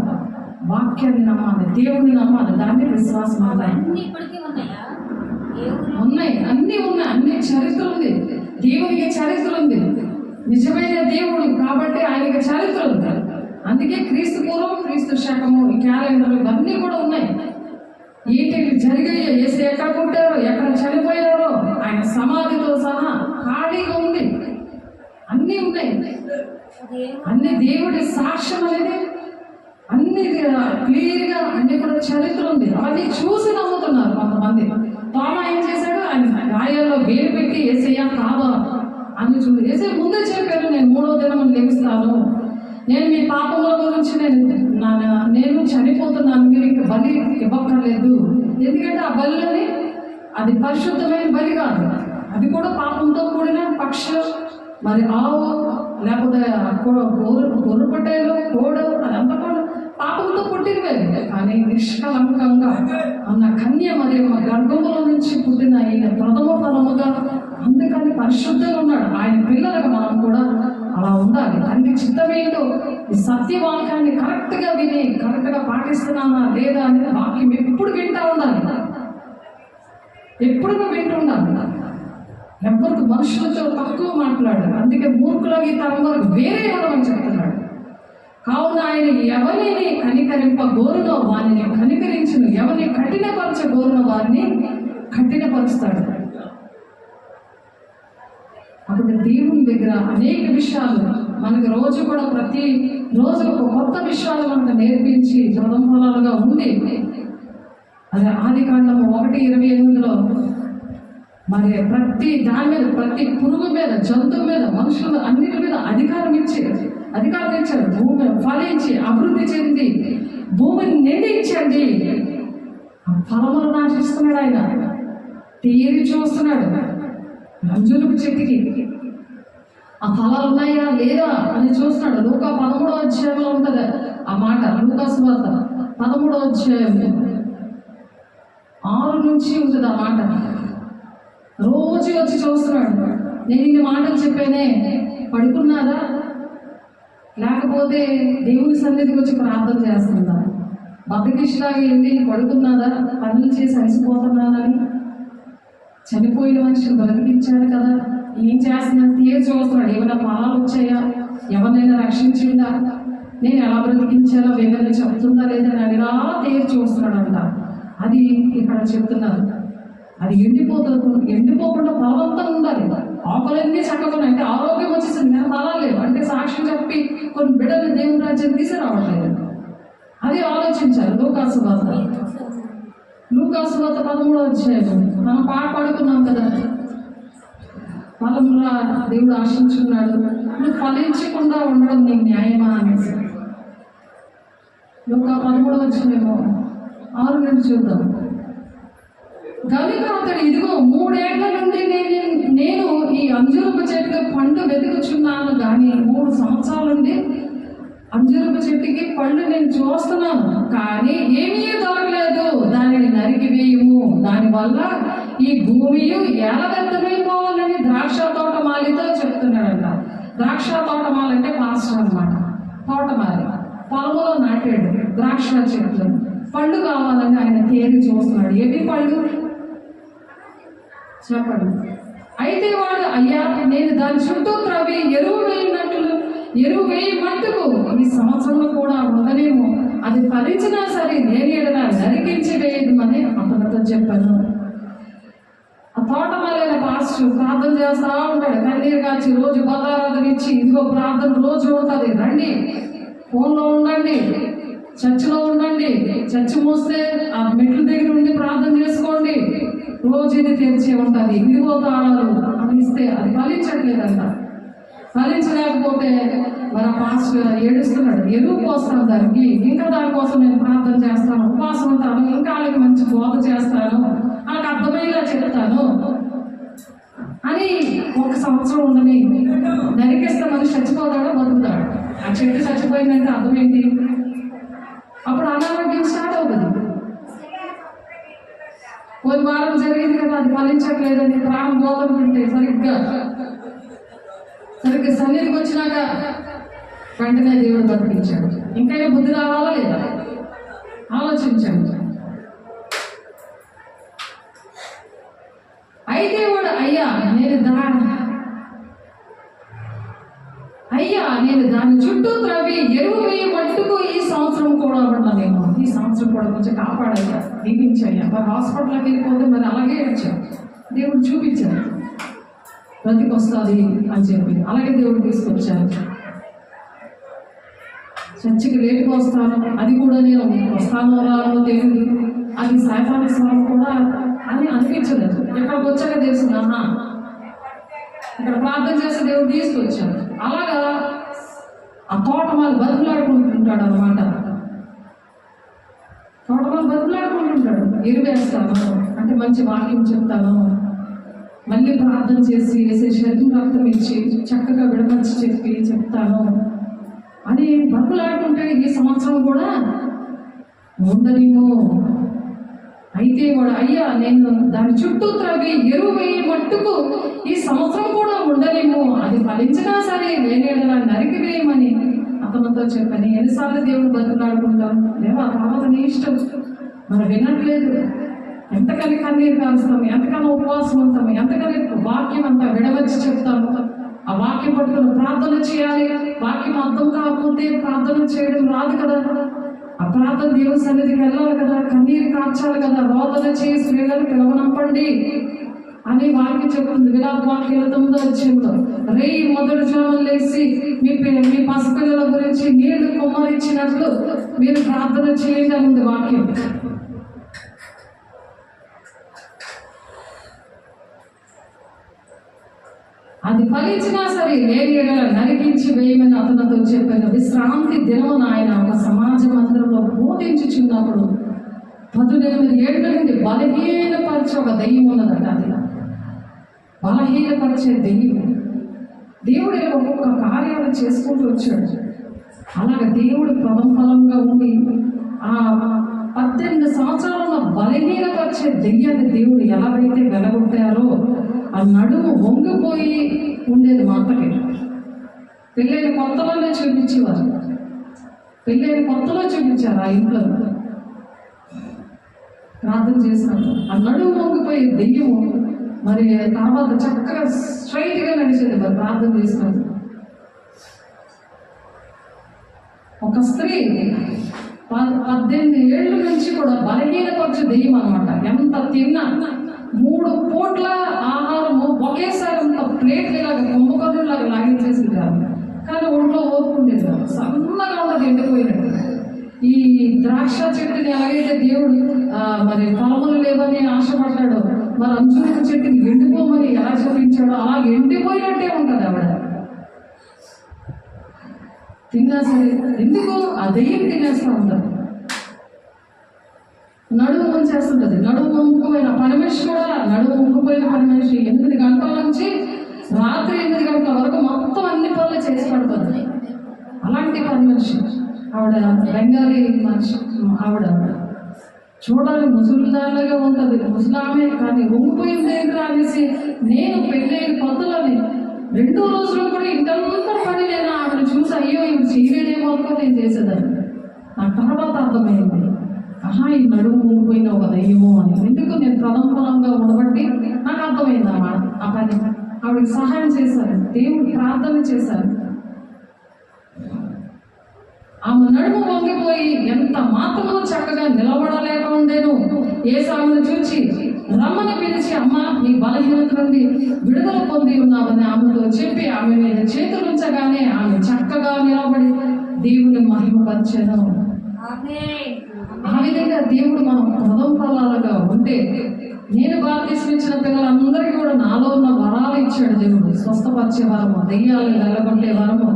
వాక్యాన్ని నమ్మాలి, దేవుడిని నమ్మాలి, దాన్ని విశ్వాసం అవ్వాలి. ఉన్నాయి, అన్ని చరిత్ర ఉంది. దేవునికి చరిత్ర ఉంది. నిజమైన దేవుడు కాబట్టి ఆయనకి చరిత్ర ఉంది. అందుకే క్రీస్తు పూర్వం, క్రీస్తు శకము, ఈ క్యాలెండర్లు ఇవన్నీ కూడా ఉన్నాయి. ఏంటి జరిగాయో, ఏసు ఎక్కడ పుట్టారో, ఎక్కడ చనిపోయారో, ఆయన సమాధితో సహా ఖాళీగా ఉంది. అన్నీ ఉన్నాయి. అన్ని దేవుడి సాక్ష్యం అనేది అన్ని క్లియర్గా అన్ని కూడా చరిత్ర ఉంది. అవన్నీ చూసి నమ్ముతున్నారు కొంతమంది. తోమ ఏం చేశాడు? ఆయన గాయాల్లో వేలు పెట్టి ఏసయ్యా కావా అని ఏసయ్య ముందే చెప్పారు, నేను 3వ దినం లెగుస్తాను, నేను మీ పాపముల గురించి నేను చనిపోతున్నాను, మీరు ఇంకా బలి ఇవ్వక్కర్లేదు. ఎందుకంటే ఆ బలిని అది పరిశుద్ధమైన బలి కాదు, అది కూడా పాపంతో కూడిన పక్షం, మరి ఆవు లేకపోతే గొర్రె పట్టేలు, కోడు, అదంతా కూడా పాపంతో పుట్టినవే. కానీ నిష్కలంకంగా అన్న కన్య మరి గర్భముల నుంచి పుట్టిన ఆయన ప్రథమ ఫలముగా, అందుకని పరిశుద్ధంగా ఉన్నాడు. ఆయన పిల్లలుగా మనం కూడా అలా ఉండాలి. తండ్రి చిత్తమేంటో ఈ సత్యవాక్యాన్ని కరెక్ట్గా విని కరెక్ట్గా పాటిస్తున్నానా లేదా అనేది వాక్యం ఎప్పుడు వింటూ ఉండాలి, ఎప్పుడు వింటూ ఉండాలి. ఎవరికి మనుషులతో తక్కువ మాట్లాడారు. అందుకే మూర్ఖులకి తరం వరకు వేరే ఎవరని చెప్తున్నాడు. కావున ఆయన ఎవరిని కనికరింపగోరునో వారిని కనికరించును, ఎవరిని కఠినపరచగోరునో వారిని కఠినపరుస్తాడు. అప్పుడు దేవుని దగ్గర అనేక విషయాలు మనకు రోజు కూడా ప్రతి రోజు ఒక కొత్త విషయాలు మనకు నేర్పించి ప్రథమఫలాలుగా ఉంది. అది ఆదికాండము 1:28లో మరి ప్రతి దాని మీద, ప్రతి పురుగు మీద, జంతువు మీద, మనుషుల అన్నిటి మీద అధికారం ఇచ్చాడు. భూమిని ఫలించి అభివృద్ధి చెంది భూమిని నిండించండి. ఆ ఫలములు నాశిస్తున్నాడు. ఆయన తీరి చూస్తున్నాడు అంజులకు చెట్టుకి ఆ ఫలాలు ఉన్నాయా లేదా అని చూస్తున్నాడు. లూకా 13వ అధ్యాయంలో ఉంటుంది ఆ మాట. లూకా సువార్త 13వ అధ్యాయం 6 నుంచి ఉంటుంది ఆ మాట. రోజు వచ్చి చూస్తున్నాడు. నేను ఇన్ని మాటలు చెప్పానే, పడుకున్నారా లేకపోతే దేవుని సన్నిధికి వచ్చి ప్రార్థన చేస్తుందా? బద్దకిష్లాగా వెళ్ళి పడుకున్నారా? పనులు చేసి అలసిపోతున్నానని చనిపోయిన మనిషిని బ్రతికించాడు కదా, ఏం చేస్తున్నా తీరు చూస్తున్నాడు. ఏమైనా ఫలాలు వచ్చాయా? ఎవరినైనా రక్షించిందా? నేను ఎలా బ్రతికించానో వేదన చెప్తుందా లేదని ఆయన ఇలా తేరు చూస్తున్నాడంట. అది ఇక్కడ చెప్తున్నారు. అది ఎండిపోకుండా ఫలవంతంగా ఉండాలి. ఆకులన్నీ చక్కగా అంటే ఆరోగ్యం వచ్చేసింది నేను ఫలాలేదు అంటే సాక్ష్యం చెప్పి కొన్ని బిడ్డలు దేవుని రాజ్యాన్ని తీసుకురావట్లేదు. అది ఆలోచించాలి. లూకాసు వార్త 13వ అధ్యాయం మనం పాట పాడుకున్నాం కదా, ఫలముల దేవుడు ఆశించున్నాడు, నువ్వు ఫలించకుండా ఉండడం నీకు న్యాయమా అనేసి. లూకా 13వ అధ్యాయము 6 నుండి చూద్దాం. కనుక అతడు ఇదిగో 3 ఏళ్ల నుండి నేను ఈ అంజూరపు చెట్టు పండు వెతుకుచున్నాను, కానీ 3 సంవత్సరాల నుండి అంజూరపు చెట్టుకి పళ్ళు నేను చూస్తున్నాను, కానీ ఏమీ దొరకలేదు. దానిని నరికి వేయము, దానివల్ల ఈ భూమి ఏలగెత్తమైపోవాలని ద్రాక్ష తోటమాలితో చెప్తున్నాడంట. ద్రాక్ష తోటమాలి అంటే పాస్టర్ అన్నమాట. తోటమాలి పొలంలో నాటాడు ద్రాక్ష చెట్లు, పళ్ళు కావాలని ఆయన తేరి చూస్తున్నాడు. ఏవి పళ్ళు చెప్పండి. అయితే వాడు, అయ్యా నేను దాని చుట్టూ త్రవ్వి ఎరువు వేయి మట్టుకు ఈ సంవత్సరంలో కూడా ఉండనేమో, అది ఫలించినా సరే నేను ఎడలా నరికించి వేయమని అతనితో చెప్పాను. ఆ తోటమాలైన పాస్టర్ ప్రార్థన చేస్తా ఉంటాడు, కన్నీరు కాచి రోజు బలారాధన ఇచ్చి, ఇదిగో ప్రార్థన రోజు ఉంటుంది, రండి, ఫోన్లో ఉండండి, చర్చిలో ఉండండి, చర్చి మూస్తే ఆ మెట్ల దగ్గర ఉండి ప్రార్థన చేసుకోండి, రోజు ఇది తెరిచే ఉంటుంది, ఇదిగో తాళాలు అని ఇస్తే అది ఫలించట్లేదంట. ఫలించలేకపోతే మరి ఆ పాస్టర్ ఏడుస్తున్నాడు, ఎరువు పోస్తాను దానికి, ఇంకా దానికోసం నేను ప్రార్థన చేస్తాను, ఉపవాసం ఉంటాను, ఇంకా వాళ్ళకి మంచి బోధ చేస్తాను, వాళ్ళకి అర్థమయ్యేలా చెప్తాను అని 1 సంవత్సరం ఉండని నరికేస్తే మనిషి చచ్చిపోతాడో బతుకుతాడు. ఆ చెట్టు చచ్చిపోయిందంటే అర్థం ఏంటి? అప్పుడు అనారోగ్యం స్టార్ట్ అవుతుంది. కొన్ని వారం జరిగింది కదా, అది ఫలించట్లేదని ప్రాణం పోతుంటే సరిగ్గా సన్నిధికి వచ్చినాక వెంటనే దేవుడు బతికించాడు. ఇంకైనా బుద్ధి రావాలా లేదా ఆలోచించండి. అయితే వాడు, అయ్యా నేను దాని చుట్టూ త్రవ్వి ఎరువు వేయి మట్టుకు ఈ సంవత్సరం కూడా ఉండలేము, ఈ సంవత్సరం కూడా కొంచెం కాపాడయ్యా, దీవించయ్యా. మరి హాస్పిటల్కి వెళ్ళిపోతే మరి అలాగే వచ్చాడు, దేవుడు చూపించాడు బ్రతికొస్తుంది అని చెప్పి, అలాగే దేవుడు తీసుకొచ్చారు. చర్చికి లేటుగా వస్తాను, అది కూడా నేను వస్తాను రాను తెలియదు, అది సాయపాల స్వరం కూడా అని అనిపించలేదు. ఎక్కడికి వచ్చాక తెలిసింది, అన్నా ఇక్కడ ప్రార్థన చేస్తే దేవుడు తీసుకొచ్చాడు. అలాగా ఆ తోటమాలు బతుకులాడుకుంటుంటాడు అనమాట. తోటమాలు బతుకులాడుకుంటుంటాడు, ఎరువేస్తాను అంటే మంచి వాక్యం చెప్తాను, మళ్ళీ ప్రార్థన చేసి వేసే శరీరం రక్తం ఇచ్చి చక్కగా విడమర్చి చెప్తాను అని బతుకులాడుకుంటే ఈ సంవత్సరం కూడా ఉండలేము. అయితే వాడు, అయ్యా నేను దాని చుట్టూ త్రవ్వి ఎరువు వేయి మట్టుకు ఈ సంవత్సరం కూడా ఉండలేము, అది ఫలించినా సరే వేరేలా నరికి వేయమని అతనితో చెప్పని. ఎన్నిసార్లు దేవుడు బతుకులాడుకుంటాం, దేవా తర్వాత నీ ఇష్టం, మనం వినట్లేదు, ఎంతకని కన్నీరు కాలుస్తాం, ఎంతకన్నా ఉపవాసం ఉంటాము, ఎంతకని వాక్యం అంతా విడవచ్చి చెప్తాము, ఆ వాక్యం పట్టుకుని ప్రార్థన చేయాలి. వాక్యం అర్థం కాకపోతే ప్రార్థన చేయడం రాదు కదా, ఆ ప్రార్థన దేవుని సన్నిధికి వెళ్ళాలి కదా, కన్నీరు కార్చాలి కదా, రోదన చేసి స్త్రీలను పిలవనంపండి అని వాక్యం చెప్తుంది. విలాప వాక్యాల 9వ అధ్యాయంలో రేయి మొదటి జామున లేచి మీ పసిపిల్లల గురించి నీళ్లు కుమ్మరించినట్లు మీరు ప్రార్థన చేయగలిగింది వాక్యం. అది ఫలించినా సరే లేని నరికించి వేయమని అతనితో చెప్పాను. విశ్రాంతి దినమున ఆయన ఒక సమాజ మందిరంలో బోధించుచున్నప్పుడు 18 ఏళ్ల నుండి బలహీనపరిచే ఒక దెయ్యం ఉన్నదట. అది బలహీనపరిచే దెయ్యం. దేవుడు ఒక్కొక్క కార్యాలు చేసుకుంటూ వచ్చాడు. అలాగే దేవుడు ప్రథమఫలంగా ఉండి ఆ 18 సంవత్సరాల బలహీనపరిచే దెయ్యాన్ని దేవుడు ఎలాగైతే వెలగొట్టారో ఆ నడుము వంగిపోయి ఉండేది. మా అత్తకి పెళ్ళైన కొత్తలోనే చూపించేవారు, పెళ్ళైన కొత్తలో చూపించారు. ఆ ఇంట్లో ప్రార్థన చేసినప్పుడు ఆ నడుము వంగిపోయి దెయ్యము మరి తర్వాత చక్కగా స్ట్రైట్గా నడిచేది మరి ప్రార్థన చేసినప్పుడు. ఒక స్త్రీ 18 ఏళ్ళ నుంచి కూడా బలహీనపరచు దెయ్యం అనమాట. ఎంత తిన్నా 3 పూట్ల ఆహారము ఒకేసారి అంత ప్లేట్ ఇలాగా కుంభకర్ణులాగా లాగించేసింది కాదు. కానీ ఒంట్లో ఓపుకుండేది కాదు. సన్నగా ఉన్నది ఎండిపోయినట్టు. ఈ ద్రాక్ష చెట్టుని ఎలాగైతే దేవుడు మరి ఫలములు లేవని ఆశపడ్డాడో, మరి అంజూరపు చెట్టుని ఎండిపోమని ఎలా చెప్పించాడో అలా ఎండిపోయినట్టే ఉంటుంది ఆవిడ. తిన్నా సరే ఎందుకు ఆ దెయ్యం తినేస్తూ ఉంటుంది. నడుము ముంచేస్తుంటది. నడుము ముంపుపోయిన పని మనిషి కూడా, నడుము ముంపుపోయిన పని మనిషి 8 గంటల నుంచి రాత్రి 8 గంటల వరకు మొత్తం అన్ని పనులు చేసి పడుతుంది. అలాంటి పని మనిషి ఆవిడ. బెంగాలీ మనిషి ఆవిడ. చూడాలి ముసలిదారులాగా ఉంటుంది, ముసలామే. కానీ వంగిపోయింది దగ్గర అనేసి నేను పెళ్ళైన కొత్తలని 2 రోజులు కూడా ఇంతంతా పని నేను ఆవిడ చూసి అయ్యో ఇవి చేయలేదేమో అనుకో నేను చేసేదాన్ని. నాకు తర్వాత అర్థమైంది, ఆహా ఈ నడుము వంగిపోయిన ఒక దయ్యమో అని. ఎందుకు నేను ప్రథమంగా ఉండబట్టి నాకు అర్థమైంది అన్నమాట. ఆ పని ఆవిడకి సహాయం చేశారు, దేవుడు ప్రార్థన చేశారు. ఆమె నడుము వంగిపోయి ఎంత మాత్రము చక్కగా నిలబడలేక ఉండేను. ఏసావును చూచి రమ్మని పిలిచి, అమ్మ నీ బలహీనత నుండి విడుదల పొంది ఉన్నావని ఆమెతో చెప్పి ఆమె మీద చేతులుంచగానే ఆమె చక్కగా నిలబడి దేవుని మహిమపరిచెను. ఆ విధంగా దేవుడు మనం ప్రథమ ఫలాలుగా ఉంటే, నేను బాప్తిస్మం ఇచ్చిన పిల్లలందరికీ కూడా నాలో ఉన్న వరాలు ఇచ్చాడు దేవుడు. స్వస్థపరిచే వరము, దెయ్యాలను వెళ్ళగొట్టే వరము,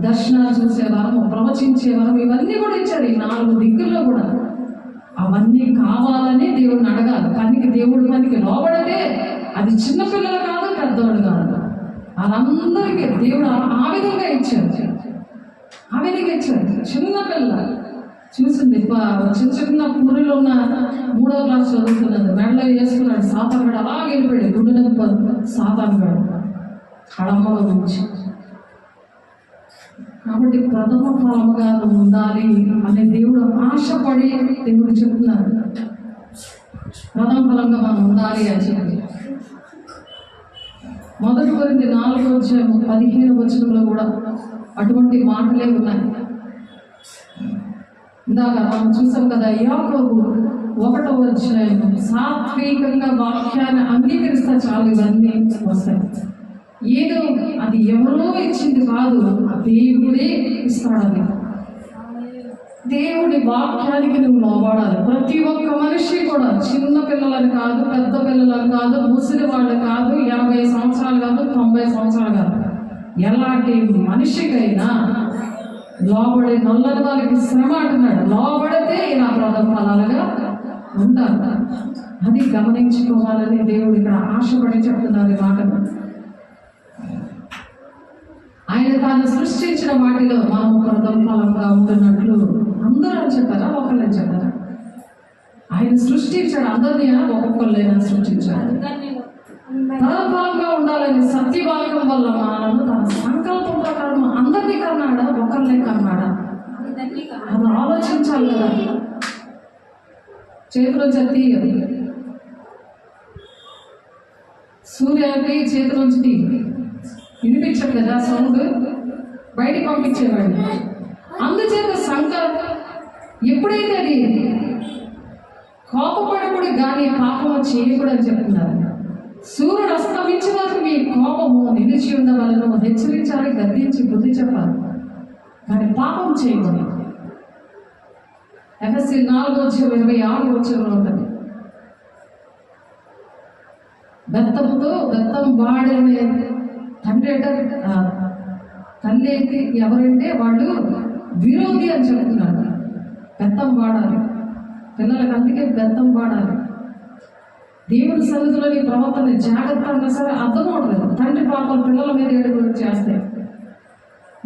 దర్శనాలు చూసే వరము, ప్రవచించే వరము, ఇవన్నీ కూడా ఇచ్చాడు. ఈ 4 దిక్కుల్లో కూడా అవన్నీ కావాలని దేవుడిని అడగాలి. దేవుడి పనికి లోబడితే అది చిన్నపిల్లలు కాదు, పెద్దవాళ్ళు కాదు, వాళ్ళందరికీ దేవుడు ఆ విధంగా ఇచ్చారు. ఆ విధంగా ఇచ్చారు. చిన్నపిల్ల చూసింది, చిన్న పూరిలో ఉన్న 3వ క్లాస్ చదువుతున్నది, మెడలో వేసుకున్నాడు. సాతానుగాడు అలా వెళ్ళిపోయాడు. గుండె నొప్పి సాతానుగాడు కడమ్మలో నుంచి. కాబట్టి ప్రథమ ఫలముగా ఉండాలి అనే దేవుడు ఆశపడి దేవుడు చెప్తున్నాడు. ప్రథమ ఫలంగా మనం ఉండాలి అని చెప్పి 1 కొరింథీ 4:15 కూడా అటువంటి మాటలే ఉన్నాయి. ఇందాక మనం చూసాం కదా, యాకోబు 1:1 సాత్వికంగా వాక్యాన్ని అంగీకరిస్తే చాలు ఇవన్నీ వస్తాయి. ఏదో అది ఎవరో ఇచ్చింది కాదు, దేవుడే ఇస్తాడని. దేవుడి వాక్యానికి నువ్వు లోబడాలి. ప్రతి ఒక్క మనిషి కూడా, చిన్న పిల్లలని కాదు, పెద్ద పిల్లలని కాదు, ముసలి వాళ్ళు కాదు, 80 సంవత్సరాలు కాదు, 90 సంవత్సరాలు కాదు, ఎలాంటి మనిషికైనా లోబడే నల్లని వాళ్ళకి శ్రమ అంటున్నాడు. లోబడితే ఇలా ప్రథమ ఫలాలుగా ఉంటారు. అది గమనించుకోవాలని దేవుడు ఇక్కడ ఆశపడి చెప్తున్నారు ఈ మాటను. ఆయన తాను సృష్టించిన వాటిలో మనం ప్రథమ ఫలంగా ఉంటున్నట్లు అందరూ అని చెప్పారా, ఒకళ్ళని చెప్పారా? ఆయన సృష్టించాడు అందరినీ, ఒక్కొక్కళ్ళైనా సృష్టించాడు. ప్రథమ ఫలంగా ఉండాలని సత్యవాక్యం వల్ల మనల్ని తన సంకల్పం ప్రకారం అందరినీ కన్నాడా, ఒకళ్ళనే కన్నాడా? అది ఆలోచించాలి కదా. చేతిలో చెత్తి సూర్యానికి చేతిలోంచి వినిపించట్లేదా సౌండ్, బయటికి పంపించేవాడిని. అందుచేత సంకల్పం ఎప్పుడైతే అది కోపపడకూడదు కానీ పాపము చేయకూడదని చెప్తున్నారు. సూర్యుడు అస్తమించే వరకు మీ కోపము నిలిచి ఉండవలను హెచ్చరించాలి, గద్దించి బుద్ధి చెప్పాలి, కానీ పాపం చేయకూడదు. ఎఫెసీ 4:26 ఉంటుంది. బెత్తం వాడనే తండ్రి తల్లి అయితే ఎవరంటే వాళ్ళు విరోధి అని చెప్తున్నారు. బెత్తం వాడాలి పిల్లలకి, అందుకే బెత్తం వాడాలి. దేవుని సన్నిధిలో నీ ప్రవర్తన జాగ్రత్త అన్నా సరే అర్థం అవట్లేదు. తండ్రి పాపం పిల్లల మీద ఏడుబడి చేస్తాయి.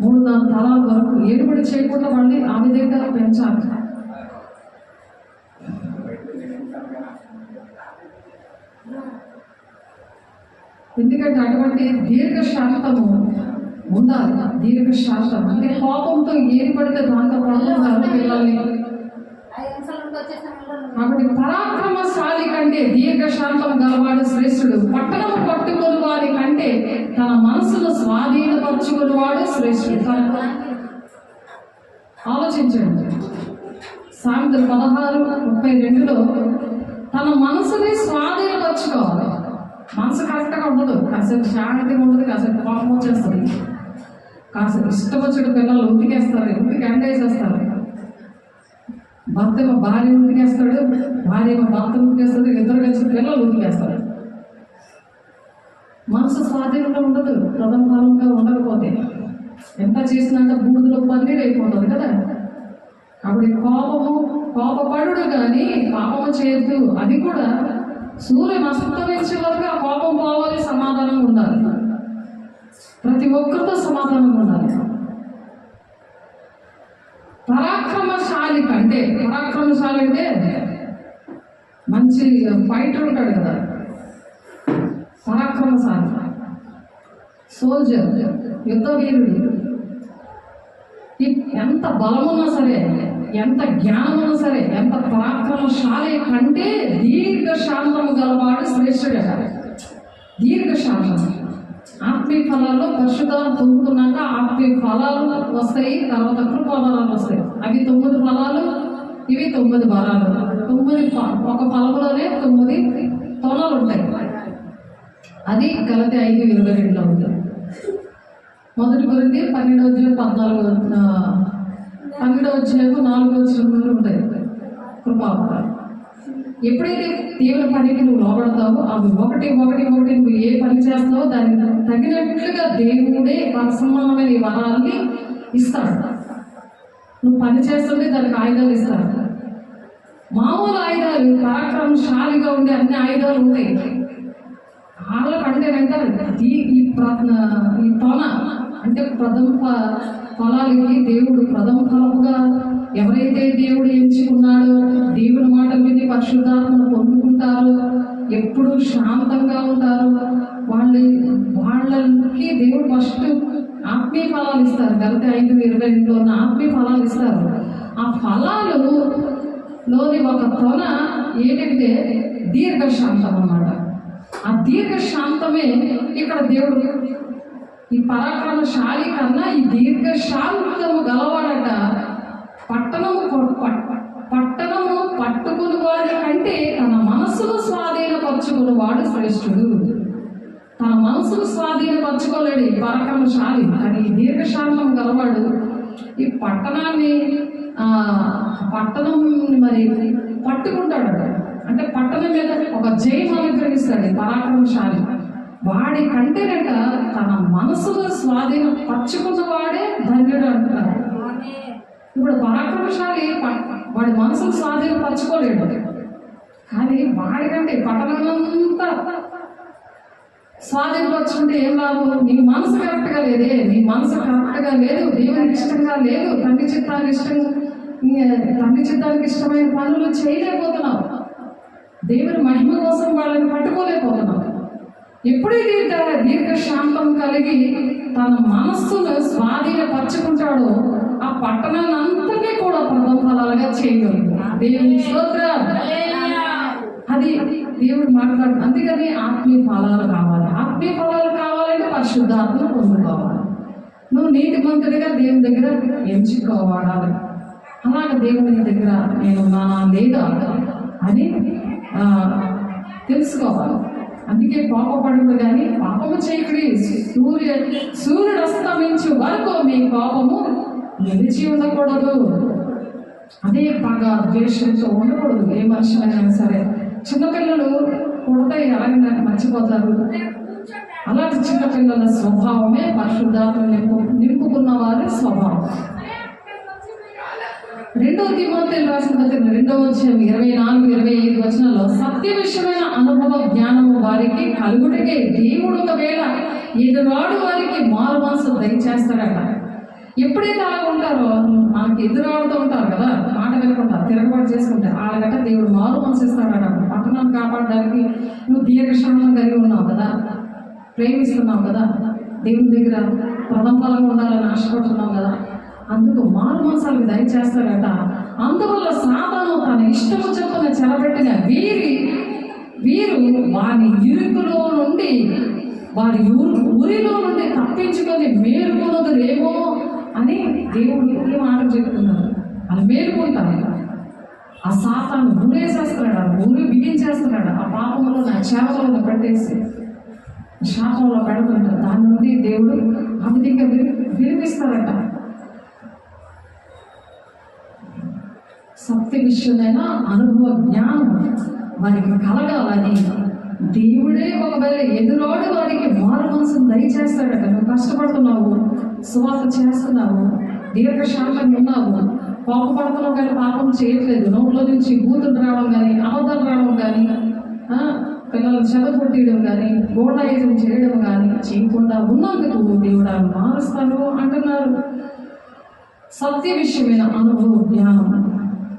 3-4 తరాల వరకు ఏడుబడి చేయకుండా వాళ్ళని ఆ విధంగా పెంచాలి. ఎందుకంటే అటువంటి దీర్ఘశాంతము ఉండాలి. దీర్ఘశాంతం అంటే కోపంతో ఏది పడితే దాంతో పడుతున్నారు పిల్లల్ని. కాబట్టి పరాక్రమశాలి కంటే దీర్ఘశాంతం గలవాడు శ్రేష్ఠుడు. పట్టణము పట్టుకొని వారి కంటే తన మనసును స్వాధీనపరచుకుని వాడు శ్రేష్ఠుడు. ఆలోచించండి. సామెతలు 16:32లో తన మనసుని స్వాధీనపరచుకోవాలి. మనసు కరెక్ట్గా ఉండదు, కాసేపు శాంతిగా ఉండదు, కాసేపు కోపం వచ్చేస్తుంది, కాసేపు ఇష్టం వచ్చిన పిల్లలు ఉతికేస్తారు, ఉతికి ఎండేసేస్తారు. భర్త ఏమో భార్య ఉతికేస్తాడు, భార్య ఏమో భర్త ఉతికేస్తుంది, ఇద్దరు కలిసి పిల్లలు ఉతికేస్తారు. మనసు స్వాధీనంగా ఉండదు, ప్రథమఫలంగా ఉండకపోతే ఎంత చేసినాక బూడిదలో పన్నీరు అయిపోతుంది కదా. అప్పుడు కోపపడు కానీ పాపము చేయొద్దు. అది కూడా సూర్యుని అస్తమించే వరకు ఆ కోపం పోవాలి, సమాధానంగా ఉండాలి, ప్రతి ఒక్కరితో సమాధానంగా ఉండాలి. పరాక్రమశాలి అంటే మంచి ఫైటర్ ఉంటాడు కదా, పరాక్రమశాలి, సోల్జర్, యుద్ధ వీరుడు. ఎంత బలమున్నా సరే, ఎంత జ్ఞానమున్నా సరే, ఎంత పరాక్రమశాలి కంటే దీర్ఘశాంతము గలవాడు శ్రేష్ఠుడే. దీర్ఘశాంతం. ఆత్మీయ ఫలాల్లో పరిశుద్ధాలు పొందుకున్నాక ఆత్మీయ ఫలాలు వస్తాయి, తర్వాత కృపావరాలు వస్తాయి. అవి 9 ఫలాలు, ఇవి 9 వరాలు. 9 ఒక ఫలములోనే 9 తొనలు ఉంటాయి. అది గలతీ 5:22లో ఉంది. 1 కొరింథీ 12:4 ఉంటాయి కృపావరాలు. ఎప్పుడైతే దేవుని పనికి నువ్వు లోబడతావో అవి ఒకటి నువ్వు ఏ పని చేస్తావో దానికి తగినట్లుగా దేవుడే సంబంధమైన ఈ వరాల్ని ఇస్తాడు. నువ్వు పని చేస్తుంటే దానికి ఆయుధాలు ఇస్తాడు. మామూలు ఆయుధాలు, పరాక్రమశాలిగా ఉండే అన్ని ఆయుధాలు ఉంటాయి. వాళ్ళకంటే వెంటారు ఈ తొన అంటే ప్రథమ ఫలాలకి దేవుడు ప్రథమ ఫలముగా ఎవరైతే దేవుడు ఎంచుకున్నాడో, దేవుని మాట విని పరిశుద్ధాత్మను పొందుకుంటారో, ఎప్పుడు శాంతంగా ఉంటారు, వాళ్ళకి దేవుడు ఫస్ట్ ఆత్మీయ ఫలాలు ఇస్తారు. గలతీ 5:22లో ఉన్న ఆత్మీయ ఫలాలు ఇస్తారు. ఆ ఫలాలులోని ఒక తొన ఏంటంటే దీర్ఘశాంతం అన్నమాట. ఆ దీర్ఘశాంతమే ఇక్కడ దేవుడు ఈ పరాక్రమశాలి కన్నా ఈ దీర్ఘశాంతము గలవాడట. పట్టణము పట్టుకుని వాడి కంటే తన మనసును స్వాధీనపరచుకుని వాడు శ్రేష్ఠుడు. తన మనసును స్వాధీనపరచుకోలేడు ఈ పరాక్రమశాలి, కానీ ఈ దీర్ఘశాంతం గలవాడు ఈ పట్టణం మరి పట్టుకుంటాడు. అంటే పట్టణం మీద ఒక జయం అనుగ్రహిస్తాడు ఈ పరాక్రమశాలి. వాడి కంటేనట తన మనసును స్వాధీనపరచుకున్న వాడే ధన్యుడు అంటున్నారు. ఇప్పుడు పరాక్రమశాలి వాడి మనసును స్వాధీనపరచుకోలేడు, కానీ వాడికంటే పట్టణమంతా స్వాధీనపరచుకుంటే ఏం లాభం? నీ మనసు కరెక్ట్గా లేదే, నీ మనసు కరెక్ట్గా లేదు, దేవునికి ఇష్టంగా లేదు, తండ్రి చిత్తానికి ఇష్టమైన పనులు చేయలేకపోతున్నావు, దేవుని మహిమ కోసం వాళ్ళని పట్టుకోలేకపోతున్నావు. ఎప్పుడైతే దీర్ఘశాంతం కలిగి తన మనస్సును స్వాధీనపరచుకుంటాడో ఆ పట్టణాన్ని అంతనే కూడా ప్రథమ ఫలాలుగా చేయగలరు. దేవుని స్తోత్రం. అది దేవుడు మాట్లాడు. అందుకని ఆత్మీయ ఫలాలు కావాలి. ఆత్మీయ ఫలాలు కావాలంటే పరిశుద్ధాత్మను పొందుకోవాలి. నువ్వు నీతిమంతుడిగా దేవుని దగ్గర ఎంచుకోవాలి. అలాగే దేవుని దగ్గర నేనున్నానా లేదా అని తెలుసుకోవాలి. అందుకే కోపపడదు కానీ పాపము చేయకుడి, సూర్యుడు అస్తమించు వరకు మీ కోపము నిలిచి ఉండకూడదు. అదే పగ ద్వేషంతో ఉండకూడదు. ఏ మనుషులైనా సరే. చిన్నపిల్లలు కొడితే అలాగే నాకు మర్చిపోతారు. అలాంటి చిన్నపిల్లల స్వభావమే పరిశుద్ధాత్మ నింపుకున్న వారి స్వభావం. 2 తిమోతేయులు రాసిన పత్రిక 2:24-25 సత్య విషయమైన అనుభవ జ్ఞానము వారికి కలుగుటకే దేవుడు ఒకవేళ ఎదురాడు వారికి మారు మనసు దయచేస్తాడట. ఎప్పుడైతే అలా ఉంటారో, మనకి ఎదురాడుతూ ఉంటారు కదా, మాట వినకుండా తిరగబాటు చేసుకుంటారు, వాళ్ళగట దేవుడు మారు మనసు ఇస్తాడట. పట్టణాన్ని కాపాడడానికి నువ్వు దీర్ఘశాంతం కలిగి ఉన్నావు కదా, ప్రేమిస్తున్నావు కదా, దేవుని దగ్గర ప్రథమ ఫలంగా ఉండాలని ఆశపడుతున్నావు కదా, అందుకు మారు మనసాలకు దయచేస్తాడట. అందువల్ల సాతాను తన ఇష్టము చొప్పున చెరబెట్టిన వీరు వారి ఇరుకులో నుండి, వారి ఊరిలో నుండి తప్పించుకొని మేలుకొనదురేమో అని దేవుడు ఈ మాట చెప్తున్నారు. వాళ్ళు మేలుకుంటారు. ఆ సాతాను ఊరేసేస్తున్నాడు, ఆ ఊరు బిగించేస్తున్నాడు, ఆ పాపంలో నా చేపలలో పెట్టేసి శాపంలో పెడుతుంటారు. దాని నుండి దేవుడు ఆ విధంగా వినిపిస్తారట. సత్య విషయమైన అనుభవ జ్ఞానం వారికి కలగాలని దేవుడే ఒకవేళ ఎదురోడు వారికి మారు మనసును దయచేస్తాడట. నువ్వు కష్టపడుతున్నావు, సువార్త చేస్తున్నావు, దీర్ఘశాంతంగా ఉన్నావు, కోపపడుతున్నావు కానీ పాపం చేయట్లేదు, నోట్లో నుంచి బూతులు రావడం కానీ, అబద్ధాలు రావడం కానీ, పిల్లలు చెదగొట్టేయడం కానీ, గోడాయిజం చేయడం కానీ చేయకుండా ఉన్నందుకు దేవుడు మారుస్తాడు అంటున్నారు. సత్య విషయమైన అనుభవ జ్ఞానం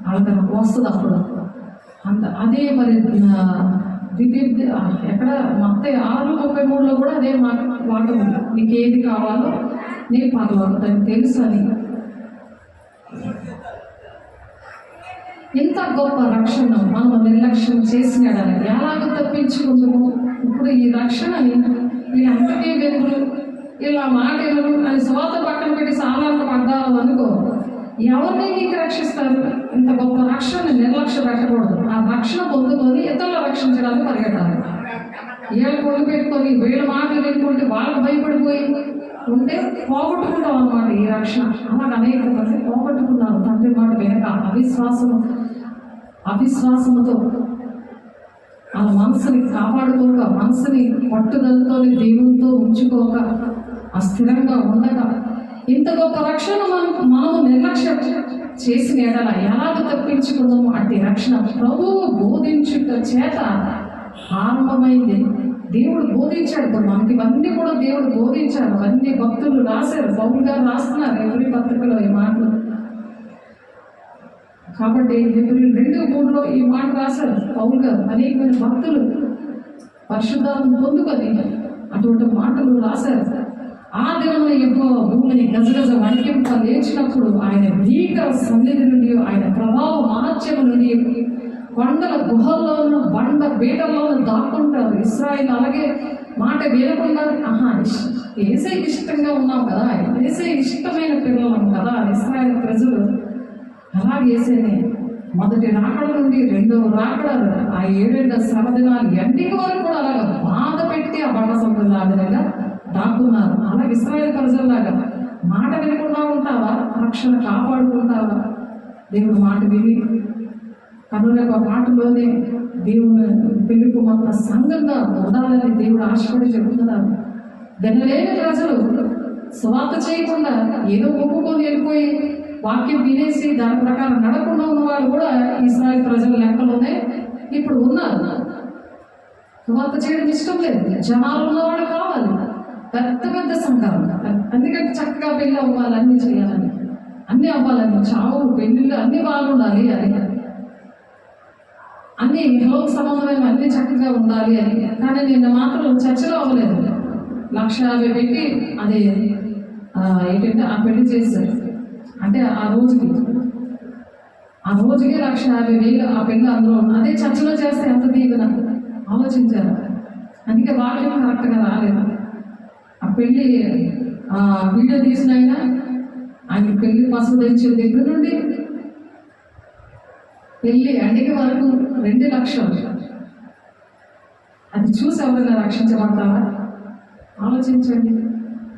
వాళ్ళకి వస్తుంది అప్పుడు. అదే మరి ఎక్కడ మత్తయి 6:33 కూడా అదే మాట ఉంది. నీకు ఏది కావాలో నీ పర్వాలేదు తెలుసు అని. ఇంత గొప్ప రక్షణ మనం నిర్లక్ష్యం చేసినాడని ఎలాగో తప్పించుకుంటాము. ఇప్పుడు ఈ రక్షణని వీళ్ళందరికీ వెలుగులు ఇలా మాటలు అని స్వాత పక్కన పెట్టి సాధారణ పడ్డారు అనుకో, ఎవరిని నీకు రక్షిస్తారు? ఇంత గొప్ప రక్షణ నిర్లక్ష్య పెట్టకూడదు. ఆ రక్షణ పొందుకొని ఇతరులు రక్షించడానికి పరిగెట్టాలి. వీళ్ళు పొందు పెట్టుకొని వీళ్ళ మాటలు పెట్టుకుంటే వాళ్ళకి భయపడిపోయి ఉంటే పోగొట్టుకుంటాం అన్నమాట ఈ రక్షణ. అలాగే అనేక మంది పోగొట్టుకున్నారు తండ్రి మాట వెనక అవిశ్వాసముతో ఆ మనసుని కాపాడుకోక, మనసుని పట్టుదలతో దేవునితో ఉంచుకోక, అస్థిరంగా ఉండగా ఇంత గొప్ప రక్షణ మనము నిర్లక్ష్యం చేసిన ఎడల ఎలాగ తప్పించుకుందాము? అట్టి రక్షణ ప్రభువు బోధించుట చేత ఆరంభమైంది. దేవుడు బోధించాడు. ఇప్పుడు మనకి ఇవన్నీ కూడా దేవుడు బోధించాడు. అవన్నీ భక్తులు రాశారు. పౌలు గారు రాస్తున్నారు ఎబ్రీ పత్రికలో ఈ మాటలు. కాబట్టి ఎబ్రీ 2:3 ఈ మాట రాశారు పౌలు గారు. అనేకమైన భక్తులు పరిశుద్ధాత్మను పొందుకొని అటువంటి మాటలు రాశారు. ఆ దినంలో యెహోవా భూమిని గజగజ వణికింప లేచినప్పుడు ఆయన భీకర సన్నిధి నుండి, ఆయన ప్రభావ మహత్యం నుండి కొండల గుహల్లోనూ బండ బీటల్లోనూ దాక్కుంటారు ఇశ్రాయేలు. అలాగే మాట వినకుండా ఏసై ఇష్టంగా ఉన్నాం కదా, ఏసై ఇష్టమైన పిల్లలం కదా ఇశ్రాయేలు ప్రజలు. అలాగే ఏసైని మొదటి రాకడ నుండి రెండవ రాకడ ఆ 7 శ్రమ దినాలు ఎండికి వరకు కూడా అలాగా బాధ పెట్టి ఆ బండ సందులు ఆ విధంగా దాక్కున్నారు. అలాగే ఇశ్రాయేలు ప్రజల్లాగా మాట వినకుండా ఉంటావా? రక్షణ కాపాడుకుంటావా? దేవుడు మాట విని కనుక మాటలోనే దేవుని పిలుపు మన సంఘంగా ఉండాలని దేవుడు ఆశపడి చెబుతున్నారు. వినలేని ప్రజలు స్వార్థ చేయకుండా ఏదో ఒప్పుకొని వెళ్ళిపోయి వాక్యం వినేసి దాని ప్రకారం నడకుండా ఉన్న వాళ్ళు కూడా ఇశ్రాయేలు ప్రజల లెక్కలోనే ఇప్పుడు ఉన్నారు. స్వార్థ చేయడం ఇష్టం లేదు, జనాలు ఉన్నవాడు కావాలి, పెద్ద పెద్ద సంఘాలు. ఎందుకంటే చక్కగా పెళ్ళి అవ్వాలి, అన్నీ చేయాలని, అన్నీ అవ్వాలని, చావు పెళ్ళిళ్ళు అన్నీ బాగుండాలి అని, అన్నీ లోక సంబంధమైన అన్నీ చక్కగా ఉండాలి అని. కానీ నిన్న మాత్రం చర్చలో అవ్వలేదు. 1,50,000 పెట్టి అది ఏంటంటే ఆ పెళ్లి చేశారు. అంటే ఆ రోజుకి 1,50,000 ఆ పెళ్ళి అందులో అదే చర్చలో చేస్తే ఎంత దీవెన ఆలోచించారు. అందుకే వాక్యం కరెక్ట్గా రాలేదు. ఆ పెళ్ళి వీడియో తీసిన ఆయన పెళ్లి పసుపు తెచ్చే దగ్గర నుండి పెళ్ళి ఎండికి వరకు 2 లక్షలు. అది చూసి ఎవరైనా రక్షించబడతారా? ఆలోచించండి.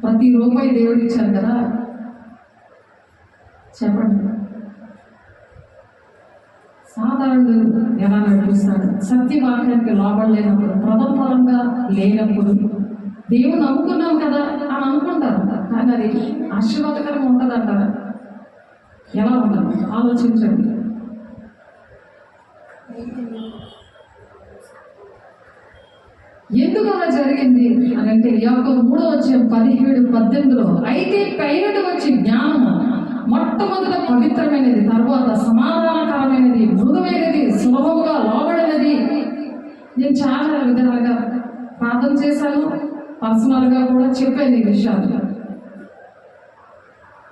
ప్రతి రూపాయి దేవుడు ఇచ్చారు కదా, చెప్పండి. సాధారణంగా ఎలా నడిపిస్తాడు? సత్యవాక్యానికి లోబడలేనప్పుడు, ప్రథమఫలంగా లేనప్పుడు, దేవుని నమ్ముకున్నాం కదా అని అనుకుంటారు. కానీ అది ఆశీర్వాదకరంగా ఉంటుంది అంటారా? ఎలా ఉంటుంది ఆలోచించండి. ఎందుకు అలా జరిగింది అని అంటే యాకోబు 3:17-18 అయితే పైనటి వచ్చి జ్ఞానము మొట్టమొదట పవిత్రమైనది, తర్వాత సమాధానకరమైనది, మృదువైనది, సులభముగా లోబడినది. నేను చాలా విధాలుగా ప్రార్థన చేశాను, పర్సనల్గా కూడా చెప్పాను ఈ విషయాలు.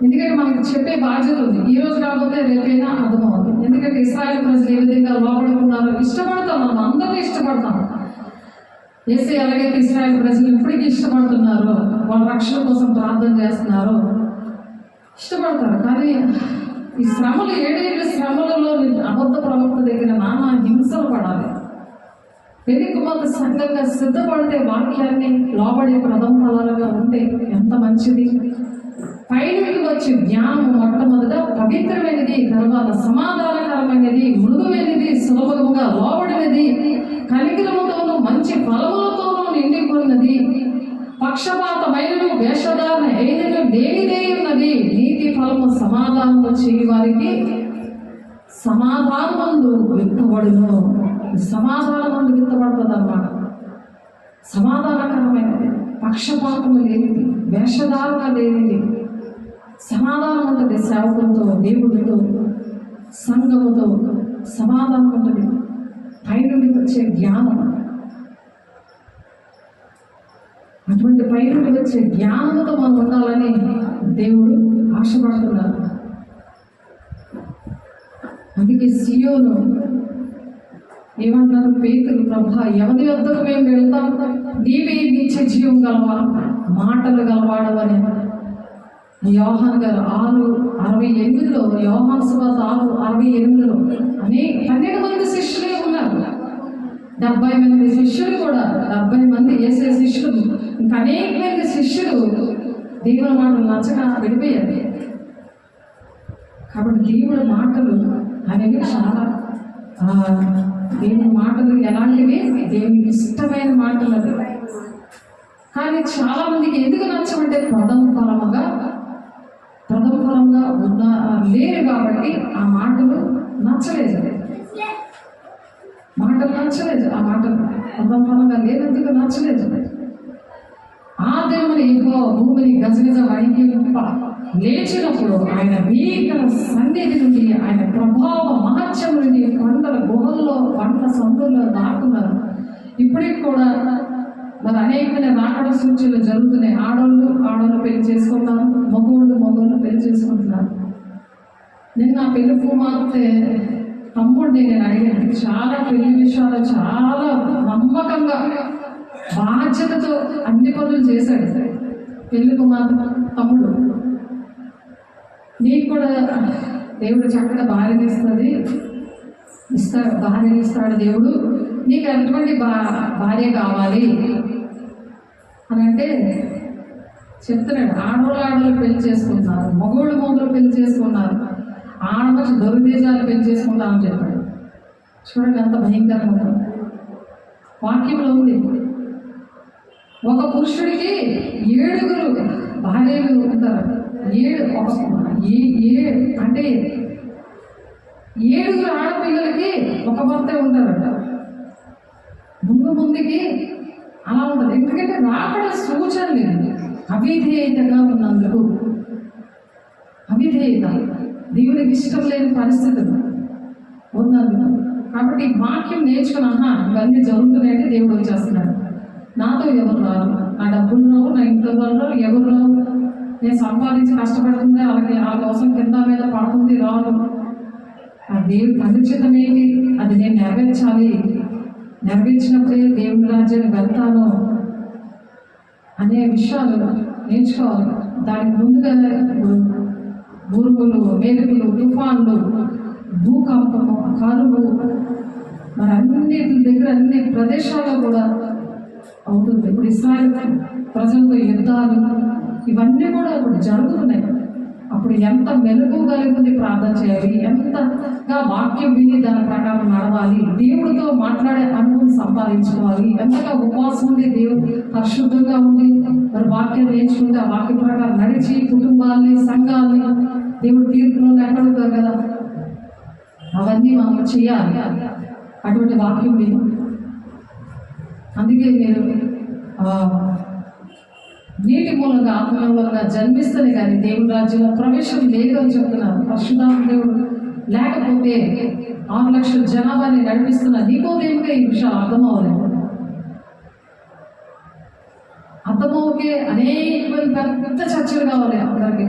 ఎందుకంటే మనకు చెప్పే బాధ్యత ఉంది. ఈ రోజు కాకపోతే రేపైనా అర్థమవుతుంది. ఎందుకంటే ఇశ్రాయేలు ప్రజలు ఏ విధంగా లోబడుకున్నారో ఇష్టపడతాం, మనం అందరినీ ఇష్టపడతాం. యేసయ్య ఎలాగైతే ఇశ్రాయేలు ప్రజలు ఇప్పటికీ ఇష్టపడుతున్నారో, వాళ్ళ రక్షణ కోసం ప్రార్థన చేస్తున్నారో ఇష్టపడతారు. కానీ ఈ శ్రమలు 7 శ్రమలలో అబద్ధ ప్రవక్త దగ్గర నానా హింసలు పడాలి. పెళ్లి కుమార్తె సంఘంగా సిద్ధపడితే వాక్యాన్ని లోబడే ప్రథమ ఫలాలుగా ఉంటే ఎంత మంచిది. పైనుండి వచ్చే జ్ఞానం మొట్టమొదట పవిత్రమైనది, తర్వాత సమాధానకరమైనది, మృదువైనది, సులభంగా లోబడినది, కనికరముతోనూ మంచి ఫలములతోనూ నిండిపోయినది, పక్షపాతమైనను వేషధారణ ఏదైనా లేనిదే ఉన్నది. నీతి ఫలము సమాధానము చేయు వారికి సమాధానమందు విత్తబడును. సమాధానమందు విత్తబడుతుంది అన్నమాట. సమాధానకరమైనది, పక్షపాతము లేనిది, వేషధారణ లేనిది, సమాధానం ఉంటుంది. సేవకులతో, దేవుడితో, సంఘముతో సమాధానం ఉంటుంది. పైనుండి వచ్చే జ్ఞానం, అటువంటి పైనుండి వచ్చే జ్ఞానంతో మనం ఉండాలని దేవుడు ఆశపడుతున్నారు. అందుకే సియోను ఏమంటారు పేతురు, ప్రభా ఎవరి వద్దకు మేము వెళ్తాం, నీవే నిత్య జీవం గలవా, మాటలు గలవాడవని. యోహాన్ గారు 6:68 యోహాను సువార్త 6:68 అని 12 మంది శిష్యులే ఉన్నారు. 70 మంది శిష్యులు కూడా, 70 మంది యేసే శిష్యులు, ఇంకా అనేక మంది శిష్యులు దేవుని మాటలు నచ్చక విడిపోయారు. కాబట్టి దేవుడి మాటలు అనేవి చాలా దేవుని మాటలు ఎలాంటివి, దేవునికి ఇష్టమైన మాటలు అవి. కానీ చాలా మందికి ఎందుకు నచ్చమంటే ప్రథమ ఫలంగా లేరు కాబట్టి ఆ మాటలు నచ్చలేదు. ఆ మాటలు ప్రథమ ఫలంగా లేనందుకు నచ్చలేదు. ఆ దేవుని యెహోవా భూమిని గజగజ వణికింప లేచినప్పుడు ఆయన భీకర సన్నిధి నుండి, ఆయన ప్రభావ మహత్యం నుండి కొండల గుహల్లో, పంట సందుల్లో దాక్కున్నారు. ఇప్పటికి కూడా మరి అనేకమైన రాకడ సూచనలు జరుగుతున్నాయి. ఆడోళ్ళు పెళ్లి చేసుకుంటున్నారు, మగోళ్ళు పెళ్లి చేసుకుంటున్నారు. నిన్న పెళ్లి కుమార్తె తమ్ముడిని నేను అడిగాను. చాలా పెళ్లి విషయాలు చాలా నమ్మకంగా, బాధ్యతతో అన్ని పనులు చేశాడు పెళ్లి కుమార్తె తమ్ముడు. నీకు కూడా దేవుడు చక్కగా భార్యని ఇస్తాడు దేవుడు, నీకు ఎటువంటి భార్య కావాలి అని అంటే చెప్తున్నాడు. ఆడవాళ్ళు పెళ్లి చేసుకుంటున్నారు, మగోళ్ళు పెళ్లి చేసుకున్నారు, ఆడవచ్చు దొరిదేశాలు పెళ్లి చేసుకుంటామని చెప్పాడు. చూడండి ఎంత భయంకరంగా వాక్యంలో ఉంది. ఒక పురుషుడికి 7 భార్యలు ఉంటారు. అంటే 7 ఆడపిల్లలకి ఒక భర్తే ఉంటారట. ముందుకి అలా ఉంటుంది. ఎందుకంటే రాకడ సూచన లేదు, అవిధేయతగా ఉన్నందుకు. అవిధేయత దేవునికి ఇష్టం లేని పరిస్థితులు ఉన్నందుకు. కాబట్టి వాక్యం నేర్చుకుని ఇవన్నీ జరుగుతున్నాయంటే దేవుడు వచ్చేస్తున్నాడు. నాతో ఎవరు రారు, నా డబ్బులు రావు, నా ఇంట్లో వాళ్ళు ఎవరు రావు, నేను సంపాదించి కష్టపడుతుంది వాళ్ళ కోసం కింద మీద పడుతుంది రాదు. ఆ దేవుడి పరిచితం ఏంటి, అది నేను నెరవేర్చాలి, నెరవేర్చినప్పుడే దేవుడి రాజ్యాన్ని వెళ్తాను అనే విషయాలు నేర్చుకోవాలి. దానికి ముందుగా ఉరుములు, మెరుపులు, తుఫాన్లు, భూకంపము, కరువు, మరి అన్నిటి దగ్గర అన్ని ప్రదేశాల్లో కూడా అవుతుంది. ఇప్పుడు ఇస్రాయేల్ ప్రజలతో యుద్ధాలు ఇవన్నీ కూడా ఇప్పుడు జరుగుతున్నాయి. అప్పుడు ఎంత మెలుగు కలిగి ప్రార్థన చేయాలి, ఎంతగా వాక్యం విని దాని ప్రకారం నడవాలి, దేవుడితో మాట్లాడే అనుభవం సంపాదించుకోవాలి, ఎంతగా ఉపవాసం ఉండి దేవుడు పరిశుద్ధంగా ఉండి మరి వాక్యం నేర్చుకుంటే ఆ వాక్య ప్రకారం నడిచి కుటుంబాలని, సంఘాలని దేవుడు తీర్పులో ఎక్కడుతారు కదా, అవన్నీ మనం చేయాలి అటువంటి వాక్యం విని. అందుకే మీరు నీటి మూలంగా, ఆత్మ మూలంగా జన్మిస్తుంది కానీ దేవుడి రాజ్యంలో ప్రవేశం లేదు అని చెప్తున్నారు. పరిశుద్ధాత్మ దేవుడు లేకపోతే 6 లక్షల జనాభాని నడిపిస్తున్న నీకోదేమిగా ఈ విషయాలు అర్థమవ్వలేదు. అర్థమవుకే అనేకమంది పెద్ద చర్చలు కావాలి, అందరికీ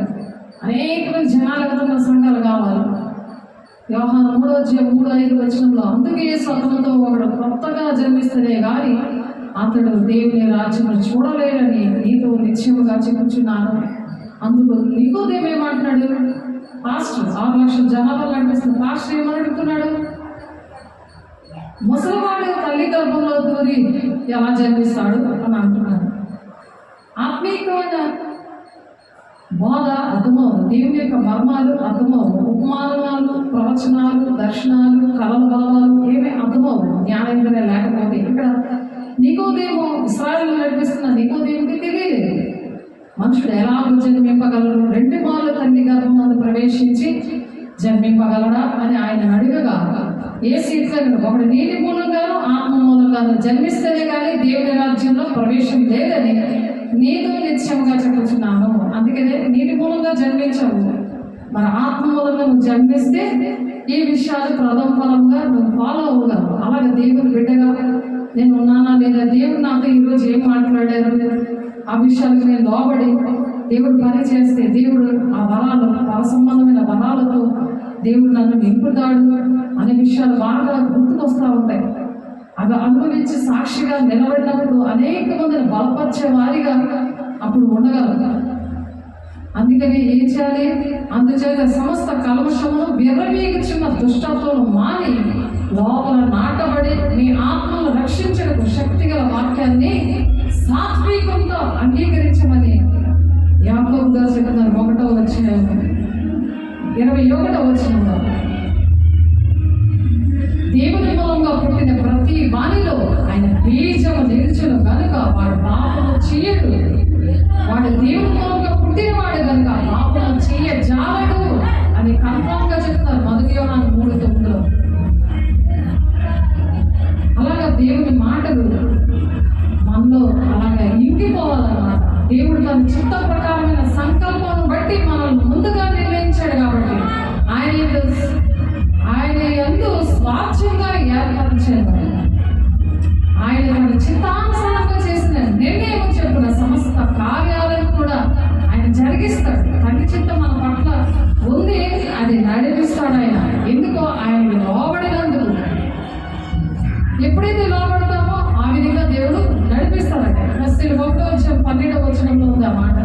అనేకమంది జనాలు వెళ్తున్న సంఘాలు కావాలి. యోహాను 3:3-5 వచనంలో అందుకే స్వతంతో ఒకడు కొత్తగా జన్మిస్తేనే కానీ అతడు దేవుని రాజ్యమును చూడలేడని నీతో నిశ్చయముగా చెప్పుచున్నాను. అందుకు నీకోదేమేమంటున్నాడు, పాస్టర్ 6 లక్షల జనాభా నడిపిస్తున్న పాస్టర్ ఏమని అడుగుతున్నాడు? ముసలివాడు తల్లి గర్భంలో దూరి ఎలా జన్మిస్తాడు అని అంటున్నాడు. ఆత్మీయమైన బోధ అర్థమవు, దేవుని యొక్క మర్మాలు అర్థమవు, ఉపమానాలు, ప్రవచనాలు, దర్శనాలు, కళల బలవాలు ఏమీ అర్థమవు జ్ఞానేంద్రియం లేకపోతే. ఇక్కడ నికోదేము ఇశ్రాయేలు నడిపిస్తున్న నికోదేముకి తెలియలేదు మనుషుడు ఎలా జన్మింపగలరు, 2 మార్లు తల్లి గర్భంలో ప్రవేశించి జన్మింపగలరా అని ఆయన అడుగగా ఏ సీట్లను ఒకటి నీటి మూలంగానూ ఆత్మ మూలంగానూ జన్మిస్తేనే కానీ దేవుని రాజ్యంలో ప్రవేశం లేదని నీతో నిత్యంగా చెప్పుచున్నాను. అందుకనే నీటి మూలంగా జన్మించవు, మరి ఆత్మ మూలంగా నువ్వు జన్మిస్తే ఈ విషయాలు ప్రథమ ఫలంగా నువ్వు ఫాలో అవ్వగలవు. అలాగే దేవుని బిడ్డగా నేను ఉన్నానా లేదా, దేవుడు నాతో ఈరోజు ఏం మాట్లాడారు, ఆ విషయాలకు నేను లోబడి దేవుడు పని చేస్తే దేవుడు ఆ వరాలు, వర సంబంధమైన వరాలతో దేవుడు నన్ను నింపుతాడు అనే విషయాలు బాగా గుర్తుకొస్తూ ఉంటాయి. అవి అనుభవించి సాక్షిగా నిలబడినప్పుడు అనేక మందిని బలపరిచే వారిగా అప్పుడు ఉండగలరు. అందుకని ఏం చేయాలి? అందుచేత సమస్త కల్మషమును విర్రవీగుచున్న దుష్టత్వం మాని లోపల నాటబడి మీ ఆత్మను రక్షించడానికి శక్తిగల వాక్యాన్ని సాత్వికంతో అంగీకరించమని యాకోబు గారు చెప్తున్నారు. 1వ వచనం 21వ వచనంలో దేవుని మూలంగా పుట్టిన ప్రతి వానిలో ఆయన బీజము నిలిచును కనుక వాడు పాపము చేయడు. వాడు దేవుని మూలంగా పుట్టినవాడు కనుక పాపము చేయజాలడు అని కన్ఫర్మ్గా చెప్తున్నారు 1 యోహాను 3:9. అలాగా దేవుని మాటలు మనలో అలాగే ఇంకిపోవాలన్నమాట. దేవుడు తన చిత్త ప్రకారమైన సంకల్పం బట్టి మనల్ని ముందుగా నిర్ణయించాడు కాబట్టి ఆయన యందు స్వాచ్ఛంగా ఏర్పరిచాడు. ఆయన తన చిత్తానుసారంగా చేసిన నిర్ణయం చెప్పున సమస్త కార్యాలను కూడా ఆయన జరిగిస్తాడు. తండ్రి చిత్తం మన పట్ల ఉంది, అది నడిపిస్తాడు ఆయన. ఎందుకో ఆయన లోబడినందుకు. ఎప్పుడైతే లోబడతామో ఆ విధంగా దేవుడు నడిపిస్తాడట. 1వ వచనంలో ఉంది ఆ మాట.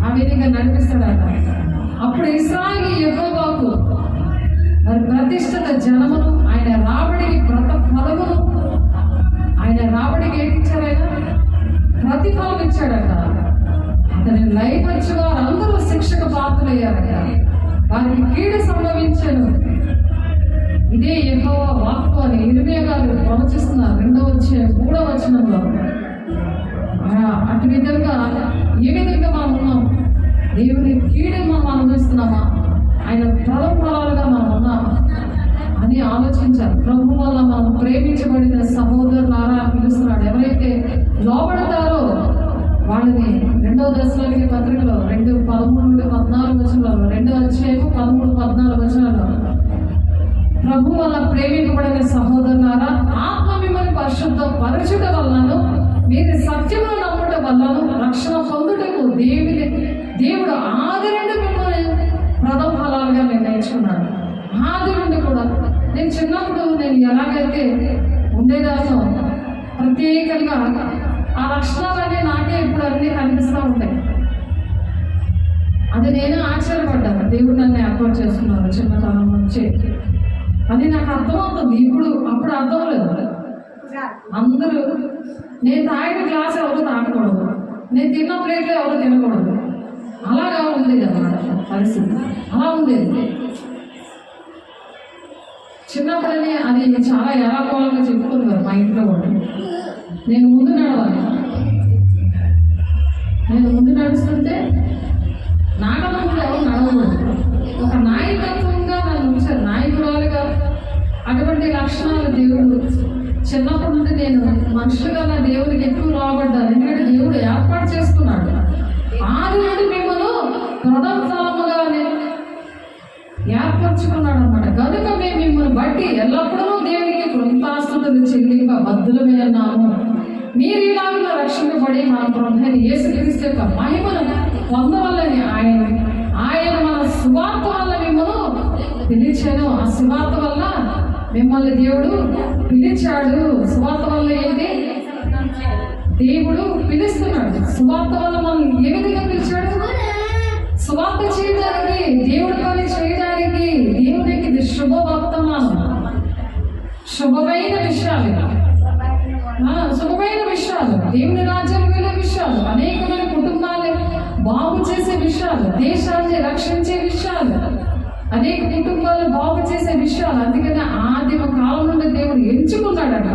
ఆ విధంగా నడిపిస్తాడట. అప్పుడు ఇశ్రాయేలు యెహోవాకు మరి ప్రతిష్ఠిత జనమును ఆయన రాబడికి ఫలమును ఆయన రాబడికి ఏమిచ్చాడు? ఆయన ప్రతిఫలం ఇచ్చాడట. అతని లయపరిచి వారందరూ శిక్షకు పాత్రలయ్యారట. వారికి కీడు సంభవించను. ఇదే యెహోవా వాక్కు అని ఇర్మియా గారు ప్రవచిస్తున్నారు 3వ వచనంలో. అటు విధంగా ఏ విధంగా మనం ఉన్నాం? దేవుని కీడుని మనం అనుభవిస్తున్నామా, ఆయన ఫలాలుగా మనం ఉన్నామా అని ఆలోచించాలి. ప్రభు వల్ల మనం ప్రేమించబడిన సహోదరులారా పిలుస్తున్నాడు. ఎవరైతే లోబడతారో వాళ్ళని 2వ దశలోని పత్రికలో 2:13-14 వచనాలు, 2వ అధ్యాయము 13-14 వచనాలు ప్రభు వల్ల ప్రేమింపబడిన సహోదరులారా, ఆత్మ మిమ్మల్ని పరిశుద్ధ పరచుట వలన మీరు సత్యమును నమ్ముట వలన రక్షణ పొందుటకు దేవుడు ఆది నుండి మిమ్మల్ని ప్రథమ ఫలాలుగా నిర్ణయించుకున్నాడు. ఆది నుండి కూడా నేను చిన్నప్పుడు నేను ఎలాగైతే ఉండేదానో ప్రత్యేకంగా ఆ లక్షణాలన్నీ నాకే ఇప్పుడు అన్నీ కనిపిస్తూ ఉంటాయి. అది నేను ఆశ్చర్యపడ్డాను. దేవుడు నన్ను ఏర్పాటు చేసుకున్నాను చిన్నతనం నుంచి. అది నాకు అర్థమవుతుంది. అప్పుడు అర్థం లేదు. అందరూ నేను తాగిన గ్లాస్ ఎవరు తాగకూడదు, నేను తిన్న ప్లేట్లో ఎవరు తినకూడదు, అలాగా ఉండేది అన్నమాట పరిస్థితి. అలా ఉండేది చిన్నప్పుడని. అది చాలా ఎలాగోళంగా చెప్పుకున్నారు మా ఇంట్లో కూడా. నేను ముందు నడుస్తుంటే నాకన్నా ముందు ఎవరు నడవకూడదు. ఒక నాయకత్వంగా నన్ను ఉంచారు, నాయకురాలుగా. అటువంటి లక్షణాలు దేవుడు చిన్నప్పటి నుండి నేను మనుషులుగా నా దేవుడికి ఎక్కువ రాబడ్డాను. ఎందుకంటే దేవుడు ఏర్పాటు చేసుకున్నాడు. ఆది నుండి మిమ్మల్ని ప్రథమ ఫలముగా ఏర్పరచుకున్నాడు అన్నమాట. కనుక మేము మిమ్మల్ని బట్టి ఎల్లప్పుడూ దేవునికి కృతాస్తుతులు చెల్లింప బద్దులమే అన్నాము. మీరు ఇలాగ రక్షింపబడి మన ప్రభువైన యేసుక్రీస్తు యొక్క మహిమను పొందవల్లని ఆయన మన సువార్త వల్ల మిమ్మల్ని పిలిచాను. ఆ సువార్త వల్ల మిమ్మల్ని దేవుడు పిలిచాడు. సువార్త వల్ల ఏంటి? దేవుడు పిలుస్తున్నాడు. సువార్త వల్ల మనం ఏ విధంగా పిలిచాడు? సువార్త చేయడానికి దేవుడి పని చేయడానికి దేవునికి ఇది శుభవర్తమానం, శుభమైన విషయాలు, శుభమైన విషయాలు, దేవుని రాజ్యాలు వెళ్ళే విషయాలు, అనేకమైన కుటుంబాన్ని బాగు చేసే విషయాలు, దేశాన్ని రక్షించే విషయాలు, అనేక కుటుంబాలు బాగు చేసే విషయాలు. అందుకనే ఆదిమ కాలం నుండి దేవుడు ఎంచుకున్నాడట.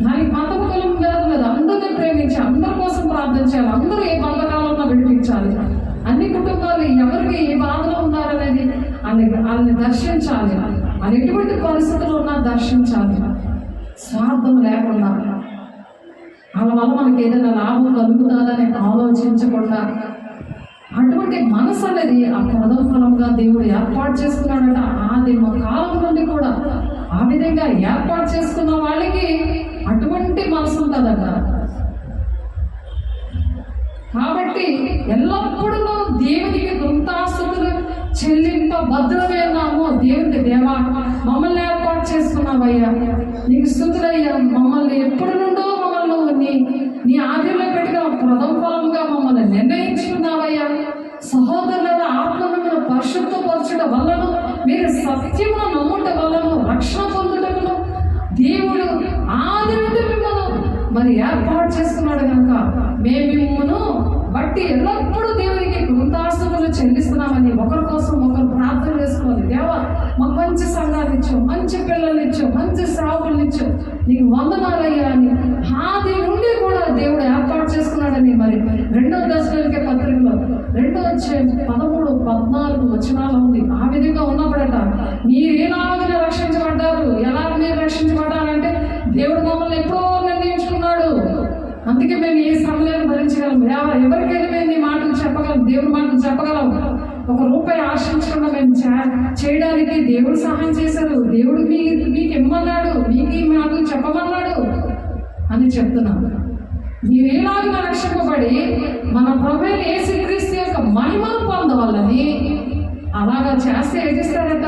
దానికి మతం కులం లేదు, అందరినీ ప్రేమించి అందరి కోసం ప్రార్థన చేయాలి, అందరూ ఏ బంధకాలంలో విడిపించాలి, అన్ని కుటుంబాలు ఎవరికి ఏ బాధలో ఉన్నారనేది వాళ్ళని దర్శించాలి, వాళ్ళు ఎటువంటి పరిస్థితులు ఉన్నా దర్శించాలి, స్వార్థం లేకుండా. వాళ్ళ వల్ల మనకి ఏదైనా లాభం కలుగుతుందని ఆలోచించకుండా అటువంటి మనసు అనేది ఆ ప్రథమ ఫలంగా దేవుడు ఏర్పాటు చేసుకున్నాడట. ఆదిమ కాలం నుండి కూడా ఆ విధంగా ఏర్పాటు చేసుకున్న వాళ్ళకి అటువంటి మనసు ఉంటుందట. కాబట్టి ఎల్లప్పుడూ దేవునికి కృతాస్తుతులు చెల్లింపబద్ధమేనామో. దేవుడి దేవా, మమ్మల్ని ఏర్పాటు చేసుకున్నావయ్యా, నీకు స్తుతులయ్యా. మమ్మల్ని ఎప్పుడు నుండో మమ్మల్ని నీ ఆదిలో పెట్టిన ప్రథమ ఫలంగా మమ్మల్ని నిర్ణయించుకున్నావయ్యా. సహోదరుల ఆత్మను పరిశుద్ధపరచడం వలన, మీరు సత్యమును నమ్ముట వలన రక్షణ పొందుటకును దేవుడు ఆది నుండి మిమ్మల్ని మరి ఏర్పాటు చేసుకున్నాడు కనుక మేము మిమ్మల్ని బట్టి ఎల్లప్పుడూ దేవునికి కృతాస్తుతులు చెల్లిస్తున్నామని ఒకరి కోసం ఒకరు ప్రార్థన చేసుకోవాలి. దేవా, మాకు మంచి సంఘాలు ఇచ్చావు, మంచి పిల్లలు ఇచ్చావు, మంచి సేవకులు ఇచ్చావు, నీకు వందనాలయ్యా అని ఆది నుండి కూడా దేవుడు ఏర్పాటు చేసుకున్నాడని మరి 2వ దశలోనికే పత్రికలో 2వ అధ్యాయం 13, 14 వచనాలు ఉంది. ఆ విధంగా ఉన్నప్పుడట మీరు ఎలాగ రక్షించబడ్డారు, ఎలా మీరు రక్షించబడ్డారంటే దేవుడు మమ్మల్ని ఎప్పుడో నిర్ణయించుకున్నాడు. అందుకే మేము ఏ శ్రమలను భరించగలం, ఎవరికైనా మేము నీ మాటలు చెప్పగలం, దేవుడి మాటలు చెప్పగలం. ₹1 ఆశించకుండా మేము చేయడానికి దేవుడు సహాయం చేశారు. దేవుడు మీకు ఇమ్మన్నాడు, మీకు ఈ మాటలు చెప్పమన్నాడు అని చెప్తున్నాను. మీరు ఎలాగ రక్షింపబడి మన ప్రభువైన యేసుక్రీస్తు యొక్క మహిమను పొందవాలని అలాగా చేస్తే ఏదిస్తారట?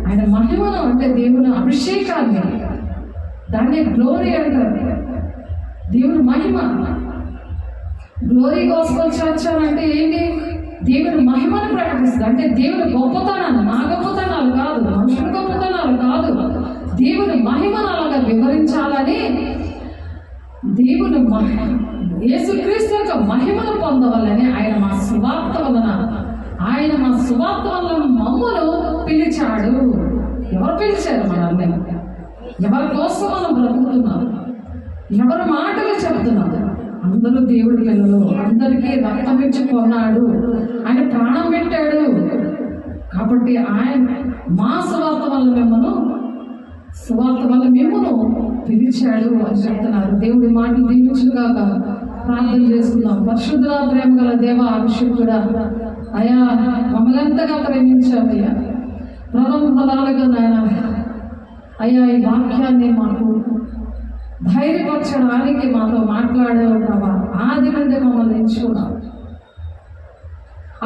ఆయన మహిమను అంటే దేవుని అభిషేకాన్ని, దాన్ని గ్లోరీ అంటారు. దేవుని మహిమ, గ్లోరీ గాస్పెల్ చర్చ్ అంటే ఏంటి? దేవుని మహిమను ప్రకటిస్తుంది. అంటే దేవుని గొప్పతనాన్ని, నా గొప్పతనాలు కాదు, మనుషుల గొప్పతనాలు కాదు, దేవుని మహిమను అలాగా వివరించాలని దేవుని యేసుక్రీస్తు యొక్క మహిమను పొందవాలని ఆయన మా సువార్త వలన మమ్మను పిలిచాడు. ఎవరు పిలిచారు మనల్ని? ఎవరి కోసం మనం బ్రతుకుతున్నాం? ఎవరి మాటలు చెప్తున్నాడు? అందరూ దేవుడి పిల్లలు, అందరికీ రక్తం ఇచ్చి కొన్నాడు, ఆయన ప్రాణం పెట్టాడు. కాబట్టి ఆయన మా సువార్త వల్ల మిమ్మను పిలిచాడు అని చెప్తున్నారు. దేవుడి మాటలు దీవించుగాక. ప్రార్థన చేసుకుందాం. పరిశుద్ధ ప్రేమ గల దేవ, అభిషేకుడా, అయా మమ్మల్ని ఎంతగా ప్రేమించావయ్యా. ప్రథమ ఫలాలుగా నాయన అయ్యా, ఈ వాక్యాన్ని మాకు ధైర్యపరచడానికి మాతో మాట్లాడేవాడు. ఆది నుండి మమ్మల్ని ఎంచుకున్నాం.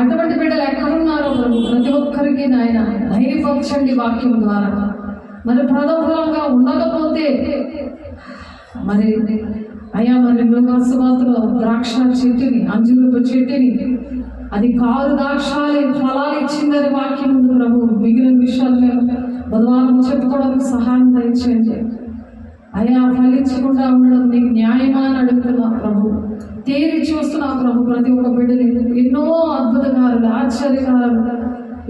అటువంటి బిడ్డలు ఎక్కడున్నారో ప్రభు, ప్రతి ఒక్కరికి నాయన ధైర్యపరచండి వాక్యం ద్వారా. మరి ప్రథమఫలంగా ఉండకపోతే మరి అయ్యా, మరి మృగసువార్తలో ద్రాక్ష చెట్టుని, అంజూరపు చెట్టుని అది కారు ద్రాక్షాలు ఫలాలు ఇచ్చిందని వాక్యం ఉంది ప్రభు. మిగిలిన విషయాలు మేము బుధవారం చెప్పుకోవడానికి సహాయం దయచేయండి అయ్యా. ఫలించకుండా ఉండడం నీకు న్యాయమా అని అడుగుతున్నా ప్రభు. తేరి చూస్తున్నా ప్రభు, ప్రతి ఒక్క బిడ్డని ఎన్నో అద్భుతకారులు, ఆశ్చర్యకారులు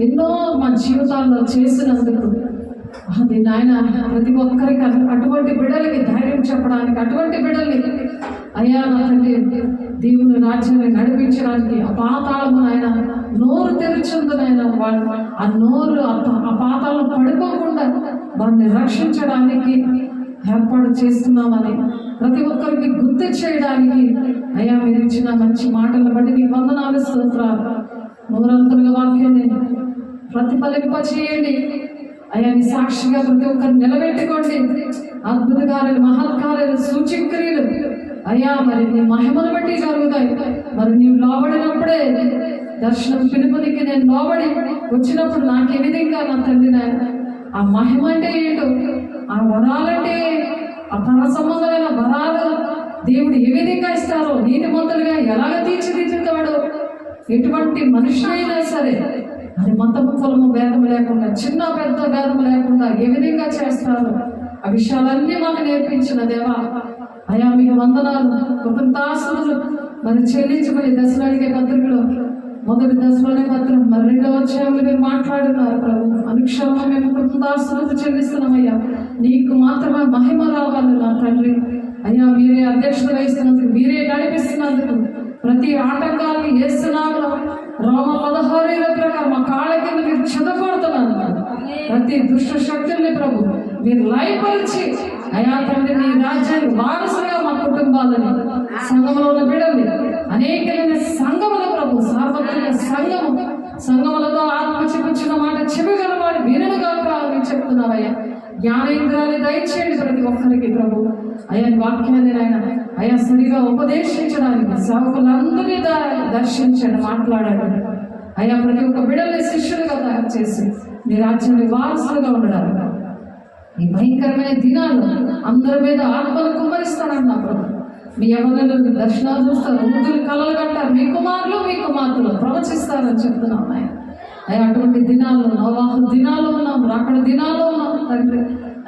ఎన్నో మా జీవితాల్లో చేసినందుకు అది నాయన ప్రతి ఒక్కరికి అటువంటి బిడ్డలకి ధైర్యం చెప్పడానికి, అటువంటి బిడ్డల్ని అయ్యా నా తండ్రి దేవుని రాజ్యాన్ని నడిపించడానికి ఆ పాతాళము ఆయన నోరు తెరిచింది నాయన. ఆ నోరు ఆ పాతాళం పడిపోకుండా వారిని రక్షించడానికి ఏర్పాటు చేస్తున్నామని ప్రతి ఒక్కరికి గుర్తు చేయడానికి అయ్యా మీరు ఇచ్చిన మంచి మాటలను బట్టి మీకు వందనాలు, స్తోత్రాలు. నూరంతలుగా వాక్యాన్ని ప్రతిఫలింప చేయండి అయ్యా. నీ సాక్షిగా ప్రతి ఒక్కరిని నిలబెట్టుకోండి. అద్భుత కార్యాలు, మహత్కార్యాలు, సూచక్రియలు అయ్యా మరి నీ మహిమను బట్టి జరుగుతాయి. మరి నీవు లోబడినప్పుడే దర్శనం పిలుపునికి నేను లోబడి వచ్చినప్పుడు నాకు ఏ విధంగా నా తండ్రి నాయన ఆ మహిమ అంటే ఏంటో, ఆ వరాలంటే ఆ పర సంబంధమైన వరాలు దేవుడు ఏ విధంగా ఇస్తారో, నీతిమంతులుగా ఎలాగ తీర్చిదిద్దుతాడో ఎటువంటి మనిషి అయినా సరే అది మతము కులము భేదం లేకుండా, చిన్న పెద్ద భేదం లేకుండా ఏ విధంగా చేస్తారో ఆ విషయాలన్నీ మాకు నేర్పించిన దేవా, అయా మీకు వందనాలు, కృతజ్ఞతాస్తుతులు. మరి చెల్లించబడి దశలు అడిగే పత్రికలో మొదటి దశలోనే పత్రం, మరి 2వ అధ్యాయంలో మీరు మాట్లాడున్నారు ప్రభు. అనుక్షణం మేము కృతజ్ఞతాస్తుతులు చెల్లిస్తున్నామయ్యా. నీకు మాత్రమే మహిమ రావాలి నా తండ్రి. అయ్యా మీరే అధ్యక్షత వహిస్తున్నందుకు, మీరే నడిపిస్తున్నందుకు, ప్రతి ఆటంకాన్ని యేసునామములో రోమ 16 ప్రకారం మా కాళ్ళ కింద మీరు చెదపడుతున్నాను. ప్రతి దుష్ట శక్తుల్ని ప్రభు మీరు లయపరిచి అయా తండ్రి నీ రాజ్యాన్ని వారసుగా మా కుటుంబాలని, సంఘంలో ఉన్న బిడ్డలు, అనేకమైన సంఘముల ప్రభు, సార్వత్రిక సంఘములతో ఆత్మ చెప్పుచున్న మాట చెవిగలవాడు విననుగా అని చెప్తున్నావయ్యా. జ్ఞానేంద్రాన్ని దయచేయండి ప్రతి ఒక్కరికి ప్రభు. అయా వాక్యాన్ని ఆయన అయా సరిగా ఉపదేశించడానికి సేవకులందరినీ దర్శించండి, మాట్లాడండి. అయా ప్రతి ఒక్క బిడ్డల్ని శిష్యులుగా తయారు చేసి మీ రాజ్యాన్ని వారసులుగా ఉండడానికి ఈ భయంకరమైన దినాలు అందరి మీద ఆత్మలు కుమ్మరిస్తానన్నా ప్రభు. మీ ఎవరిని దర్శనాలు చూస్తారు, వృద్ధులు కలలు కంటారు, మీ కుమార్తెలు ప్రవచిస్తారని చెప్తున్నాం ఆయన. అయ్యా అటువంటి దినాల్లో, నోవాహు దినాల్లో ఉన్నాం, రాకడ దినాల్లో ఉన్నాం తండ్రి.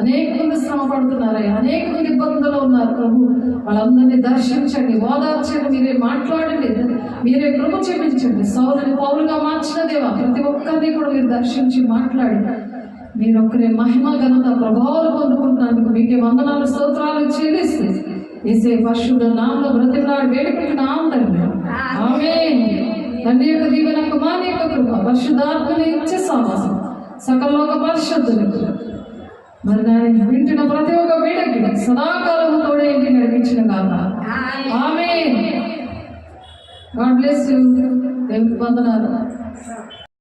అనేక మంది శ్రమ పడుతున్నారయ్యా, అనేక మంది ఇబ్బందులు ఉన్నారు ప్రభు. వాళ్ళందరినీ దర్శించండి, ఓదార్చండి, మీరే మాట్లాడండి, మీరే కృప చూపించండి. సౌలుని పౌలుగా మార్చిన దేవా, ప్రతి ఒక్కరిని కూడా మీరు దర్శించి మాట్లాడి మీరు ఒక్కరే మహిమ ఘనత ప్రభావాలు పొందుకుంటున్నందుకు మీకే వందనాలు స్తోత్రాలు చెల్లిస్తూ యేసే పరిశుద్ధ నామములో బ్రతిమలాడి వేడుకుంటున్నాం తండ్రి. ఆమేన్. తండ్రి యొక్క దీవెన, కుమారుని యొక్క కృప, పరిశుద్ధాత్మని ఇచ్చే సహవాసం సకలలోక పరిశుద్ధులకు మరి దాన్ని వింటున్న ప్రతి ఒక్క వీడకి సదాకాలము తోడే ఇంటికి నడిపించిన కాక. ఆమేన్. God bless you. దేవునికి వందనాలు.